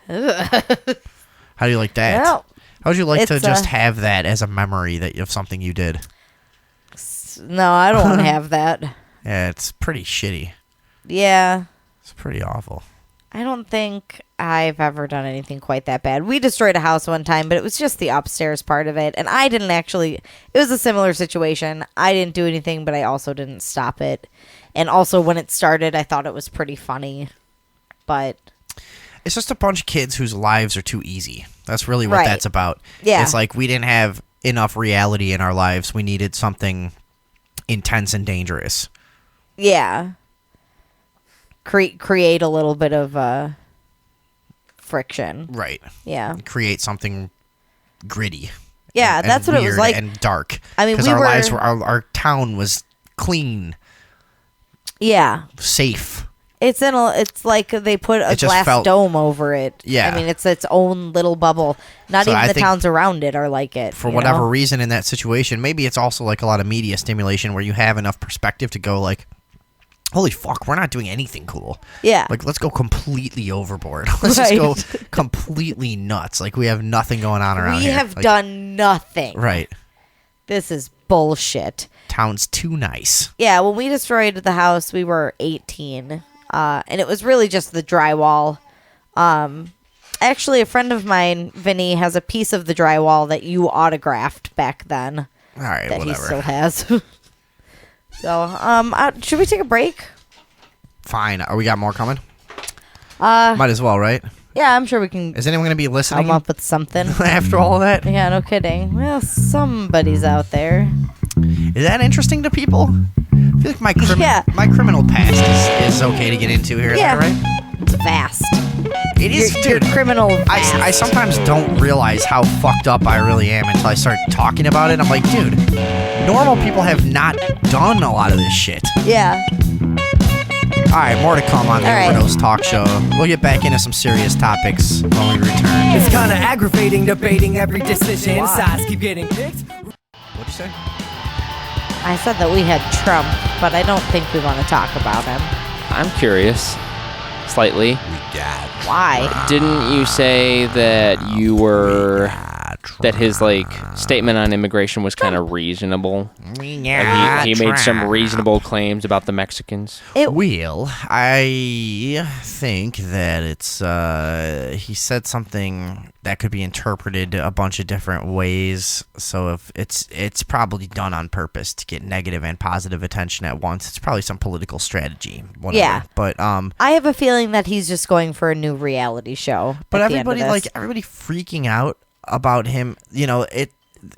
How do you like that? Well, How would you like to it's, just have that as a memory of something you did? no, I don't want to have that. Yeah, it's pretty shitty. Yeah. It's pretty awful. I don't think I've ever done anything quite that bad. We destroyed a house one time, but it was just the upstairs part of it. And I didn't actually, it was a similar situation. I didn't do anything, but I also didn't stop it. And also when it started, I thought it was pretty funny. But It's just a bunch of kids whose lives are too easy. That's really what Right. that's about. Yeah. It's like we didn't have enough reality in our lives. We needed something intense and dangerous. yeah, create a little bit of friction. Right. Yeah. Create something gritty. Yeah, and that's what it was weird like. and dark. I mean, because we our were- lives were our town was clean, Yeah. safe. It's like they put a It just glass felt- dome over it. Yeah. I mean, it's its own little bubble. Not So even I the think towns around it are like it. For you whatever know? reason in that situation, maybe it's also like a lot of media stimulation where you have enough perspective to go like, holy fuck, we're not doing anything cool. Yeah. Like, let's go completely overboard. Let's just go Right. completely nuts. Like, we have nothing going on around We here. have Like, done nothing. Right. This is bullshit. Town's too nice. Yeah, when we destroyed the house, we were 18. And it was really just the drywall. Actually, a friend of mine, Vinny, has a piece of the drywall that you autographed back then. All right, That he whatever. still has. So, should we take a break? Fine. We got more coming? Might as well, right? Yeah, I'm sure we can Is anyone going to be listening come up with something. after all of that? Yeah, no kidding. Well, somebody's out there. Is that interesting to people? I feel like my criminal past is okay to get into here. Yeah. Is that right? It's vast. It is, your dude. criminal I past. sometimes don't realize how fucked up I really am until I start talking about it. I'm like, dude, normal people have not done a lot of this shit. Yeah. All right, more to come on the All right. Overdose Talk Show. We'll get back into some serious topics when we return. It's kinda aggravating debating every decision. Sides keep getting picked. What'd you say? I said that we had Trump, but I don't think we want to talk about him. I'm curious, slightly. Why? Didn't you say that you were that his like statement on immigration was kind of reasonable? Like, he made some reasonable claims about the Mexicans. Well, I think that it's he said something that could be interpreted a bunch of different ways. So if it's probably done on purpose to get negative and positive attention at once. It's probably some political strategy. Whatever. Yeah. But I have a feeling that he's just going for a new reality show. But at the end of everybody this. everybody freaking out about him,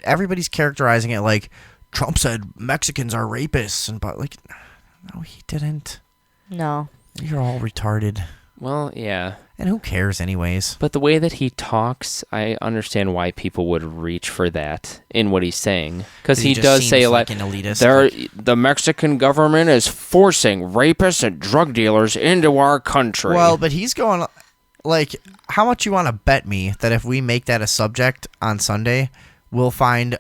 everybody's characterizing it like Trump said Mexicans are rapists, and but like no, he didn't. No. You're all retarded. Well, yeah. And who cares anyways? But the way that he talks, I understand why people would reach for that in what he's saying. Because he just does seems say like like an elitist, the Mexican government is forcing rapists and drug dealers into our country. Well, but he's going like, how much you want to bet me that if we make that a subject on Sunday, we'll find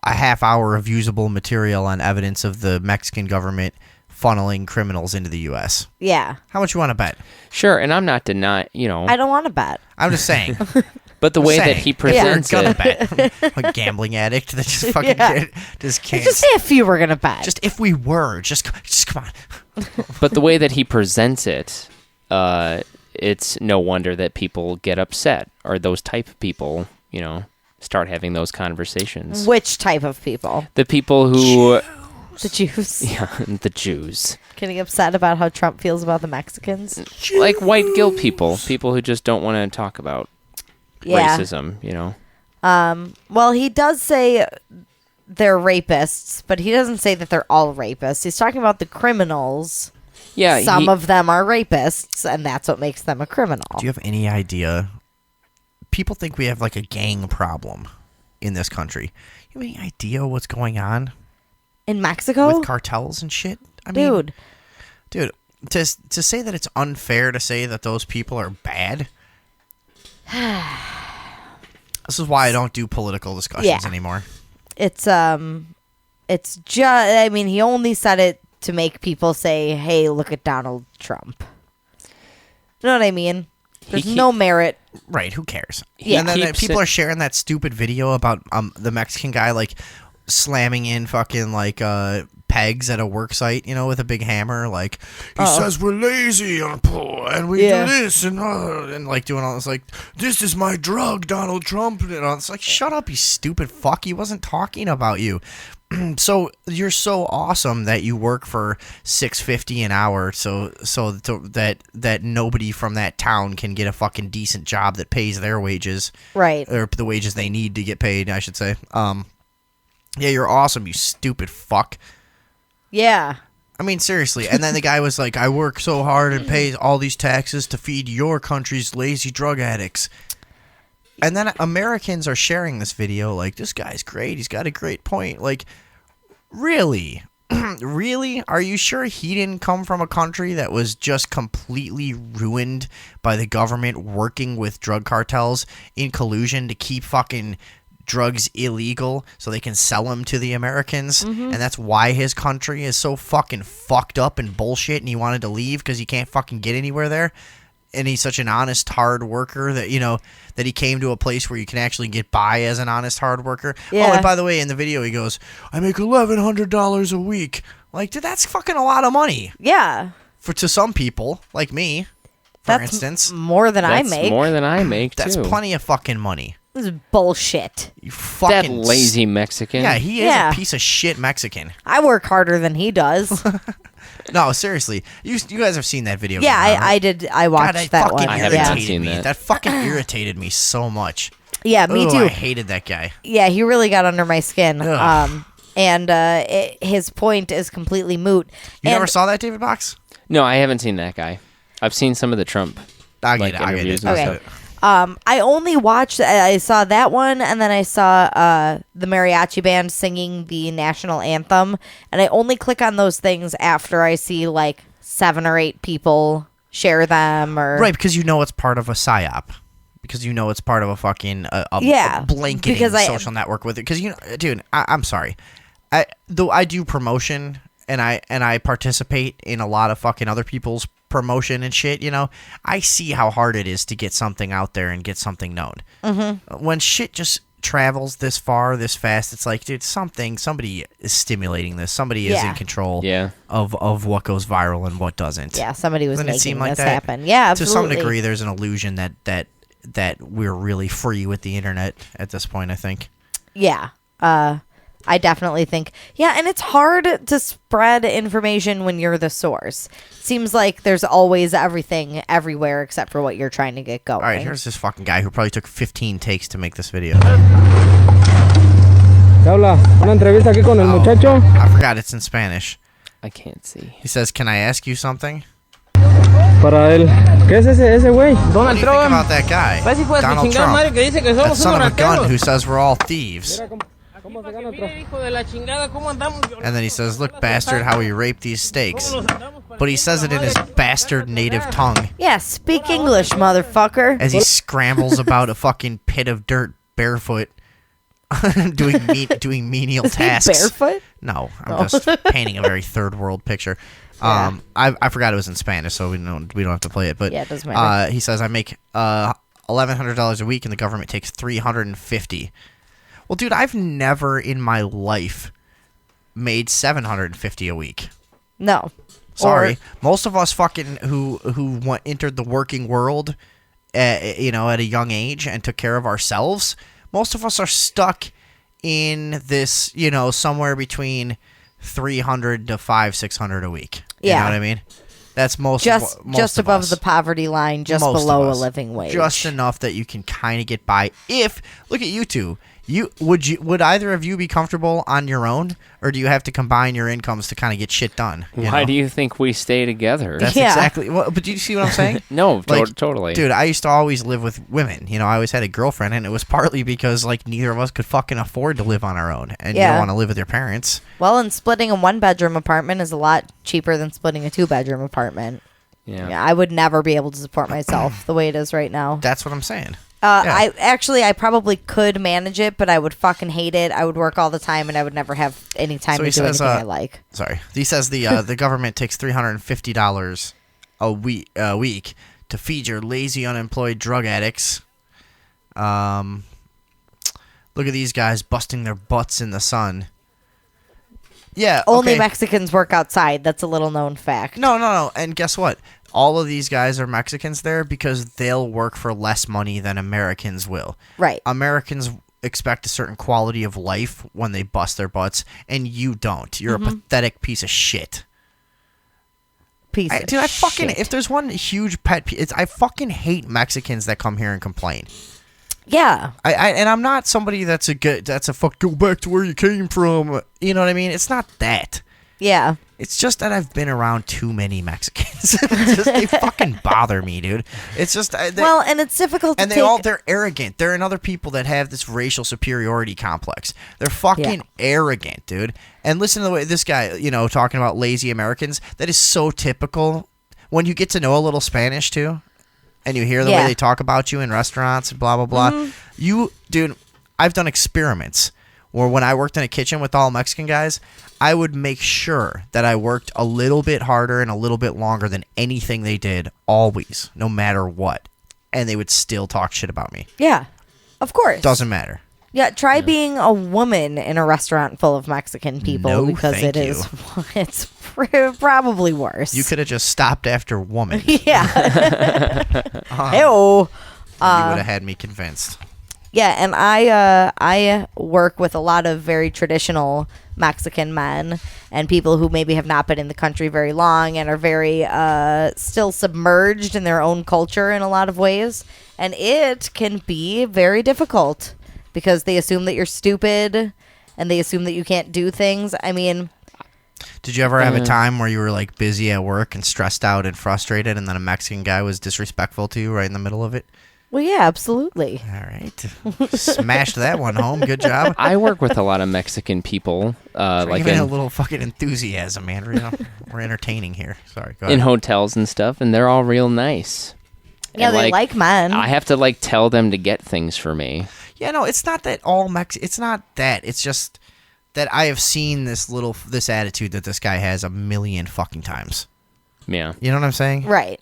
a half hour of usable material on evidence of the Mexican government funneling criminals into the U.S. Yeah. How much you want to bet? Sure, and I'm not denying, I don't want to bet. I'm just saying. But the way that he presents You're it, gonna bet. A gambling addict that just fucking just can't. Just say if you were going to bet. Just if we were, just come on. but the way that he presents it, it's no wonder that people get upset, or those type of people, start having those conversations. Which type of people? The people who... The Jews. Yeah, the Jews. Getting upset about how Trump feels about the Mexicans. Like white guilt people who just don't want to talk about racism, Well, he does say they're rapists, but he doesn't say that they're all rapists. He's talking about the criminals. Yeah, Some of them are rapists, and that's what makes them a criminal. Do you have any idea? People think we have like a gang problem in this country. You have any idea what's going on in Mexico with cartels and shit? I mean, dude, to say that it's unfair to say that those people are bad. This is why I don't do political discussions anymore. It's just. I mean, he only said it to make people say, "Hey, look at Donald Trump." You know what I mean? There's no merit. Right, who cares? Yeah. And then people are sharing that stupid video about the Mexican guy like slamming in fucking like pegs at a work site, with a big hammer. Like he says we're lazy and we do this and like doing all this. Like, this is my drug, Donald Trump. It's like, shut up, you stupid fuck. He wasn't talking about you. So you're so awesome that you work for $6.50 an hour, so that nobody from that town can get a fucking decent job that pays their wages, right? Or the wages they need to get paid, I should say. Yeah, you're awesome, you stupid fuck. Yeah. I mean, seriously. And then the guy was like, I work so hard and pay all these taxes to feed your country's lazy drug addicts. And then Americans are sharing this video like, this guy's great. He's got a great point. Like, really? Really? Are you sure he didn't come from a country that was just completely ruined by the government working with drug cartels in collusion to keep fucking drugs illegal so they can sell them to the Americans? And that's why his country is so fucking fucked up and bullshit, and he wanted to leave because he can't fucking get anywhere there? And he's such an honest, hard worker that, that he came to a place where you can actually get by as an honest, hard worker. Yeah. Oh, and by the way, in the video, he goes, I make $1,100 a week. Like, dude, that's fucking a lot of money. Yeah. To some people, like me, for instance. More than I That's make. more than I make, too. That's plenty of fucking money. This is bullshit. You fucking... That lazy Mexican. Yeah, he is a piece of shit Mexican. I work harder than he does. No, seriously. You guys have seen that video. Yeah, right? I did. I watched God, that fucking one. I haven't irritated seen me. that. That fucking irritated me so much. Yeah, me Ugh, too. I hated that guy. Yeah, he really got under my skin. Ugh. His point is completely moot. You never saw that, David Box? No, I haven't seen that guy. I've seen some of the Trump I like get it. interviews and Okay. stuff. I only watched. I saw that one, and then I saw the mariachi band singing the national anthem, and I only click on those things after I see like 7 or 8 people share them, or Right, because you know it's part of a psyop. Because you know it's part of a fucking Yeah, a blanketing because social network with it. Because dude, I'm sorry. Though I do promotion and I participate in a lot of fucking other people's promotion and shit. I see how hard it is to get something out there and get something known. Mm-hmm. When shit just travels this far, this fast, it's like, dude, somebody is stimulating this. Somebody is in control of what goes viral and what doesn't. yeah, somebody was Doesn't it making seem like this that? happen. Yeah, absolutely. To some degree, there's an illusion that we're really free with the internet at this point, I think. Yeah. I definitely think, and it's hard to spread information when you're the source. Seems like there's always everything everywhere except for what you're trying to get going. All right, here's this fucking guy who probably took 15 takes to make this video. I forgot it's in Spanish. I can't see. He says, "Can I ask you something?" What do you think about that guy? Donald Trump. That son of a gun who says we're all thieves. And then he says, "Look, bastard, how he raped these steaks." But he says it in his bastard native tongue. Yeah, speak English, motherfucker. As he scrambles about a fucking pit of dirt barefoot, doing menial tasks. Barefoot? No, I'm just painting a very third world picture. I forgot it was in Spanish, so we don't have to play it. But yeah, it doesn't matter. He says, "I make $1,100 a week, and the government takes $350." Well, dude, I've never in my life made $750 a week. No. Sorry, most of us fucking who entered the working world, at a young age and took care of ourselves. Most of us are stuck in this, somewhere between 300 to 500-600 a week. You know what I mean? That's most just of above us. the poverty line, just Most below of a us. living wage. Just enough that you can kind of get by. Look at you two. Would either of you be comfortable on your own, or do you have to combine your incomes to kind of get shit done? Why do you think we stay together? That's exactly. Well, but do you see what I'm saying? No, totally. Dude, I used to always live with women. I always had a girlfriend, and it was partly because neither of us could fucking afford to live on our own, and you don't want to live with your parents. Well, and splitting a 1-bedroom apartment is a lot cheaper than splitting a 2-bedroom apartment. Yeah, I would never be able to support myself the way it is right now. That's what I'm saying. I probably could manage it, but I would fucking hate it. I would work all the time, and I would never have any time to do anything I like. Sorry, he says the government takes $350 a week to feed your lazy, unemployed drug addicts. Look at these guys busting their butts in the sun. Yeah, only Mexicans work outside. That's a little known fact. No. And guess what? All of these guys are Mexicans there because they'll work for less money than Americans will. Right. Americans expect a certain quality of life when they bust their butts, and you don't. You're a pathetic piece of shit. Shit. If there's one huge pet peeve, I fucking hate Mexicans that come here and complain. Yeah. And I'm not somebody that's go back to where you came from. You know what I mean? It's not that. Yeah. It's just that I've been around too many Mexicans. They fucking bother me, dude. It's just and it's difficult. And they're arrogant. They're another people that have this racial superiority complex. They're fucking arrogant, dude. And listen to the way this guy, talking about lazy Americans. That is so typical. When you get to know a little Spanish too, and you hear the way they talk about you in restaurants and blah blah blah. Dude, I've done experiments. Or when I worked in a kitchen with all Mexican guys, I would make sure that I worked a little bit harder and a little bit longer than anything they did, always, no matter what. And they would still talk shit about me. Yeah, of course. Doesn't matter. Yeah, try being a woman in a restaurant full of Mexican people because it's probably worse. You could have just stopped after woman. Yeah. You would have had me convinced. Yeah, and I work with a lot of very traditional Mexican men and people who maybe have not been in the country very long and are very still submerged in their own culture in a lot of ways. And it can be very difficult because they assume that you're stupid and they assume that you can't do things. I mean, Did you ever have a time where you were like busy at work and stressed out and frustrated, and then a Mexican guy was disrespectful to you right in the middle of it? Well, yeah, absolutely. All right, smashed that one home. Good job. I work with a lot of Mexican people, like Even a little fucking enthusiasm, man. We're entertaining here. Sorry, go ahead. in hotels and stuff, and they're all real nice. Yeah, And, they like men. I have to like tell them to get things for me. Yeah, no, it's not that all it's not that. It's just that I have seen this attitude that this guy has a million fucking times. Yeah. You know what I'm saying? Right.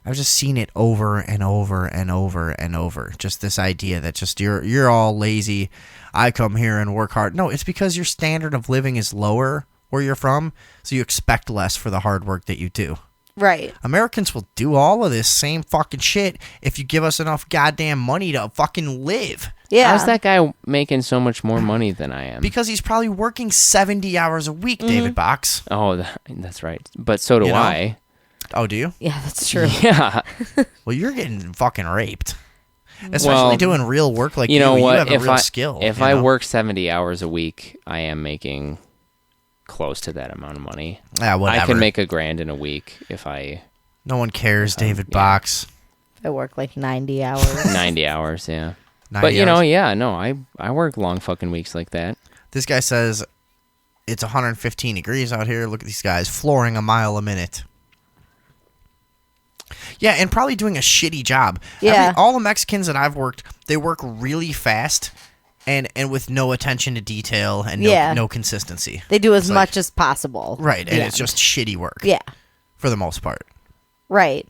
I've just seen it over and over and over and over. Just this idea that just you're all lazy. I come here and work hard. No, it's because your standard of living is lower where you're from, so you expect less for the hard work that you do. Right. Americans will do all of this same fucking shit if you give us enough goddamn money to fucking live. Yeah. How's that guy making so much more money than I am? Because he's probably working 70 hours a week, David Box. Oh, that's right. But so do You know? I. Oh, do you? Yeah, that's true. Yeah. Well, you're getting fucking raped. Especially doing real work like you know what? You have a if real I skill. if you I know? work 70 hours a week, I am making close to that amount of money. Yeah, whatever. I can make $1,000 in a week if I No one cares, David yeah. Box. I work like 90 hours. 90 hours, yeah. 90 But you know, hours. yeah, no, I work long fucking weeks like that. This guy says it's 115 degrees out here. Look at these guys flooring a mile a minute. Yeah, and probably doing a shitty job. Yeah. All the Mexicans that I've worked, they work really fast and with no attention to detail and no consistency. They do as It's like- much as possible. Right, and Yeah. it's just shitty work. Yeah. For the most part. Right.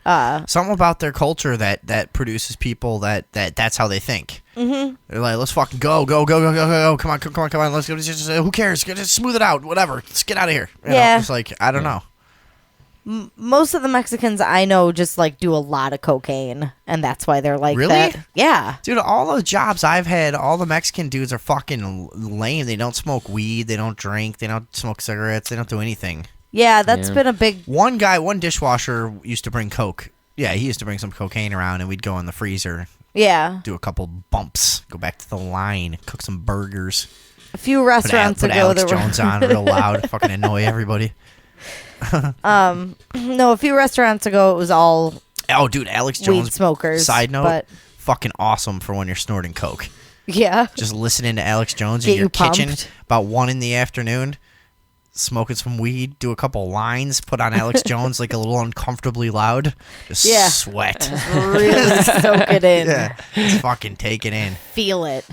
Something about their culture that produces people that's how they think. Mm-hmm. They're like, let's fucking go. Come on. Let's go. Just, who cares? Just smooth it out. Whatever. Let's get out of here. You Yeah. know, it's like, I don't know. Most of the Mexicans I know just like do a lot of cocaine, and that's why they're like Really? that. Yeah. Dude, all the jobs I've had, all the Mexican dudes are fucking lame. They don't smoke weed. They don't drink. They don't smoke cigarettes. They don't do anything. Yeah, that's Yeah. been a big. One dishwasher used to bring coke. Yeah, he used to bring some cocaine around, and we'd go in the freezer, Yeah. do a couple bumps, go back to the line, cook some burgers. A few Put, restaurants put ago Alex that were Jones on real loud, fucking annoy everybody. no, a few restaurants ago it was all Oh, dude, Alex Jones. weed smokers. Side note, but fucking awesome for when you're snorting coke. yeah. Just listening to Alex Jones Get in your you kitchen pumped. about 1 PM, smoking some weed, do a couple lines, put on Alex Jones like a little uncomfortably loud, just Yeah. sweat. Really soak it in. Yeah, just fucking take it in. Feel it.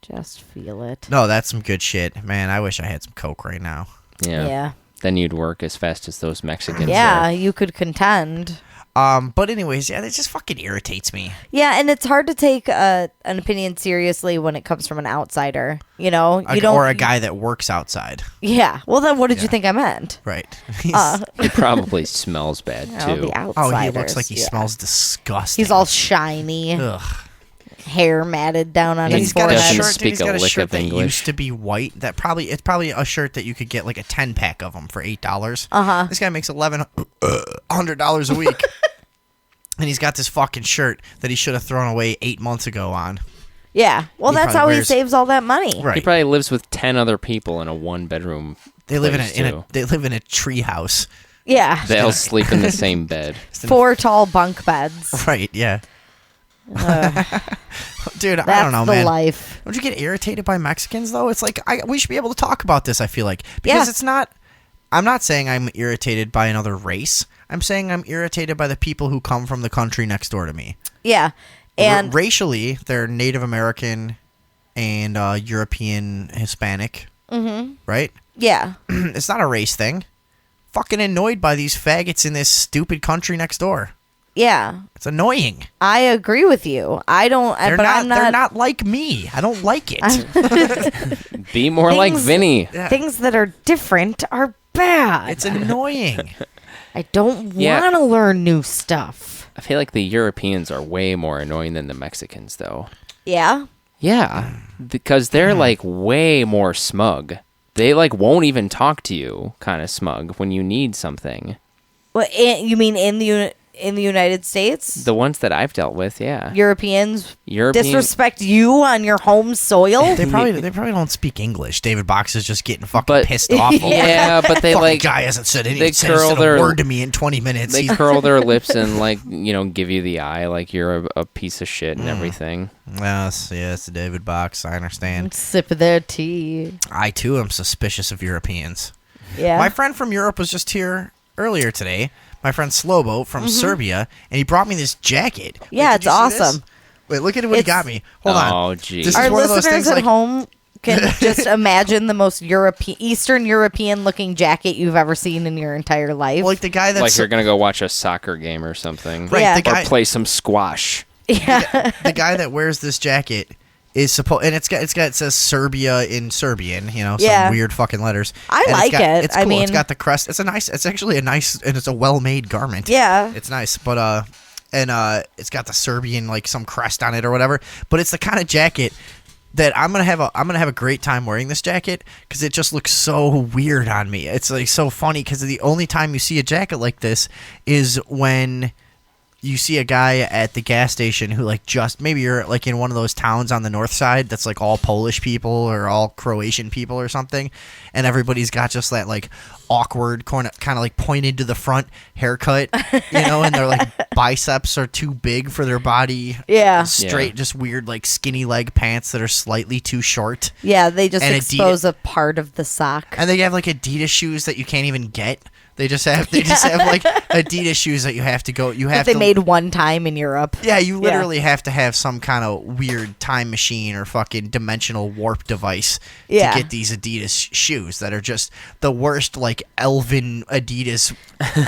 Just feel it. No, that's some good shit, man. I wish I had some coke right now. Yeah. Yeah. Then you'd work as fast as those Mexicans. Yeah, are. you could contend. But anyways, yeah, it just fucking irritates me. Yeah, and it's hard to take an opinion seriously when it comes from an outsider. You know, you don't. Or a guy that works outside, Yeah. Well, then what did you Yeah. think I meant? right? He probably smells bad Oh, too. the Oh, outsiders. he looks like he yeah. smells disgusting. He's all shiny, Ugh. hair matted down on And his he's got a Doesn't forehead. shirt. speak He's got a a lick shirt of that English. used to be white. It's probably a shirt that you could get like a 10-pack of them for $8. Uh-huh. This guy makes $1,100 a week, and he's got this fucking shirt that he should have thrown away 8 months ago on. Yeah. Well, He that's probably how he wears- saves all that money. Right. He probably lives with 10 other people in a 1-bedroom. They live in place, a too. they live in a tree house. Yeah. They all sleep in the same bed. 4 tall bunk beds. Right. Yeah. Dude, That's I don't know, the man. life. Don't you get irritated by Mexicans though? It's like we should be able to talk about this. I feel like because Yeah. it's not. I'm not saying I'm irritated by another race. I'm saying I'm irritated by the people who come from the country next door to me. Yeah. And Racially, they're Native American and European Hispanic. Mm-hmm. Right? yeah. It's not a race thing. Fucking annoyed by these faggots in this stupid country next door. Yeah. It's annoying. I agree with you. I don't They're but not. I'm not They're not like me. I don't like it. Be more like Things- Vinny. Yeah. things that are different are bad. It's annoying. I don't Yeah. want to learn new stuff. I feel like the Europeans are way more annoying than the Mexicans, though. Yeah. Yeah, because they're like way more smug. They like won't even talk to you, kind of smug when you need something. Well, you mean In the United States? The ones that I've dealt with, yeah. Europeans European- disrespect you on your home soil? They probably don't speak English. David Box is just getting fucking pissed off. Yeah, but they fucking like guy hasn't said they anything. curl their a word to me in 20 minutes. They curl their lips and like give you the eye, like you're a piece of shit and everything. Yes, David Box. I understand. Sip of their tea. I too am suspicious of Europeans. Yeah. My friend from Europe was just here earlier today. My friend Slobo from Serbia, and he brought me this jacket. Wait, Yeah, did it's you see this? awesome. Wait, look at what he got me. Hold on. Oh, geez. This is Our one of those listeners things at like, home can just imagine the most Eastern European looking jacket you've ever seen in your entire life. like the guy that's Like you're gonna go watch a soccer game or something, right. Yeah. The guy, or play some squash. yeah. the guy that wears this jacket is supposed, and it says Serbia in Serbian, some Yeah. weird fucking letters. I And like it. It's I cool. It's mean- got the crest. It's actually a nice, and it's a well-made garment. Yeah. It's nice, but it's got the Serbian like some crest on it or whatever. But it's the kind of jacket that I'm gonna have a great time wearing this jacket because it just looks so weird on me. It's like so funny because the only time you see a jacket like this is when you see a guy at the gas station who maybe you're like in one of those towns on the north side that's like all Polish people or all Croatian people or something, and everybody's got just that like awkward kind of like pointed to the front haircut, and their like biceps are too big for their body. Yeah. Straight, just weird like skinny leg pants that are slightly too short. Yeah, they just And expose a part of the sock. And they have like Adidas shoes that you can't even get. They just have like Adidas shoes that you have to go. You have That they to made one time in Europe. Yeah, you literally have to have some kind of weird time machine or fucking dimensional warp device Yeah. to get these Adidas shoes that are just the worst like elven Adidas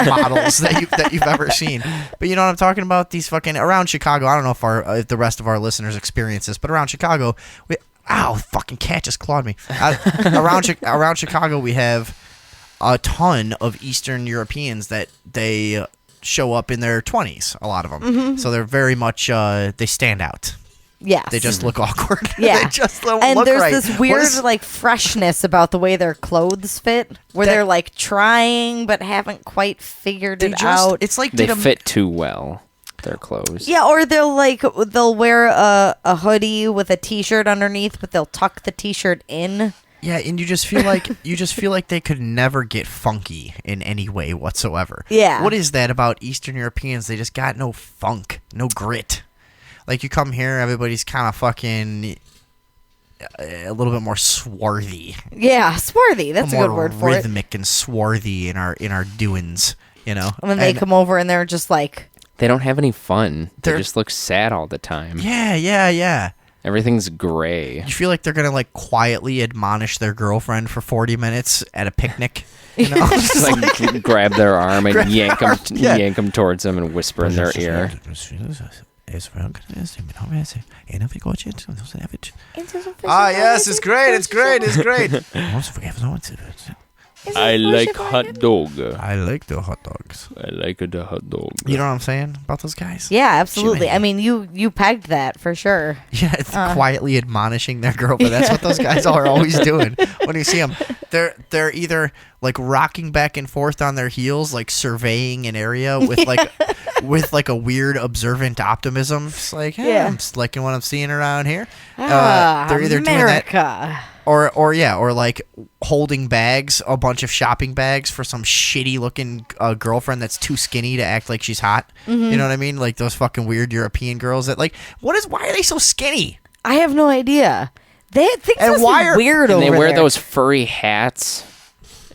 models that you've ever seen. But you know what I'm talking about? These fucking around Chicago. I don't know if the rest of our listeners experience this, but around Chicago, fucking cat just clawed me. Around Chicago, we have a ton of Eastern Europeans that they show up in their 20s, a lot of them. Mm-hmm. So they're very much, they stand out. Yes. They just look awkward. Yeah. They just don't and look there's right. this What weird is- like freshness about the way their clothes fit, where they're like trying but haven't quite figured it out. It's like They fit too well. Their clothes. Yeah, or they'll wear a hoodie with a t-shirt underneath, but they'll tuck the t-shirt in. Yeah, and you just feel like they could never get funky in any way whatsoever. Yeah. What is that about Eastern Europeans? They just got no funk, no grit. Like you come here, everybody's kind of fucking a little bit more swarthy. Yeah, swarthy. That's a good more word for it. rhythmic and swarthy in our doings, And then they come over and they're just like, They don't have any fun. They They're- just look sad all the time. Yeah. Everything's gray. You feel like they're gonna like quietly admonish their girlfriend for 40 minutes at a picnic. Just like grab their arm and Grab their yank them, arm, yeah. yank them towards them and whisper in their ear. Yes, it's great. I like hot dog. I like the hot dogs. I like the hot dog. You know what I'm saying about those guys? yeah, absolutely. Jiminy. I mean, you pegged that for sure. Yeah, it's quietly admonishing their girlfriend. That's what those guys are always doing when you see them. They're either like rocking back and forth on their heels, like surveying an area with like a weird observant optimism. It's like, hey, Yeah. I'm just liking what I'm seeing around here. Ah, They're either doing that America. or like holding bags, a bunch of shopping bags for some shitty looking girlfriend that's too skinny to act like she's hot. Mm-hmm. You know what I mean? Like those fucking weird European girls that like, why are they so skinny? I have no idea. Things And must why be are- weird And over they wear there. those furry hats,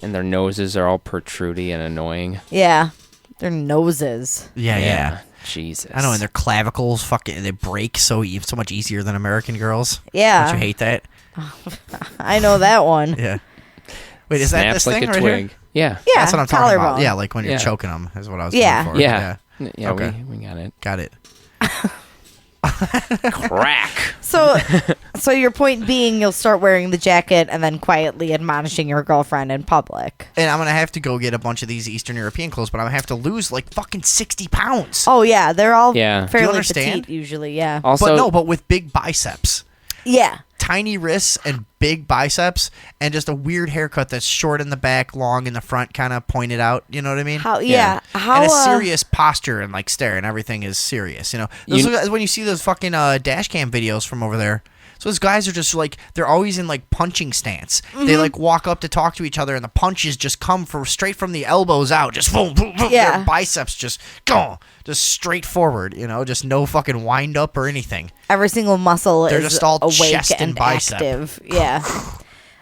and their noses are all protrudy and annoying. Yeah, their noses. Yeah. Jesus. I know, and their clavicles fucking they break so much easier than American girls. Yeah. Don't you hate that? I know that one. Yeah. Wait, is that Snaps this like thing a right twig. here? Yeah. Yeah, That's what I'm talking about. collarbone. Yeah, like when you're Yeah. choking them is what I was Yeah. going for. Yeah. Yeah, Okay. we got it. Got it. Crack. So your point being, you'll start wearing the jacket and then quietly admonishing your girlfriend in public. And I'm going to have to go get a bunch of these Eastern European clothes, but I'm going to have to lose like fucking 60 pounds. Oh yeah, they're all Yeah. Do you fairly understand? petite usually. Yeah. Also, but with big biceps. Yeah. tiny wrists and big biceps, and just a weird haircut that's short in the back, long in the front, kind of pointed out. You know what I mean? How and a serious posture and like stare, and everything is serious. You know, when you see those fucking dash cam videos from over there. So those guys are just like, they're always in like punching stance. They like walk up to talk to each other, and the punches just come straight from the elbows out, just boom, boom, boom. Their biceps just go, just straight forward. You know, just no fucking wind up or anything. Every single muscle they're is just all awake chest and bicep. active. Yeah.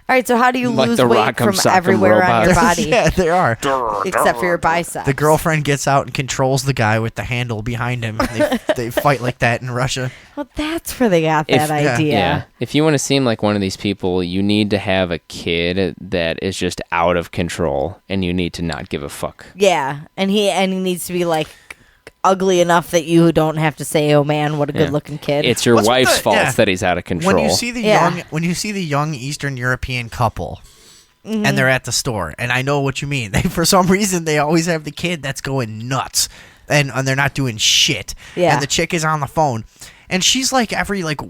All right, so how do you Like lose the weight Rock'em from Sock'em everywhere on your robots. body? Yeah, they are. Except for your biceps. The girlfriend gets out and controls the guy with the handle behind him. They fight like that in Russia. Well, that's where they got that idea. Yeah. If you want to seem like one of these people, you need to have a kid that is just out of control, and you need to not give a fuck. Yeah, and he needs to be like ugly enough that you don't have to say, "Oh man, what a good-looking kid." It's your What's with wife's the- fault yeah. that he's out of control. When you see the young Eastern European couple, and they're at the store, and I know what you mean. For some reason, they always have the kid that's going nuts, and they're not doing shit. Yeah. And the chick is on the phone, and she's like every like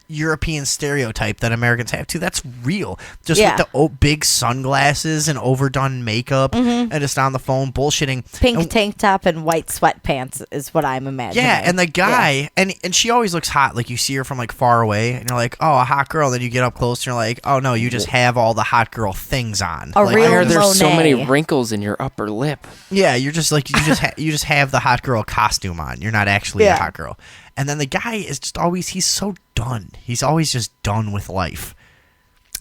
European stereotype that Americans have too. That's real. Just with the big sunglasses and overdone makeup, and just on the phone bullshitting. Pink tank top and white sweatpants is what I'm imagining. Yeah, and the guy, and she always looks hot. Like, you see her from, like, far away, and you're like, oh, a hot girl. Then you get up close, and you're like, oh, no, you just have all the hot girl things on. A Like, real Why are there so Monet. many wrinkles in your upper lip? yeah, you're just like, you just have the hot girl costume on. You're not actually a hot girl. And then the guy is just always, he's so done. He's always just done with life.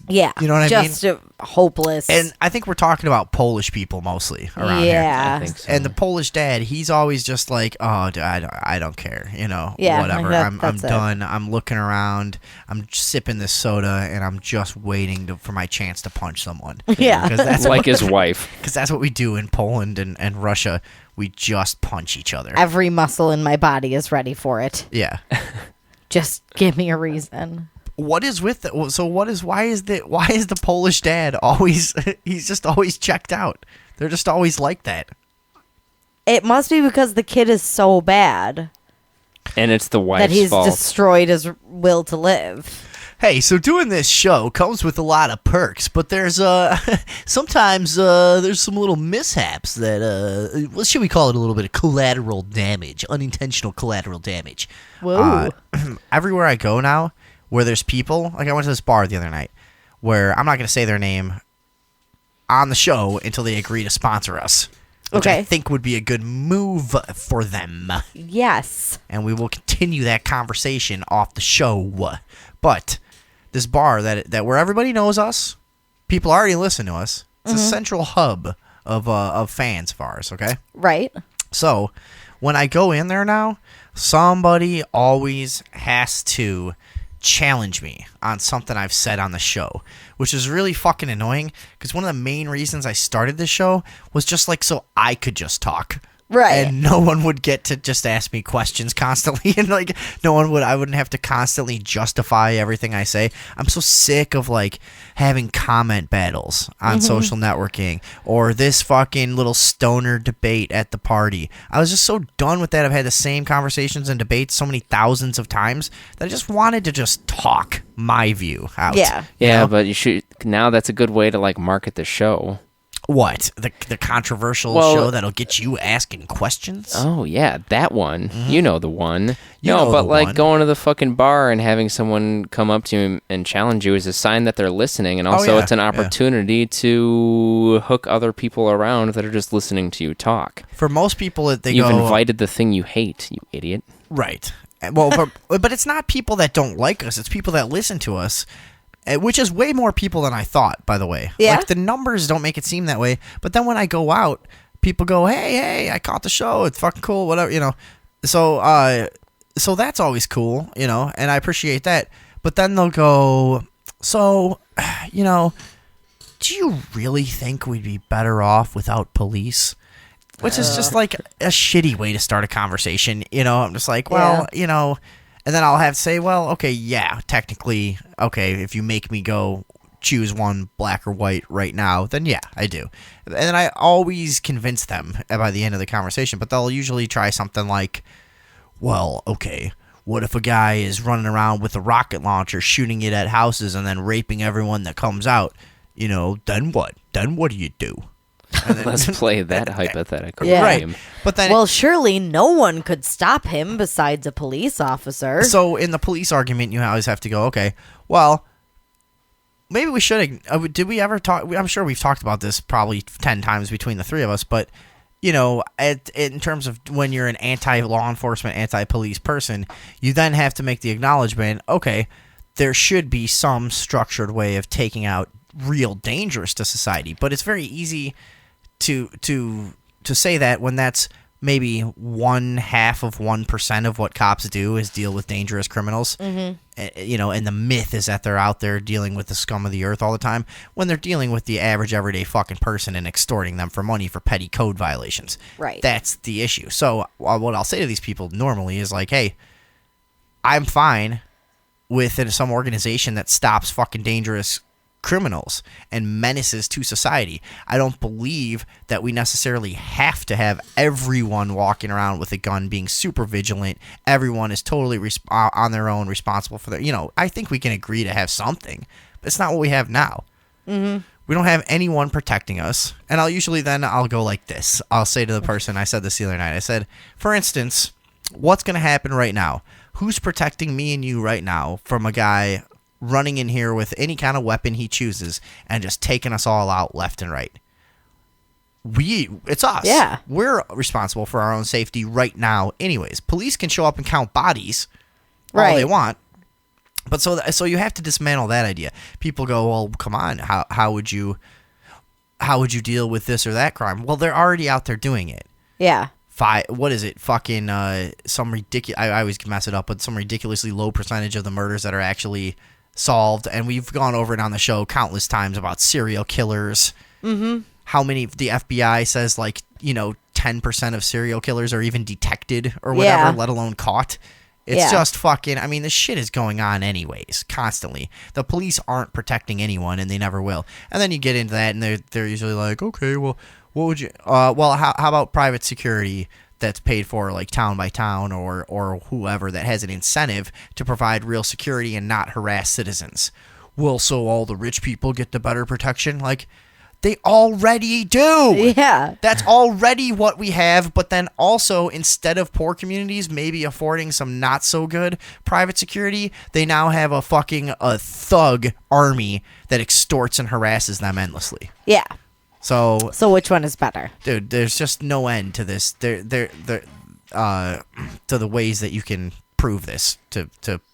Yeah. You know what I mean? Just hopeless. And I think we're talking about Polish people mostly around here. Yeah. I think so. And the Polish dad, he's always just like, oh, I don't care, you know, Yeah, whatever. like I'm that's it. done. I'm looking around. I'm sipping this soda, and I'm just waiting for my chance to punch someone. Yeah. because that's Like his wife. because that's what we do in Poland and Russia. We just punch each other. Every muscle in my body is ready for it. Yeah. Just give me a reason. What is with it? So why is the Polish dad always? He's just always checked out. They're just always like that. It must be because the kid is so bad And it's the wife's that he's fault. destroyed his will to live. Hey, so doing this show comes with a lot of perks, but there's sometimes there's some little mishaps that what should we call it? A little bit of collateral damage, unintentional collateral damage. Whoa. Everywhere I go now, where there's people, like I went to this bar the other night, where I'm not going to say their name on the show until they agree to sponsor us, which I Okay. think would be a good move for them. Yes. And we will continue that conversation off the show. But this bar that where everybody knows us, people already listen to us. It's a central hub of fans of ours. Okay, Right. so when I go in there now, somebody always has to challenge me on something I've said on the show, which is really fucking annoying because one of the main reasons I started this show was just like so I could just talk. Right. And no one would get to just ask me questions constantly. And like I wouldn't have to constantly justify everything I say. I'm so sick of like having comment battles on social networking or this fucking little stoner debate at the party. I was just so done with that. I've had the same conversations and debates so many thousands of times that I just wanted to just talk my view out. Yeah. You Yeah, know? but you should. Now that's a good way to like market the show. What? The controversial Well- show that'll get you asking questions? Oh yeah, that one. You know the one. You No, know but the like one. going to the fucking bar and having someone come up to you and challenge you is a sign that they're listening, and also yeah, it's an yeah. opportunity to hook other people around that are just listening to you talk. For most people, You've invited the thing you hate, you idiot. Right. Well, but it's not people that don't like us. It's people that listen to us, which is way more people than I thought, by the way. Yeah? Like, the numbers don't make it seem that way. But then when I go out, people go, hey, I caught the show. It's fucking cool, whatever, you know. So that's always cool, you know, and I appreciate that. But then they'll go, so, you know, do you really think we'd be better off without police? Which is just like a shitty way to start a conversation, you know. I'm just like, well, you know, and then I'll have to say, well, okay, yeah, technically, okay, if you make me go choose one, black or white, right now, then yeah, I do. And then I always convince them by the end of the conversation, but they'll usually try something like, well, okay, what if a guy is running around with a rocket launcher, shooting it at houses, and then raping everyone that comes out? Then what? Then what do you do? Let's play that hypothetical Yeah. game. But then, Well, surely no one could stop him besides a police officer. so in the police argument, you always have to go, okay, well, maybe we should. Did we ever talk? I'm sure we've talked about this probably 10 times between the three of us, but in terms of when you're an anti-law enforcement, anti-police person, you then have to make the acknowledgement, okay, there should be some structured way of taking out real dangers to society. But it's very easy to say that when that's maybe 0.5% of what cops do is deal with dangerous criminals. Mm-hmm. And the myth is that they're out there dealing with the scum of the earth all the time, when they're dealing with the average everyday fucking person and extorting them for money for petty code violations. Right. That's the issue. So what I'll say to these people normally is like, hey, I'm fine with some organization that stops fucking dangerous criminals and menaces to society. I don't believe that we necessarily have to have everyone walking around with a gun being super vigilant. Everyone is totally on their own, responsible for their, I think we can agree to have something, but it's not what we have now. Mm-hmm. We don't have anyone protecting us. And I'll go like this. I'll say to the person, I said this the other night, I said, for instance, what's going to happen right now? Who's protecting me and you right now from a guy running in here with any kind of weapon he chooses and just taking us all out left and right? It's us. Yeah. We're responsible for our own safety right now anyways. Police can show up and count bodies all Right. they want. But so you have to dismantle that idea. People go, well, come on, how would you deal with this or that crime? Well, they're already out there doing it. Yeah. What is it? Fucking some ridiculous. I always mess it up, but some ridiculously low percentage of the murders that are actually solved. And we've gone over it on the show countless times about serial killers. Mm-hmm. How many the FBI says 10% of serial killers are even detected or whatever, Yeah. let alone caught. It's just fucking. I mean, this shit is going on anyways, constantly. The police aren't protecting anyone, and they never will. And then you get into that, and they're usually like, okay, well, what would you? How about private security that's paid for town by town or whoever that has an incentive to provide real security and not harass citizens? Well, so all the rich people get the better protection, they already do. Yeah. That's already what we have, but then also, instead of poor communities maybe affording some not so good private security, they now have a thug army that extorts and harasses them endlessly. Yeah. So which one is better? Dude, there's just no end to this. To the ways that you can prove this to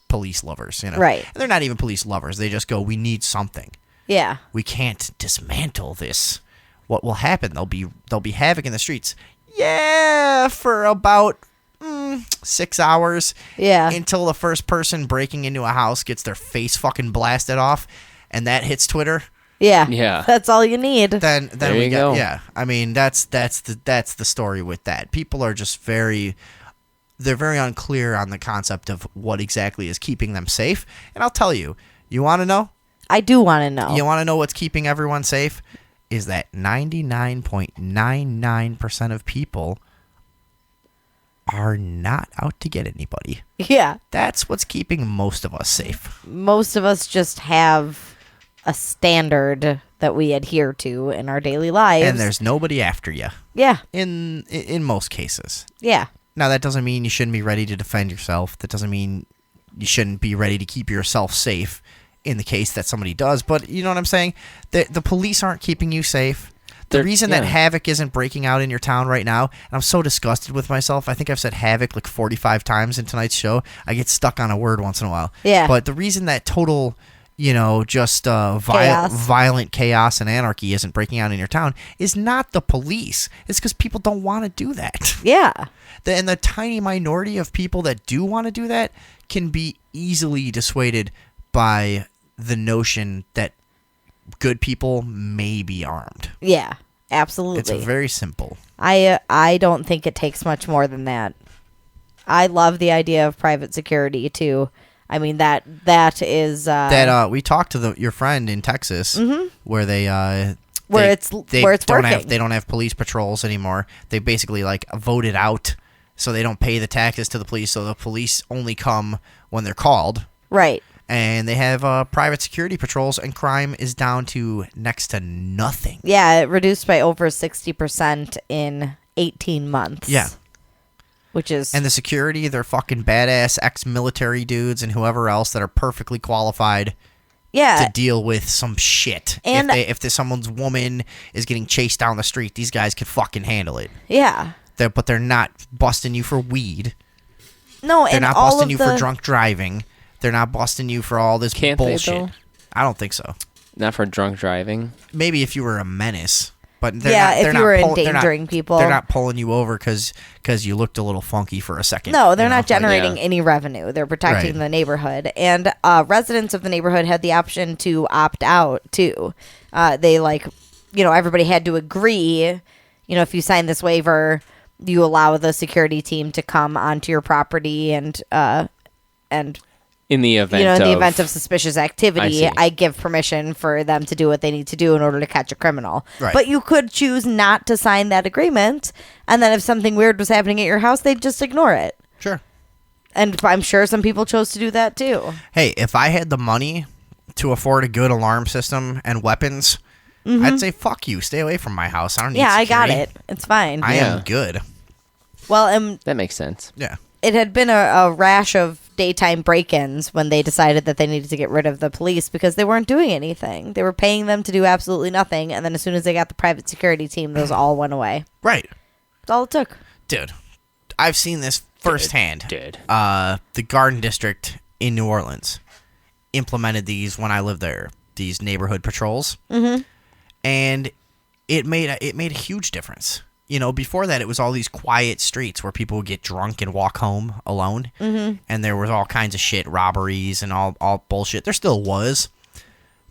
police lovers, Right. And they're not even police lovers. They just go, we need something. Yeah. We can't dismantle this. What will happen? There'll be havoc in the streets. Yeah, for about 6 hours. Yeah. Until the first person breaking into a house gets their face fucking blasted off, and that hits Twitter. Yeah. Yeah. That's all you need. Then There we you get go. yeah. I mean that's the story with that. People are just very unclear on the concept of what exactly is keeping them safe. And I'll tell you, you want to know? I do want to know. You want to know what's keeping everyone safe? Is that 99.99% of people are not out to get anybody. Yeah. That's what's keeping most of us safe. Most of us just have a standard that we adhere to in our daily lives. And there's nobody after you. Yeah. In most cases. Yeah. Now, that doesn't mean you shouldn't be ready to defend yourself. That doesn't mean you shouldn't be ready to keep yourself safe in the case that somebody does. But you know what I'm saying? The police aren't keeping you safe. The reason that havoc isn't breaking out in your town right now, and I'm so disgusted with myself. I think I've said havoc 45 times in tonight's show. I get stuck on a word once in a while. Yeah. But the reason that total... just Chaos. violent chaos and anarchy isn't breaking out in your town is not the police. It's because people don't want to do that. Yeah. And the tiny minority of people that do want to do that can be easily dissuaded by the notion that good people may be armed. Yeah. Absolutely. It's very simple. I don't think it takes much more than that. I love the idea of private security too. I mean that is We talked to your friend in Texas where they it's don't working. they don't have police patrols anymore. They basically voted out so they don't pay the taxes to the police, so the police only come when they're called. Right. And they have private security patrols, and crime is down to next to nothing. Yeah, it reduced by over 60% in 18 months. Yeah. Which is... And the security, they're fucking badass ex-military dudes and whoever else that are perfectly qualified to deal with some shit. And if someone's woman is getting chased down the street, these guys could fucking handle it. Yeah. But they're not busting you for weed. No, they're and not all busting you of for the... drunk driving. They're not busting you for all this Can't bullshit. they, though? I don't think so. Not for drunk driving. Maybe if you were a menace, but if you were endangering people, they're not pulling you over because you looked a little funky for a second. No, they're not generating any revenue. They're protecting Right. the neighborhood, and residents of the neighborhood had the option to opt out too. They everybody had to agree. If you sign this waiver, you allow the security team to come onto your property and in the event in the event of suspicious activity, I see. I give permission for them to do what they need to do in order to catch a criminal. Right. But you could choose not to sign that agreement, and then if something weird was happening at your house, they'd just ignore it. Sure. And I'm sure some people chose to do that too. Hey, if I had the money to afford a good alarm system and weapons, I'd say fuck you, stay away from my house. I don't need I got security. it. It's fine. I am good. Well, that makes sense. Yeah. it had been a rash of daytime break-ins when they decided that they needed to get rid of the police because they weren't doing anything. They were paying them to do absolutely nothing, and then as soon as they got the private security team, those all went away. Right. That's all it took. Dude, I've seen this firsthand. Dude. The Garden District in New Orleans implemented these when I lived there, these neighborhood patrols. Mm-hmm. And it made a huge difference. You know, before that, it was all these quiet streets where people would get drunk and walk home alone. Mm-hmm. And there was all kinds of shit, robberies and all bullshit. There still was.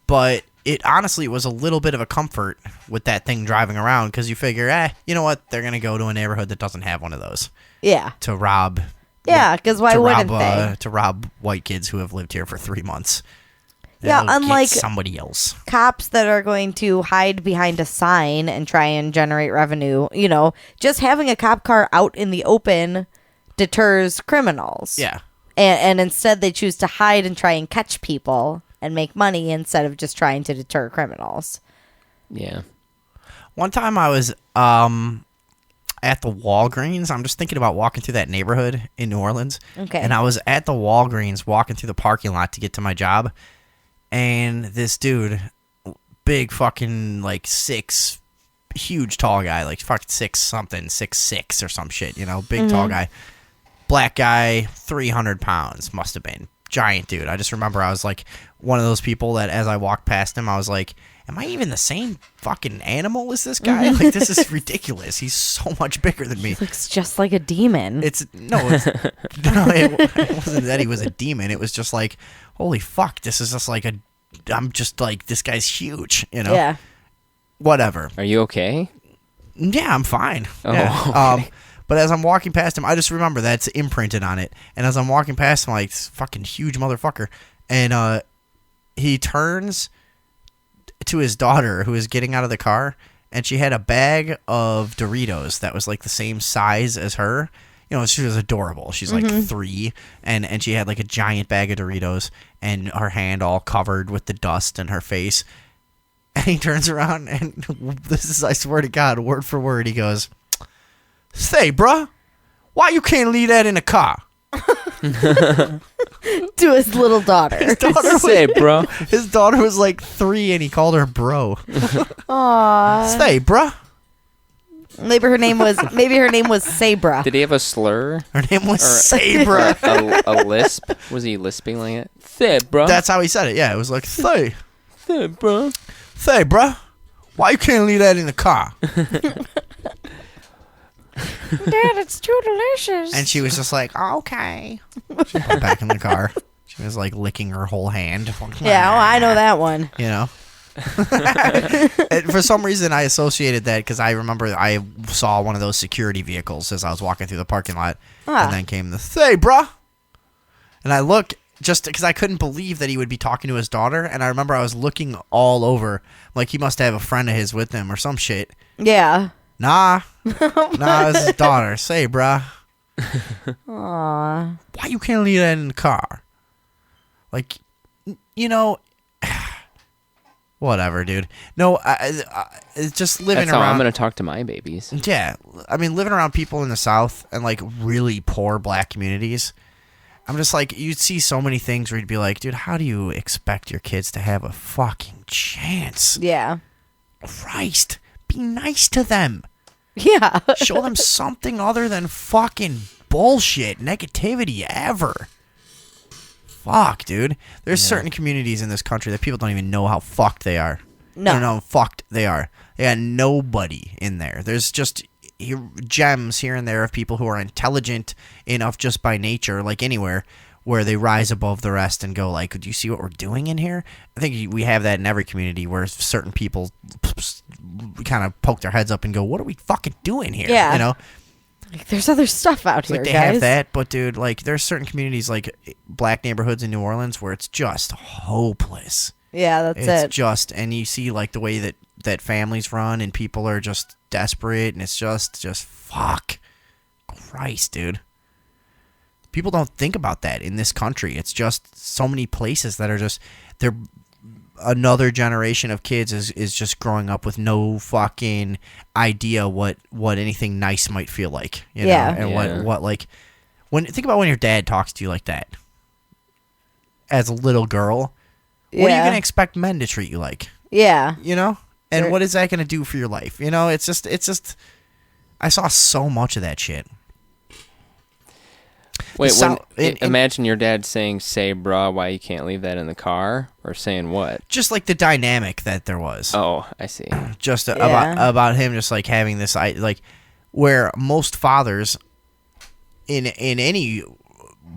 But it honestly was a little bit of a comfort with that thing driving around because you figure, you know what? They're going to go to a neighborhood that doesn't have one of those. Yeah. To rob. Yeah, because why wouldn't they? To rob white kids who have lived here for 3 months. Yeah, They'll unlike get somebody else. Cops that are going to hide behind a sign and try and generate revenue. You know, just having a cop car out in the open deters criminals. Yeah. And instead they choose to hide and try and catch people and make money instead of just trying to deter criminals. Yeah. One time I was at the Walgreens. I'm just thinking about walking through that neighborhood in New Orleans. Okay. And I was at the Walgreens walking through the parking lot to get to my job. And this dude, big fucking, like, huge tall guy, like fucking 6'6" or some shit, you know, big tall guy. Black guy, 300 pounds, must have been. Giant dude. I just remember I was like one of those people that as I walked past him, I was like, am I even the same fucking animal as this guy? Like, this is ridiculous. He's so much bigger than me. Looks just like a demon. It wasn't that he was a demon. It was just like, holy fuck, this is just like I'm just like, this guy's huge, you know? Yeah. Whatever. Are you okay? Yeah, I'm fine. Oh, yeah. okay. But as I'm walking past him, I just remember that's imprinted on it. And as I'm walking past him, like, this fucking huge motherfucker. And he turns to his daughter, who is getting out of the car, and she had a bag of Doritos that was like the same size as her. You know, she was adorable. She's like 3, and she had like a giant bag of Doritos, and her hand all covered with the dust and her face. And he turns around, and this is, I swear to God, word for word, he goes, "Say, bruh, why you can't leave that in the car?" To his little daughter. Say, bro. His daughter was like 3, and he called her bro. Aww. Say, bruh. Maybe her name was Sabra. Did he have a slur? Her name was Sabra. a lisp? Was he lisping like it? Say, bro. That's how he said it. Yeah, it was like, say, bro. Say, bruh, why you can't leave that in the car? Dad, it's too delicious. And she was just like, okay. She put it back in the car. She was like licking her whole hand. Yeah, I know that one. You know? And for some reason, I associated that because I remember I saw one of those security vehicles as I was walking through the parking lot. And then came the, say, bruh. And I looked just because I couldn't believe that he would be talking to his daughter. And I remember I was looking all over. Like, he must have a friend of his with him or some shit. Yeah. Nah, it's his daughter. Say, bruh. Aww. Why you can't leave that in the car? Like, whatever, dude. No, it's just living That's how around. I'm gonna talk to my babies. Yeah, I mean, living around people in the South and like really poor black communities, I'm just like, you'd see so many things where you'd be like, dude, how do you expect your kids to have a fucking chance? Yeah. Christ, be nice to them. Yeah. Show them something other than fucking bullshit, negativity ever. Fuck, dude. There's certain communities in this country that people don't even know how fucked they are. No. They don't know how fucked they are. They got nobody in there. There's just gems here and there of people who are intelligent enough just by nature, like anywhere, where they rise above the rest and go like, do you see what we're doing in here? I think we have that in every community where certain people kind of poke their heads up and go, what are we fucking doing here? Yeah. You know? Like, there's other stuff out here, Like they guys. have that, but dude, like there's certain communities like black neighborhoods in New Orleans where it's just hopeless. Yeah, that's It's it. just, and you see like the way that families run and people are just desperate, and it's just fuck. Christ, dude. People don't think about that in this country. It's just so many places that are just, they're, another generation of kids is just growing up with no fucking idea what anything nice might feel like, you know? Yeah. And what like, think about when your dad talks to you like that as a little girl. What are you going to expect men to treat you like? Yeah. You know? And Sure. what is that going to do for your life? You know, it's just I saw so much of that shit. Wait, in- imagine your dad saying, "Say, brah, why you can't leave that in the car?" Or saying what? Just like the dynamic that there was. Oh, I see. Just Yeah. about him just like having this, like, where most fathers in any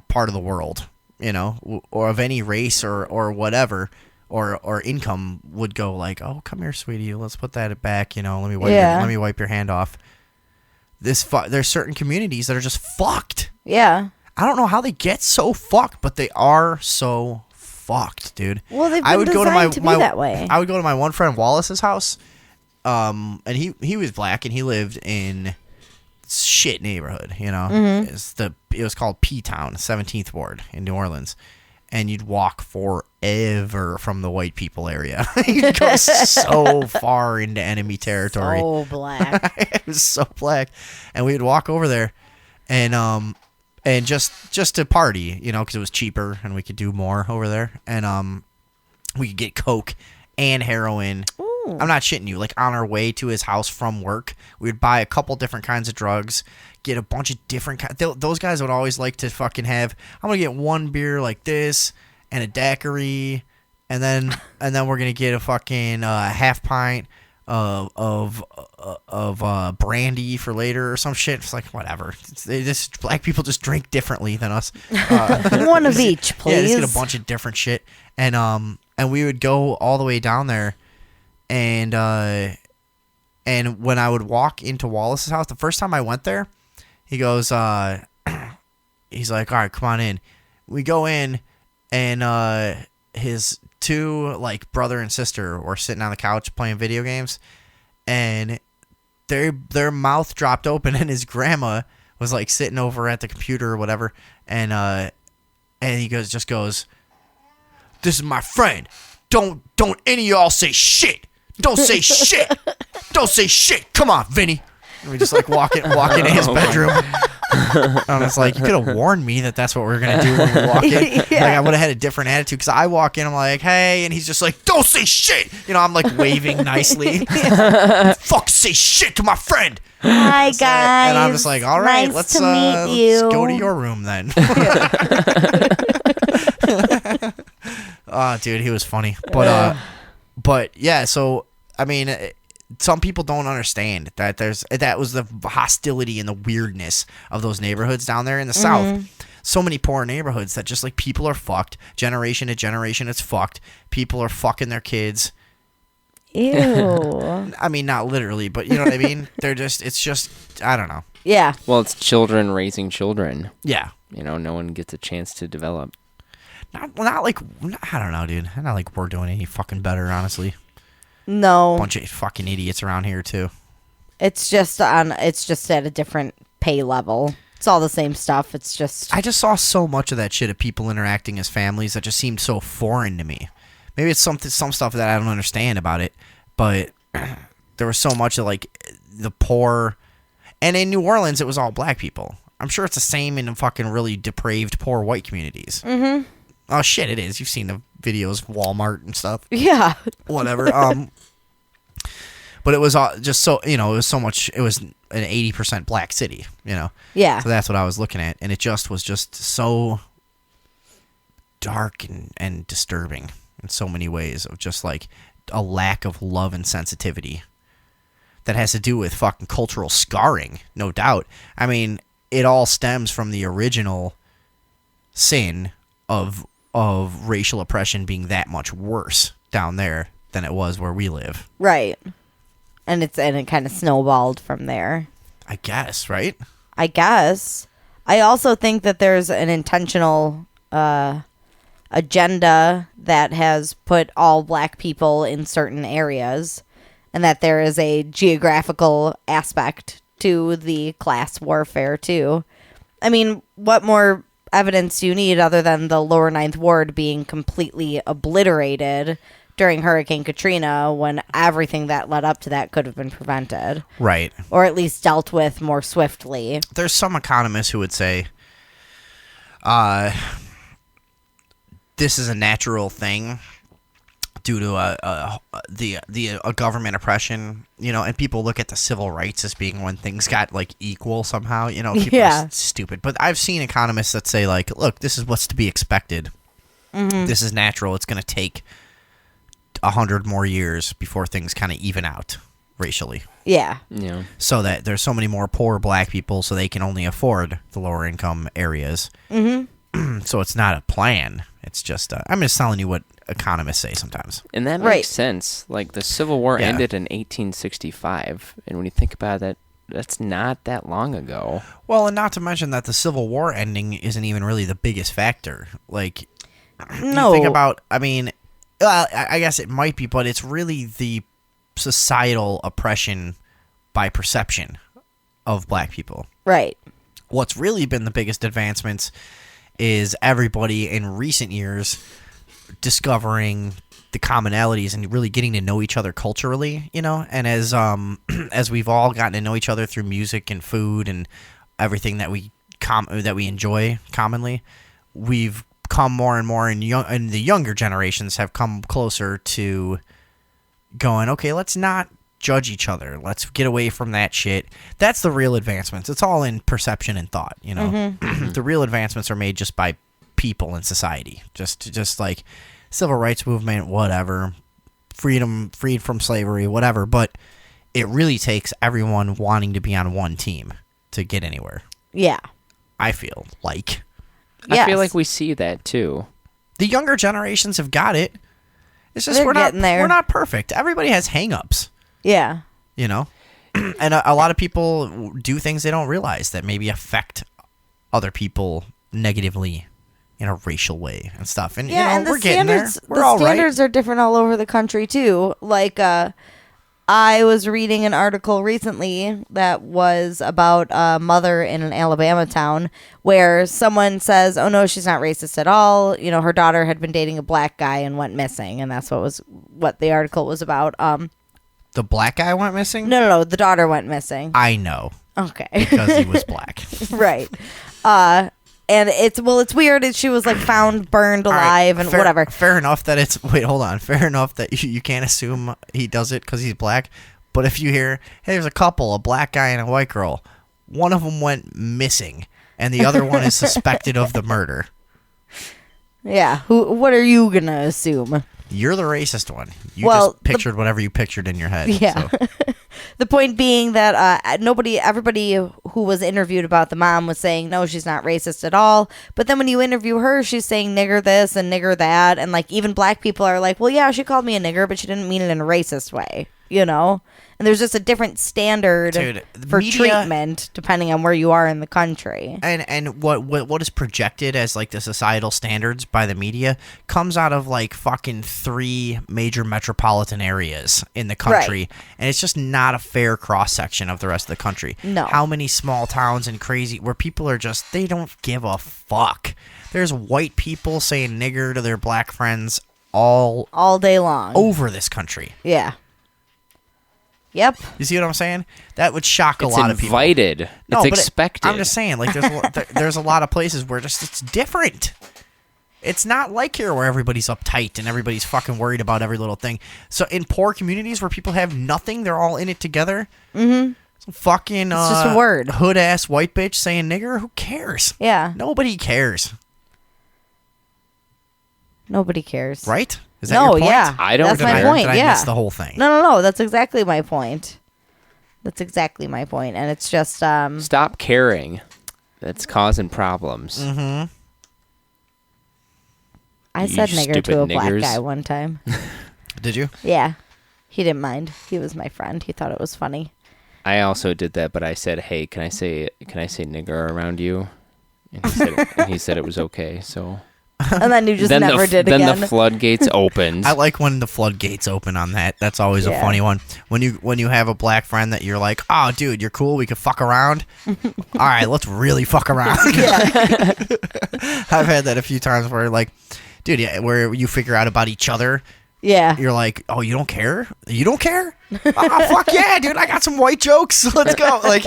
part of the world, you know, or of any race or whatever, or income would go like, oh, come here, sweetie, let's put that back, you know, let me wipe your hand off. There's certain communities that are just fucked. Yeah. I don't know how they get so fucked, but they are so fucked, dude. Well, they've been I would go to designed to be that way. I would go to my one friend Wallace's house, and he was black and he lived in shit neighborhood, you know. Mm-hmm. It was called P-Town, 17th Ward in New Orleans, and you'd walk forever from the white people area. You'd go so far into enemy territory. So black. It was so black, and we'd walk over there, and just to party, you know, because it was cheaper and we could do more over there, and we could get coke and heroin. Ooh. I'm not shitting you. Like on our way to his house from work, we would buy a couple different kinds of drugs, get a bunch of different kinds. Those guys would always like to fucking have, I'm gonna get one beer like this and a daiquiri, and then we're gonna get a fucking half pint of brandy for later or some shit. It's like whatever. Black people just drink differently than us. One of each, please. Yeah, just get a bunch of different shit, and we would go all the way down there, and when I would walk into Wallace's house, the first time I went there, he goes, he's like, all right, come on in. We go in, and his two like brother and sister were sitting on the couch playing video games, and their mouth dropped open, and his grandma was like sitting over at the computer or whatever, and he goes, this is my friend. Don't any of y'all say shit. Don't say shit. Don't say shit. Come on, Vinny. And we just like walk in his bedroom. And it's like, you could have warned me that that's what we're going to do when we walk in. Yeah. Like, I would have had a different attitude, because I walk in, I'm like, hey, and he's just like, don't say shit. You know, I'm like waving nicely. Fuck, say shit to my friend. Hi, guys. And I'm just like, all right, nice let's to meet you. go to your room then. Oh, dude, he was funny. But yeah, so I mean, some people don't understand that that was the hostility and the weirdness of those neighborhoods down there in the South. So many poor neighborhoods that just like people are fucked. Generation to generation, it's fucked. People are fucking their kids. Ew. I mean, not literally, but you know what I mean? It's just, I don't know. Yeah. Well, it's children raising children. Yeah. You know, no one gets a chance to develop. Not like, I don't know, dude. Not like we're doing any fucking better, honestly. No. Bunch of fucking idiots around here, too. It's just at a different pay level. It's all the same stuff. It's just... I just saw so much of that shit of people interacting as families that just seemed so foreign to me. Maybe it's some stuff that I don't understand about it, but there was so much of, like, the poor... And in New Orleans, it was all black people. I'm sure it's the same in fucking really depraved, poor white communities. Mm-hmm. Oh, shit, it is. You've seen the videos, Walmart and stuff. Yeah. Whatever. But it was just so, it was so much, it was an 80% black city, Yeah. So that's what I was looking at. And it was just so dark and disturbing in so many ways, of just like a lack of love and sensitivity that has to do with fucking cultural scarring, no doubt. I mean, it all stems from the original sin of racial oppression being that much worse down there than it was where we live. Right. And it kind of snowballed from there. I guess, right? I guess. I also think that there's an intentional agenda that has put all black people in certain areas, and that there is a geographical aspect to the class warfare, too. I mean, what more evidence do you need other than the lower Ninth Ward being completely obliterated during Hurricane Katrina, when everything that led up to that could have been prevented? Right. Or at least dealt with more swiftly. There's some economists who would say this is a natural thing due to a government oppression, and people look at the civil rights as being when things got like equal somehow, people are stupid. But I've seen economists that say, like, look, this is what's to be expected. Mm-hmm. This is natural. It's going to take 100 more years before things kind of even out racially. Yeah. Yeah. So that there's so many more poor black people, so they can only afford the lower income areas. Mm-hmm. So it's not a plan. It's just I'm just telling you what economists say sometimes. And that makes sense. Like, the Civil War ended in 1865, and when you think about it, that's not that long ago. Well, and not to mention that the Civil War ending isn't even really the biggest factor. Like, no. You think about, I mean, I guess it might be, but it's really the societal oppression by perception of black people. Right. What's really been the biggest advancements is everybody in recent years discovering the commonalities and really getting to know each other culturally, and as we've all gotten to know each other through music and food and everything that we enjoy commonly, we've come more and more, and the younger generations have come closer to going, okay, let's not judge each other. Let's get away from that shit. That's the real advancements. It's all in perception and thought, Mm-hmm. The real advancements are made just by people in society. Just like civil rights movement, whatever, freed from slavery, whatever. But it really takes everyone wanting to be on one team to get anywhere. Yeah. I feel like. I feel like we see that too. The younger generations have got it. It's just They're we're getting there. We're not perfect. Everybody has hang-ups. Yeah. And a lot of people do things they don't realize that maybe affect other people negatively in a racial way and stuff. And and we're getting there. We're all right. The standards are different all over the country too. Like, I was reading an article recently that was about a mother in an Alabama town where someone says, oh no, she's not racist at all. Her daughter had been dating a black guy and went missing. And that's what the article was about. The black guy went missing? No, the daughter went missing. I know. Okay. Because he was black. Right. And it's weird. She was like found burned alive and whatever. Fair enough that Fair enough that you can't assume he does it because he's black. But if you hear, hey, there's a couple, a black guy and a white girl, one of them went missing and the other one is suspected of the murder. Yeah. What are you going to assume? You're the racist one. You just pictured whatever you pictured in your head. Yeah. So. The point being that everybody who was interviewed about the mom was saying, no, she's not racist at all. But then when you interview her, she's saying nigger this and nigger that. And like even black people are like, well, yeah, she called me a nigger, but she didn't mean it in a racist way, And there's just a different standard for treatment depending on where you are in the country. And what is projected as like the societal standards by the media comes out of like fucking 3 major metropolitan areas in the country, and it's just not not a fair cross section of the rest of the country. No. How many small towns and crazy where people are just, they don't give a fuck. There's white people saying nigger to their black friends all day long over this country. Yeah. Yep. You see what I'm saying? That would shock a It's lot of people. invited. No, it's but expected. I'm just saying, like, there's a lot of places where just it's different. It's not like here where everybody's uptight and everybody's fucking worried about every little thing. So in poor communities where people have nothing, they're all in it together. Mm-hmm. Some fucking it's just a word. Hood ass white bitch saying nigger. Who cares? Yeah. Nobody cares. Nobody cares. Right? Is that your point? Yeah. I don't That's my care. point. Did I Yeah. miss the whole thing? No. That's exactly my point. And it's just Stop caring. That's causing problems. Mm-hmm. I You said nigger to a stupid black niggers. guy one time. Did you? Yeah. He didn't mind. He was my friend. He thought it was funny. I also did that, but I said, "Hey, can I say nigger around you?" And he said it was okay. So And then you just never did then again. the floodgates opened. I like when the floodgates open on that. That's always a Yeah. funny one. When you have a black friend that you're like, oh, dude, you're cool. We can fuck around. All right, let's really fuck around. I've had that a few times where like, dude, yeah, where you figure out about each other. Yeah. You're like, oh, you don't care? You don't care? Oh, fuck yeah, dude. I got some white jokes. Let's go. Like,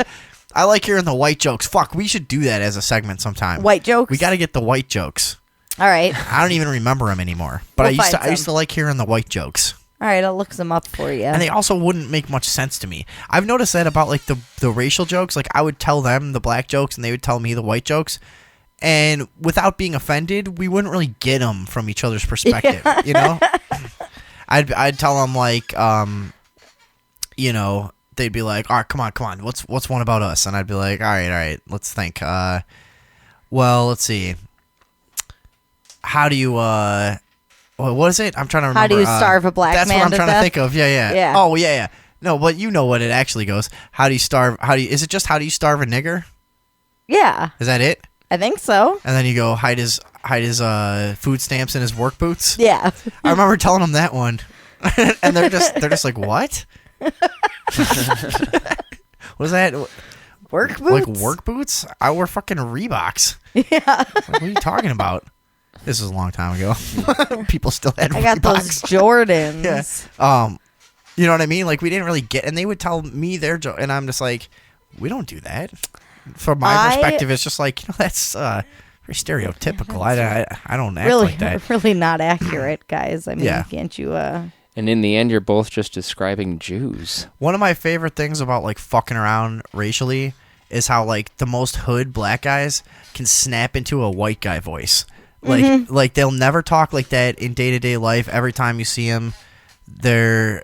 I like hearing the white jokes. Fuck, we should do that as a segment sometime. White jokes? We got to get the white jokes. All right. I don't even remember them anymore. But We'll I find used to like hearing the white jokes. All right, I'll look some up for you. And they also wouldn't make much sense to me. I've noticed that about like the racial jokes. Like I would tell them the black jokes and they would tell me the white jokes. And without being offended, we wouldn't really get them from each other's perspective, you know? I'd tell them like, you know, they'd be like, all right, come on. What's one about us? And I'd be like, all right, let's think. Well, let's see. How do you, what is it? I'm trying to remember. How do you starve a black man That's what I'm to trying death? to think of. Yeah. Yeah. Oh, yeah. No, but you know what it actually goes. Is it just how do you starve a nigger? Yeah, Is that it? I think so. And then you go hide his food stamps in his work boots. Yeah. I remember telling them that one, and they're just like, what? What is that? Work boots? Like work boots? I wear fucking Reeboks. Yeah. Like, what are you talking about? This was a long time ago. People still had I got Reeboks. those Jordans. Yeah. You know what I mean? Like we didn't really get, and they would tell me their and I'm just like, we don't do that. From my perspective, it's just like, you know, that's very stereotypical. I don't act Really, like that. really not accurate, guys. I mean, Yeah. can't you? and in the end, you're both just describing Jews. One of my favorite things about like fucking around racially is how like the most hood black guys can snap into a white guy voice. Like they'll never talk like that in day-to-day life. Every time you see them, they're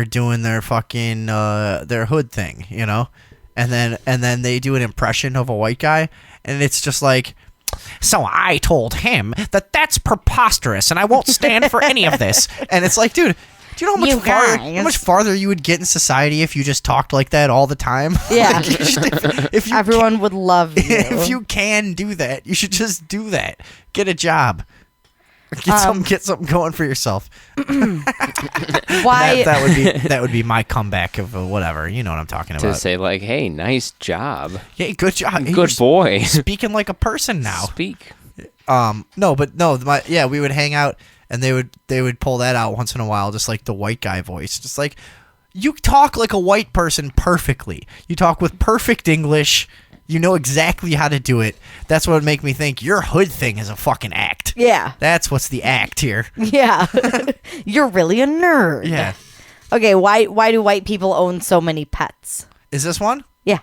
doing their fucking their hood thing, you know? And then they do an impression of a white guy, and it's just like, so I told him that's preposterous, and I won't stand for any of this. And it's like, dude, do you know how much farther you would get in society if you just talked like that all the time? Yeah. Like, if you Everyone would love you. if you can do that, you should just do that. Get a job. Get something going for yourself. Why? that would be my comeback of whatever. You know what I'm talking To about. say like, hey, nice job. Hey, good job. Hey, Good you're boy. Speaking like a person now. Speak. We would hang out and they would pull that out once in a while, just like the white guy voice. Just like, you talk like a white person perfectly. You talk with perfect English. You know exactly how to do it. That's what would make me think your hood thing is a fucking act. Yeah. That's what's the act here. Yeah. You're really a nerd. Yeah. Okay, why do white people own so many pets? Is this one? Yeah.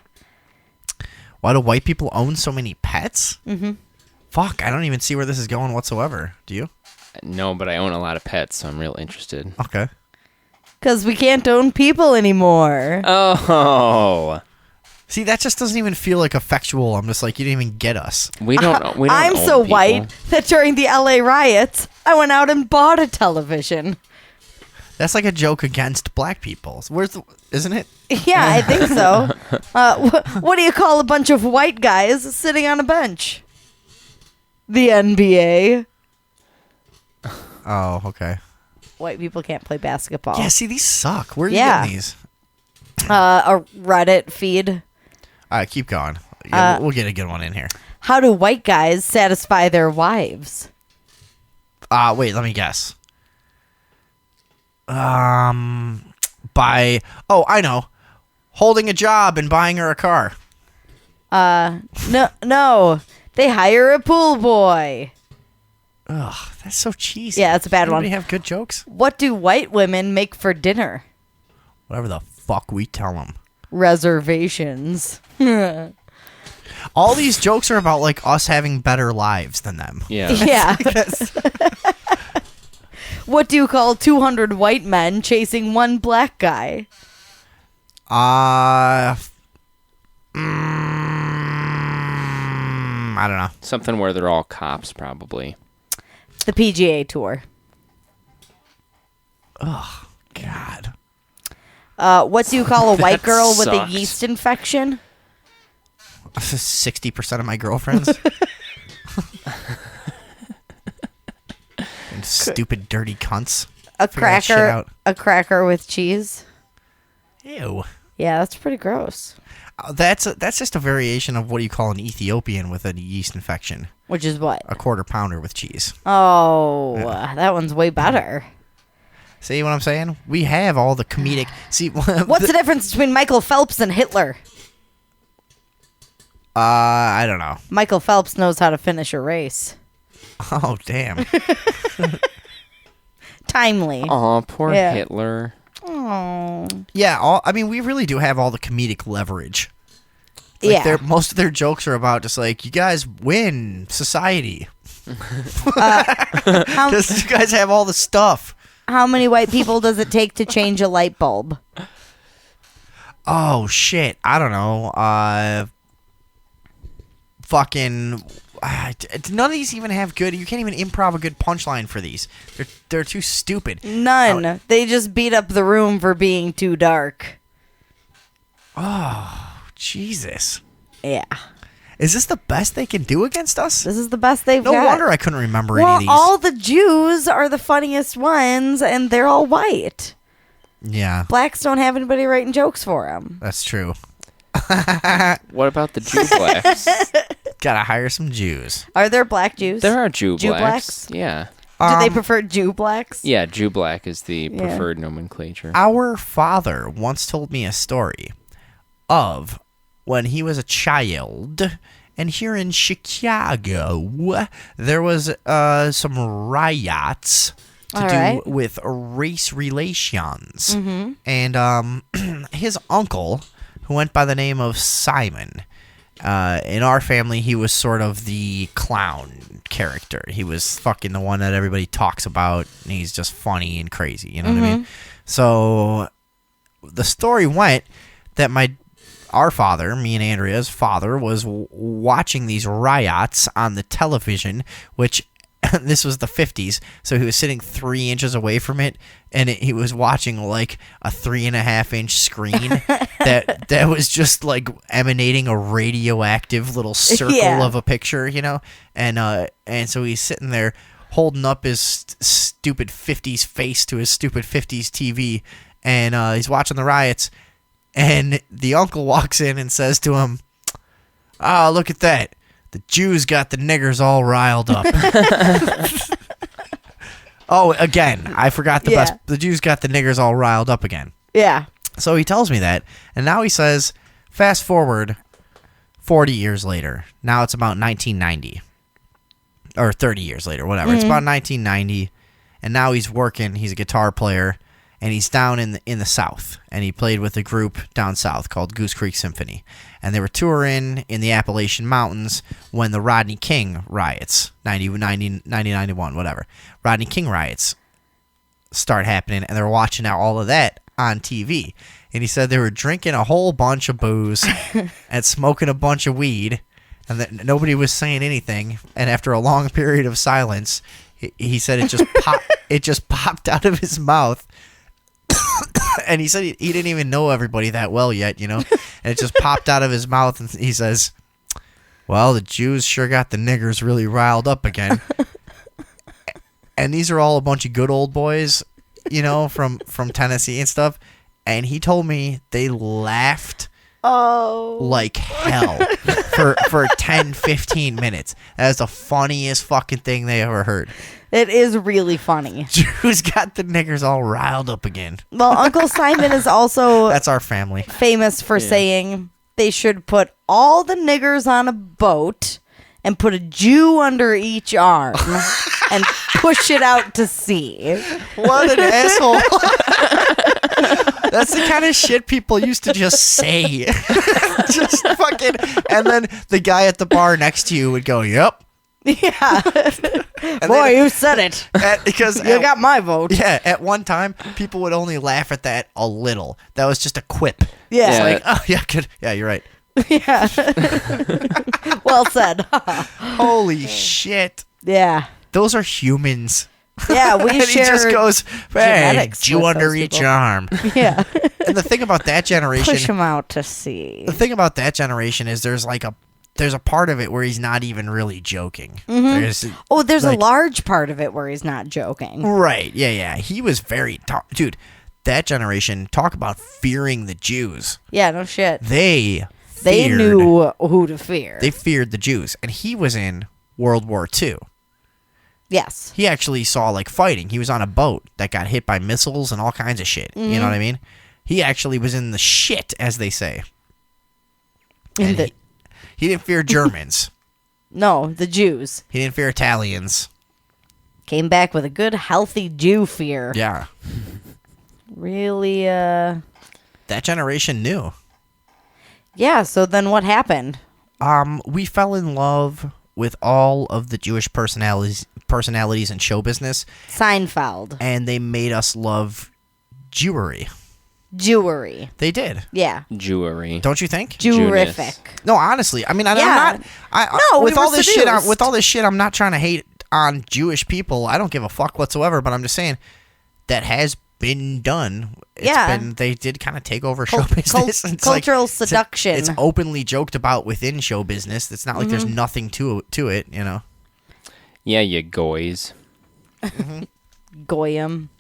Why do white people own so many pets? Mm-hmm. Fuck, I don't even see where this is going whatsoever. Do you? No, but I own a lot of pets, so I'm real interested. Okay. Because we can't own people anymore. Oh. See, that just doesn't even feel like effectual. I'm just like, you didn't even get us. We don't I'm own so people. white that during the LA riots, I went out and bought a television. That's like a joke against black people. Isn't it? Yeah, I think so. What do you call a bunch of white guys sitting on a bench? The NBA. Oh, okay. White people can't play basketball. Yeah, see, these suck. Where are you Yeah. getting these? A Reddit feed. All right, keep going. Yeah, we'll get a good one in here. How do white guys satisfy their wives? Wait, let me guess. I know. Holding a job and buying her a car. No. They hire a pool boy. Ugh, that's so cheesy. Yeah, that's a bad one. Anybody have good jokes? What do white women make for dinner? Whatever the fuck we tell them. Reservations. All these jokes are about like us having better lives than them. Yeah. Yeah. What do you call 200 white men chasing one black guy? I don't know. Something where they're all cops, probably. The PGA Tour. Oh, God. What do you call a white That girl with a sucks. yeast infection? 60% of my girlfriends. And stupid, dirty cunts. Figure that shit out. A cracker with cheese. Ew. Yeah, that's pretty gross. That's just a variation of what do you call an Ethiopian with a yeast infection? Which is what? A quarter pounder with cheese. Oh, that one's way better. See what I'm saying? We have all the comedic. See, What's the difference between Michael Phelps and Hitler? I don't know. Michael Phelps knows how to finish a race. Oh, damn. Timely. Aw, poor Yeah. Hitler. Oh. Yeah, I mean, we really do have all the comedic leverage. Like Yeah. most of their jokes are about just like, you guys win society. How, Just you guys have all the stuff. how many white people does it take to change a light bulb? Oh, shit. I don't know. Fucking... none of these even have good... You can't even improv a good punchline for these. They're too stupid. None. They just beat up the room for being too dark. Oh, Jesus. Yeah. Is this the best they can do against us? This is the best they've No got. wonder I couldn't remember any Well, of these. all the Jews are the funniest ones, and they're all white. Yeah, Blacks don't have anybody writing jokes for them. that's true. What about the Jew blacks? Gotta hire some Jews. Are there black Jews? There are Jew Jew blacks. blacks? Yeah. Do they prefer Jew blacks? Yeah, Jew black is the preferred nomenclature. Our father once told me a story of when he was a child, and here in Chicago, there was some riots to All do right. with race relations. Mm-hmm. And his uncle, who went by the name of Simon, in our family, he was sort of the clown character. He was fucking the one that everybody talks about, and he's just funny and crazy. You know what I mean? So the story went that our father, me and Andrea's father, was watching these riots on the television, which this was the 50s, so he was sitting 3 inches away from it, and he was watching like a 3.5-inch screen that was just like emanating a radioactive little circle of a picture, you know, and so he's sitting there holding up his stupid 50s face to his stupid 50s TV, and he's watching the riots, and the uncle walks in and says to him, "Ah, look at that. The Jews got the niggers all riled up." Oh, again, I forgot the best. The Jews got the niggers all riled up again. Yeah. So he tells me that, and now he says, fast forward 40 years later. Now it's about 1990. Or 30 years later, whatever. It's about 1990, and now he's working. He's a guitar player, and he's down in the South, and he played with a group down south called Goose Creek Symphony, and they were touring in the Appalachian Mountains when the Rodney King riots, 91, whatever. Rodney King riots start happening, and they're watching all of that on TV, and he said they were drinking a whole bunch of booze and smoking a bunch of weed, and that nobody was saying anything, and after a long period of silence, he said it just popped out of his mouth. And he said he didn't even know everybody that well yet, you know, and it just popped out of his mouth, and he says, "Well, the Jews sure got the niggers really riled up again." And these are all a bunch of good old boys, you know, from Tennessee and stuff, and he told me they laughed like hell for 10, 15 minutes. That is the funniest fucking thing they ever heard. It is really funny. Jews got the niggers all riled up again. Well, Uncle Simon is also That's our family. famous for saying they should put all the niggers on a boat and put a Jew under each arm and push it out to sea. What an asshole. That's the kind of shit people used to just say. Just fucking. And then the guy at the bar next to you would go, yep. Yeah. And Boy, then- you said it. Because You got my vote. Yeah, at one time, people would only laugh at that a little. That was just a quip. Yeah. It's like, oh, yeah, good. Yeah, you're right. Yeah. Well said. Holy shit. Yeah. Those are humans. Yeah, we And he share just goes, hey, genetics Jew with under those each people. arm. Yeah. And the thing about that Push generation, him out to sea. the thing about that generation is there's a part of it where he's not even really joking. There's There's like- a large part of it where he's not joking. right. Yeah. He was very dude. That generation, talk about fearing the Jews. Yeah, no shit. They They knew who to fear. They feared the Jews, and he was in World War II. Yes. He actually saw like fighting. He was on a boat that got hit by missiles and all kinds of shit. You know what I mean? He actually was in the shit, as they say. And he didn't fear Germans. No, the Jews. He didn't fear Italians. Came back with a good, healthy Jew fear. Yeah. Really, That generation knew. Yeah, so then what happened? We fell in love with all of the Jewish personalities in show business, Seinfeld. and they made us love Jewery. Jewery. They did. Yeah. Jewelry. Don't you think? Jewrific. No, honestly, I mean, I'm Yeah. not. No, with we all were this seduced. shit, with all this shit, I'm not trying to hate on Jewish people. I don't give a fuck whatsoever. But I'm just saying that has been done. They did kind of take over show business. It's cultural seduction. It's openly joked about within show business. It's not like there's nothing to it. You know. Yeah, you goys. Goyim.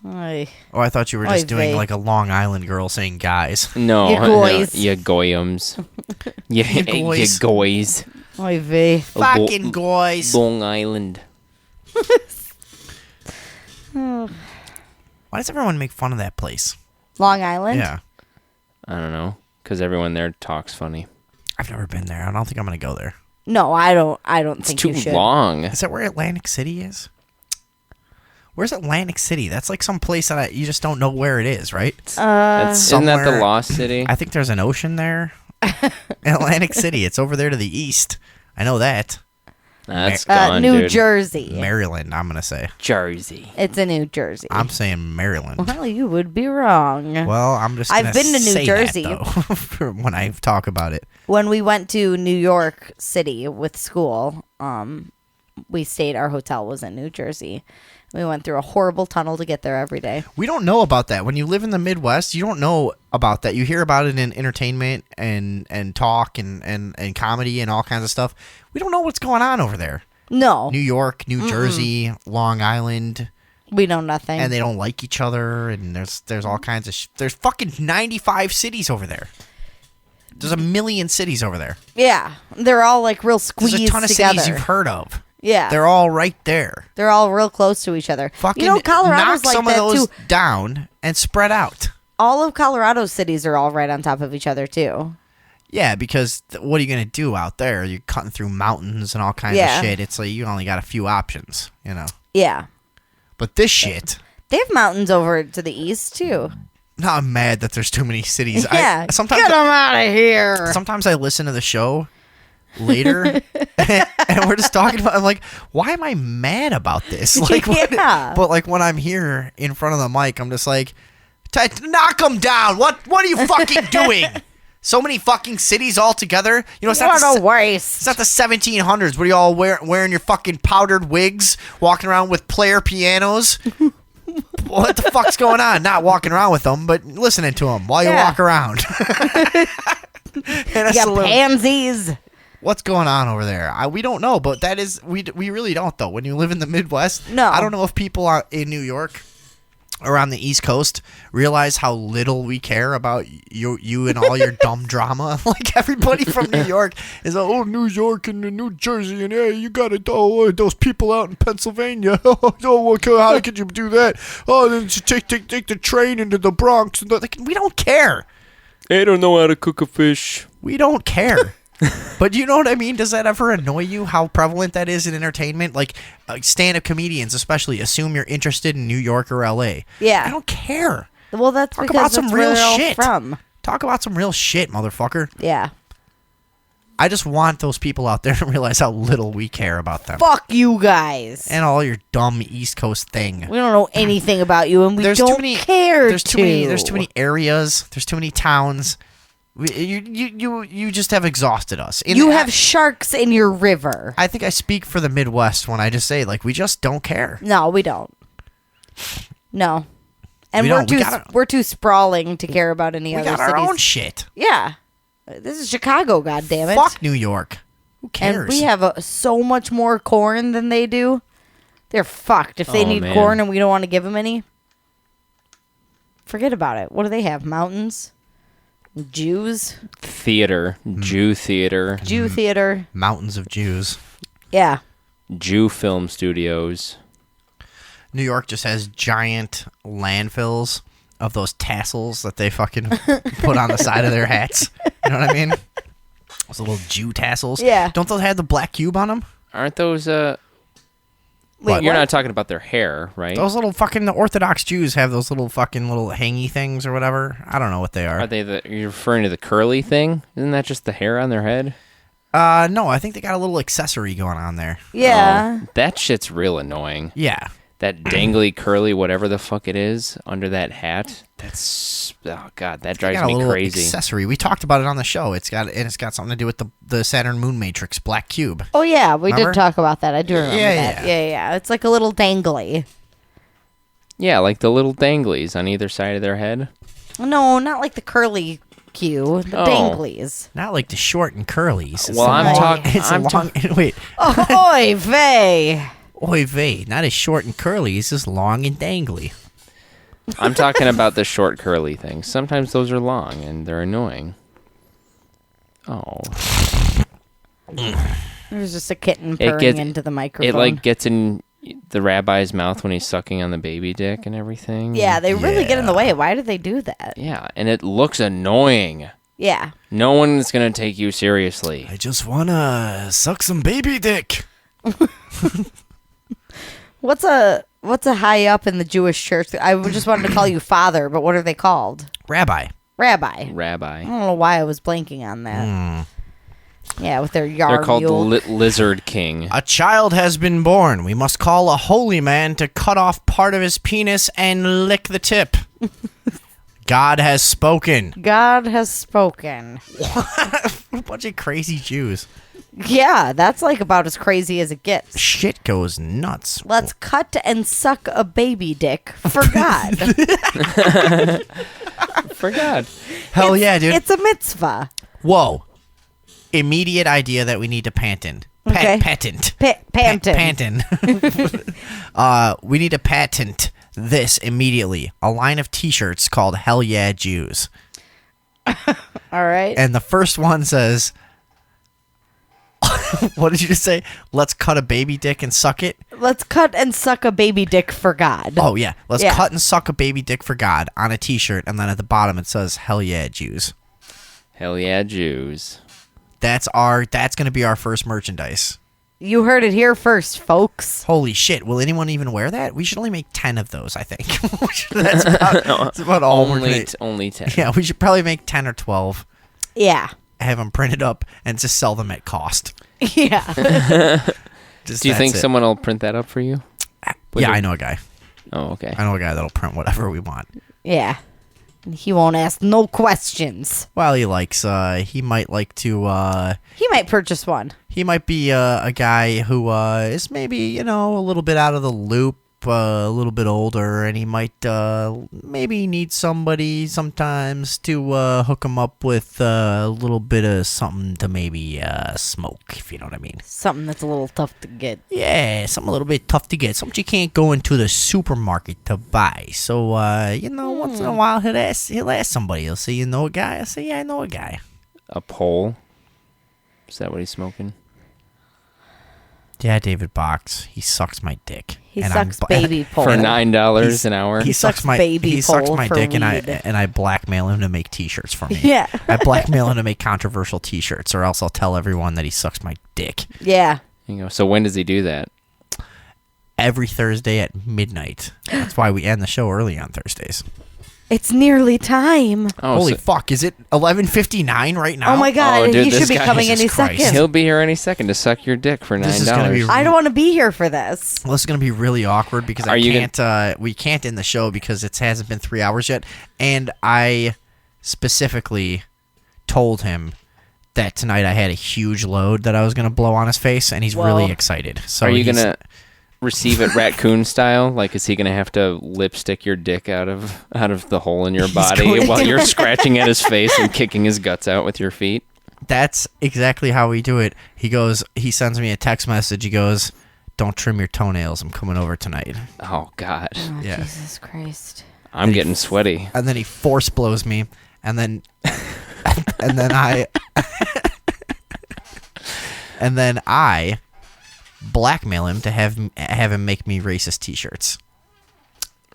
Oy. Oh, I thought you were just Oy doing vey. like a Long Island girl saying guys. No, You goys. you goyums. You goys. goys. Oy vey. Fucking guys. Long Island. Why does everyone make fun of that place? Long Island? Yeah. I don't know, because everyone there talks funny. I've never been there. I don't think I'm gonna go there. No, I don't It's think too you should. long. Is that where Atlantic City is? Where's Atlantic City? That's like some place that you just don't know where it is, right? Isn't that the somewhere- Lost City? I think there's an ocean there. Atlantic City. It's over there to the east. I know that. That's gone, New dude. Jersey. Maryland, I'm going to say. Jersey. It's in New Jersey. I'm saying Maryland. Well, you would be wrong. Well, I'm just I've gonna been to New say Jersey. that, though, for when I talk about it. When we went to New York City with school, we stayed, our hotel was in New Jersey. We went through a horrible tunnel to get there every day. We don't know about that. When you live in the Midwest, you don't know about that. You hear about it in entertainment and talk and comedy and all kinds of stuff. We don't know what's going on over there. No. New York, New Jersey, Long Island, We know nothing. and they don't like each other, and there's all kinds of there's fucking 95 cities over there. There's a million cities over there. Yeah. They're all like real squeezed There's a ton of together. cities you've heard of. Yeah. They're all right there. They're all real close to each other. Fucking you know, Colorado's knock like some that of those too. down and spread out. All of Colorado's cities are all right on top of each other too. Yeah, because what are you going to do out there? You're cutting through mountains and all kinds Yeah. of shit. It's like you only got a few options, you know. Yeah. But this shit, They have mountains over to the east too. no, I'm mad that there's too many cities. Yeah. Sometimes Get them out of here. Sometimes I listen to the show later and we're just talking about, I'm like, why am I mad about this? Like, Yeah. But like when I'm here in front of the mic, I'm just like, knock them down. What are you fucking doing? So many fucking cities all together. You know, it's not What the, a waste. it's not the 1700s. What are you all wearing your fucking powdered wigs, walking around with player pianos? What the fuck's going on? Not walking around with them, but listening to them while you Yeah. walk around. And that's Yeah, a little- pansies. What's going on over there? We don't know, but that is we really don't though. When you live in the Midwest, No. I don't know if people are in New York around the East Coast realize how little we care about you and all your dumb drama. Like everybody from New York is like, oh, New York and New Jersey, and hey, you got to those people out in Pennsylvania. How could you do that? Oh, then you take the train into the Bronx. And we don't care. I don't know how to cook a fish. We don't care. But you know what I mean? Does that ever annoy you how prevalent that is in entertainment? Like stand-up comedians especially assume you're interested in New York or L.A. Yeah. I don't care. Well, that's Talk because about some that's real where they're all shit. from. Talk about some real shit, motherfucker. Yeah. I just want those people out there to realize how little we care about them. Fuck you guys. And all your dumb East Coast thing. We don't know anything about you, and we don't care There's too many areas. There's too many towns. You just have exhausted us. You have sharks in your river. I think I speak for the Midwest when I just say, like, we just don't care. No, we don't. No. And We we're too sprawling to care about any other We got cities. our own shit. Yeah. This is Chicago, goddammit. Fuck New York. Who cares? And we have so much more corn than they do. They're fucked. If they need man. corn and we don't want to give them any, forget about it. What do they have? Mountains? Jews? Theater. Jew theater. Jew theater. Mountains of Jews. Yeah. Jew film studios. New York just has giant landfills of those tassels that they fucking put on the side of their hats. You know what I mean? Those little Jew tassels. Yeah. Don't those have the black cube on them? Aren't those Wait, you're what? not talking about their hair, right? Those little fucking, the Orthodox Jews have those little fucking little hangy things or whatever. I don't know what they are. Are they you're referring to the curly thing? Isn't that just the hair on their head? No, I think they got a little accessory going on there. Yeah. Oh, that shit's real annoying. Yeah. That dangly, curly, whatever the fuck it is under that hat. That's, oh god, that They drives got a me little crazy. accessory. We talked about it on the show. It's got something to do with the Saturn Moon Matrix black cube. Oh, yeah. We Remember? did talk about that. I do remember Yeah, that. Yeah. It's like a little dangly. Yeah, like the little danglies on either side of their head. No, not like the curly cue. The Oh. danglies. Not like the short and curlies. It's Well, I'm long- talking- It's I'm a long. Wait. Oh, oy vey. Oy vey. Not as short and curly. It's just long and dangly. I'm talking about the short, curly things. Sometimes those are long and they're annoying. Oh. There's just a kitten It purring gets- into the microphone. It like gets in the rabbi's mouth when he's sucking on the baby dick and everything. Yeah, they really get in the way. Why do they do that? Yeah, and it looks annoying. Yeah. No one is going to take you seriously. I just want to suck some baby dick. What's a high up in the Jewish church? I just wanted to call you father, but what are they called? Rabbi. Rabbi. Rabbi. I don't know why I was blanking on that. Yeah, with their yard. They're called Lizard King. A child has been born. We must call a holy man to cut off part of his penis and lick the tip. God has spoken. God has spoken. A bunch of crazy Jews. Yeah, that's like about as crazy as it gets. Shit goes nuts. Let's cut and suck a baby dick for God. For God. Hell yeah, dude. It's a mitzvah. Whoa. Immediate idea that we need to patent. Okay. Patent. Patent. We need to patent this immediately. A line of t-shirts called Hell Yeah Jews. All right. And the first one says, what did you just say? Let's cut a baby dick and suck it? Let's cut and suck a baby dick for God. Oh, yeah. Let's Yeah. cut and suck a baby dick for God on a t-shirt. And then at the bottom it says, Hell Yeah Jews. Hell yeah, Jews. That's going to be our first merchandise. You heard it here first, folks. Holy shit. Will anyone even wear that? We should only make 10 of those, I think. that's about all we're going to... Only 10. Yeah, we should probably make 10 or 12. Yeah. Have them printed up and just sell them at cost. Yeah. Do you think someone will print that up for you? Yeah, I know a guy. Oh, okay. I know a guy that'll print whatever we want. Yeah. He won't ask no questions. Well, he might like to, He might purchase one. he might be a guy who is maybe, a little bit out of the loop a little bit older, and he might maybe need somebody sometimes to hook him up with a little bit of something to maybe smoke, if you know what I mean. Something that's a little tough to get. Yeah, something a little bit tough to get. Something you can't go into the supermarket to buy. So, once in a while he'll ask somebody. He'll say, you know a guy? I'll say, yeah, I know a guy. A pole? Is that what he's smoking? Yeah, David Box. He sucks my dick. He sucks baby pole. For $9 an hour? He sucks my baby he sucks pole my for dick, and weed. I blackmail him to make T-shirts for me. Yeah. I blackmail him to make controversial T-shirts, or else I'll tell everyone that he sucks my dick. Yeah. You know, so when does he do that? Every Thursday at midnight. That's why we end the show early on Thursdays. It's nearly time. Oh, Holy so fuck! Is it 11:59 right now? Oh my god, Oh, dude, he this should be guy- coming any Jesus Christ. second. he'll be here any second to suck your dick for This is gonna be $9. I don't want to be here for this. Well, this is gonna be really awkward because Are you we can't end the show because it hasn't been 3 hours yet, and I specifically told him that tonight I had a huge load that I was gonna blow on his face, and he's really Well, excited. So Are you he's- gonna receive it raccoon style? Like, is he gonna have to lipstick your dick out of the hole in your body going while to- you're scratching at his face and kicking his guts out with your feet? That's exactly how we do it. He sends me a text message. He goes, "Don't trim your toenails. I'm coming over tonight." Oh God, Oh, Yeah. Jesus Christ. I'm getting sweaty. And then he force blows me, and then and then I blackmail him to have him make me racist T-shirts.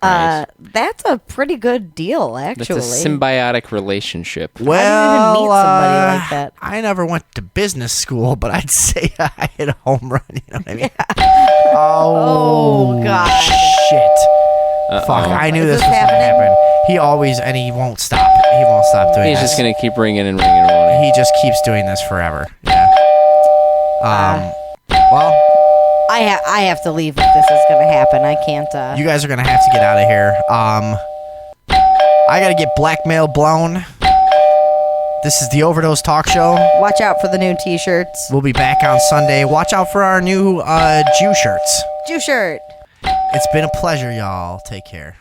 Right. That's a pretty good deal, That's actually. a symbiotic relationship. Well, even meet somebody like that? I never went to business school, but I'd say I hit a home run. You know what I mean? Oh, God. Shit! Fuck! I knew Is this this was gonna happening? happen. He always he won't stop. He won't stop doing He's this. just gonna keep ringing and ringing, won't he? He just keeps doing this forever. Yeah. Well, I have to leave if this is going to happen. I can't. you guys are gonna have to get out of here. I gotta get blackmail blown. This is the Overdose Talk Show. Watch out for the new T-shirts. We'll be back on Sunday. Watch out for our new Jew shirts. Jew shirt. It's been a pleasure, y'all. Take care.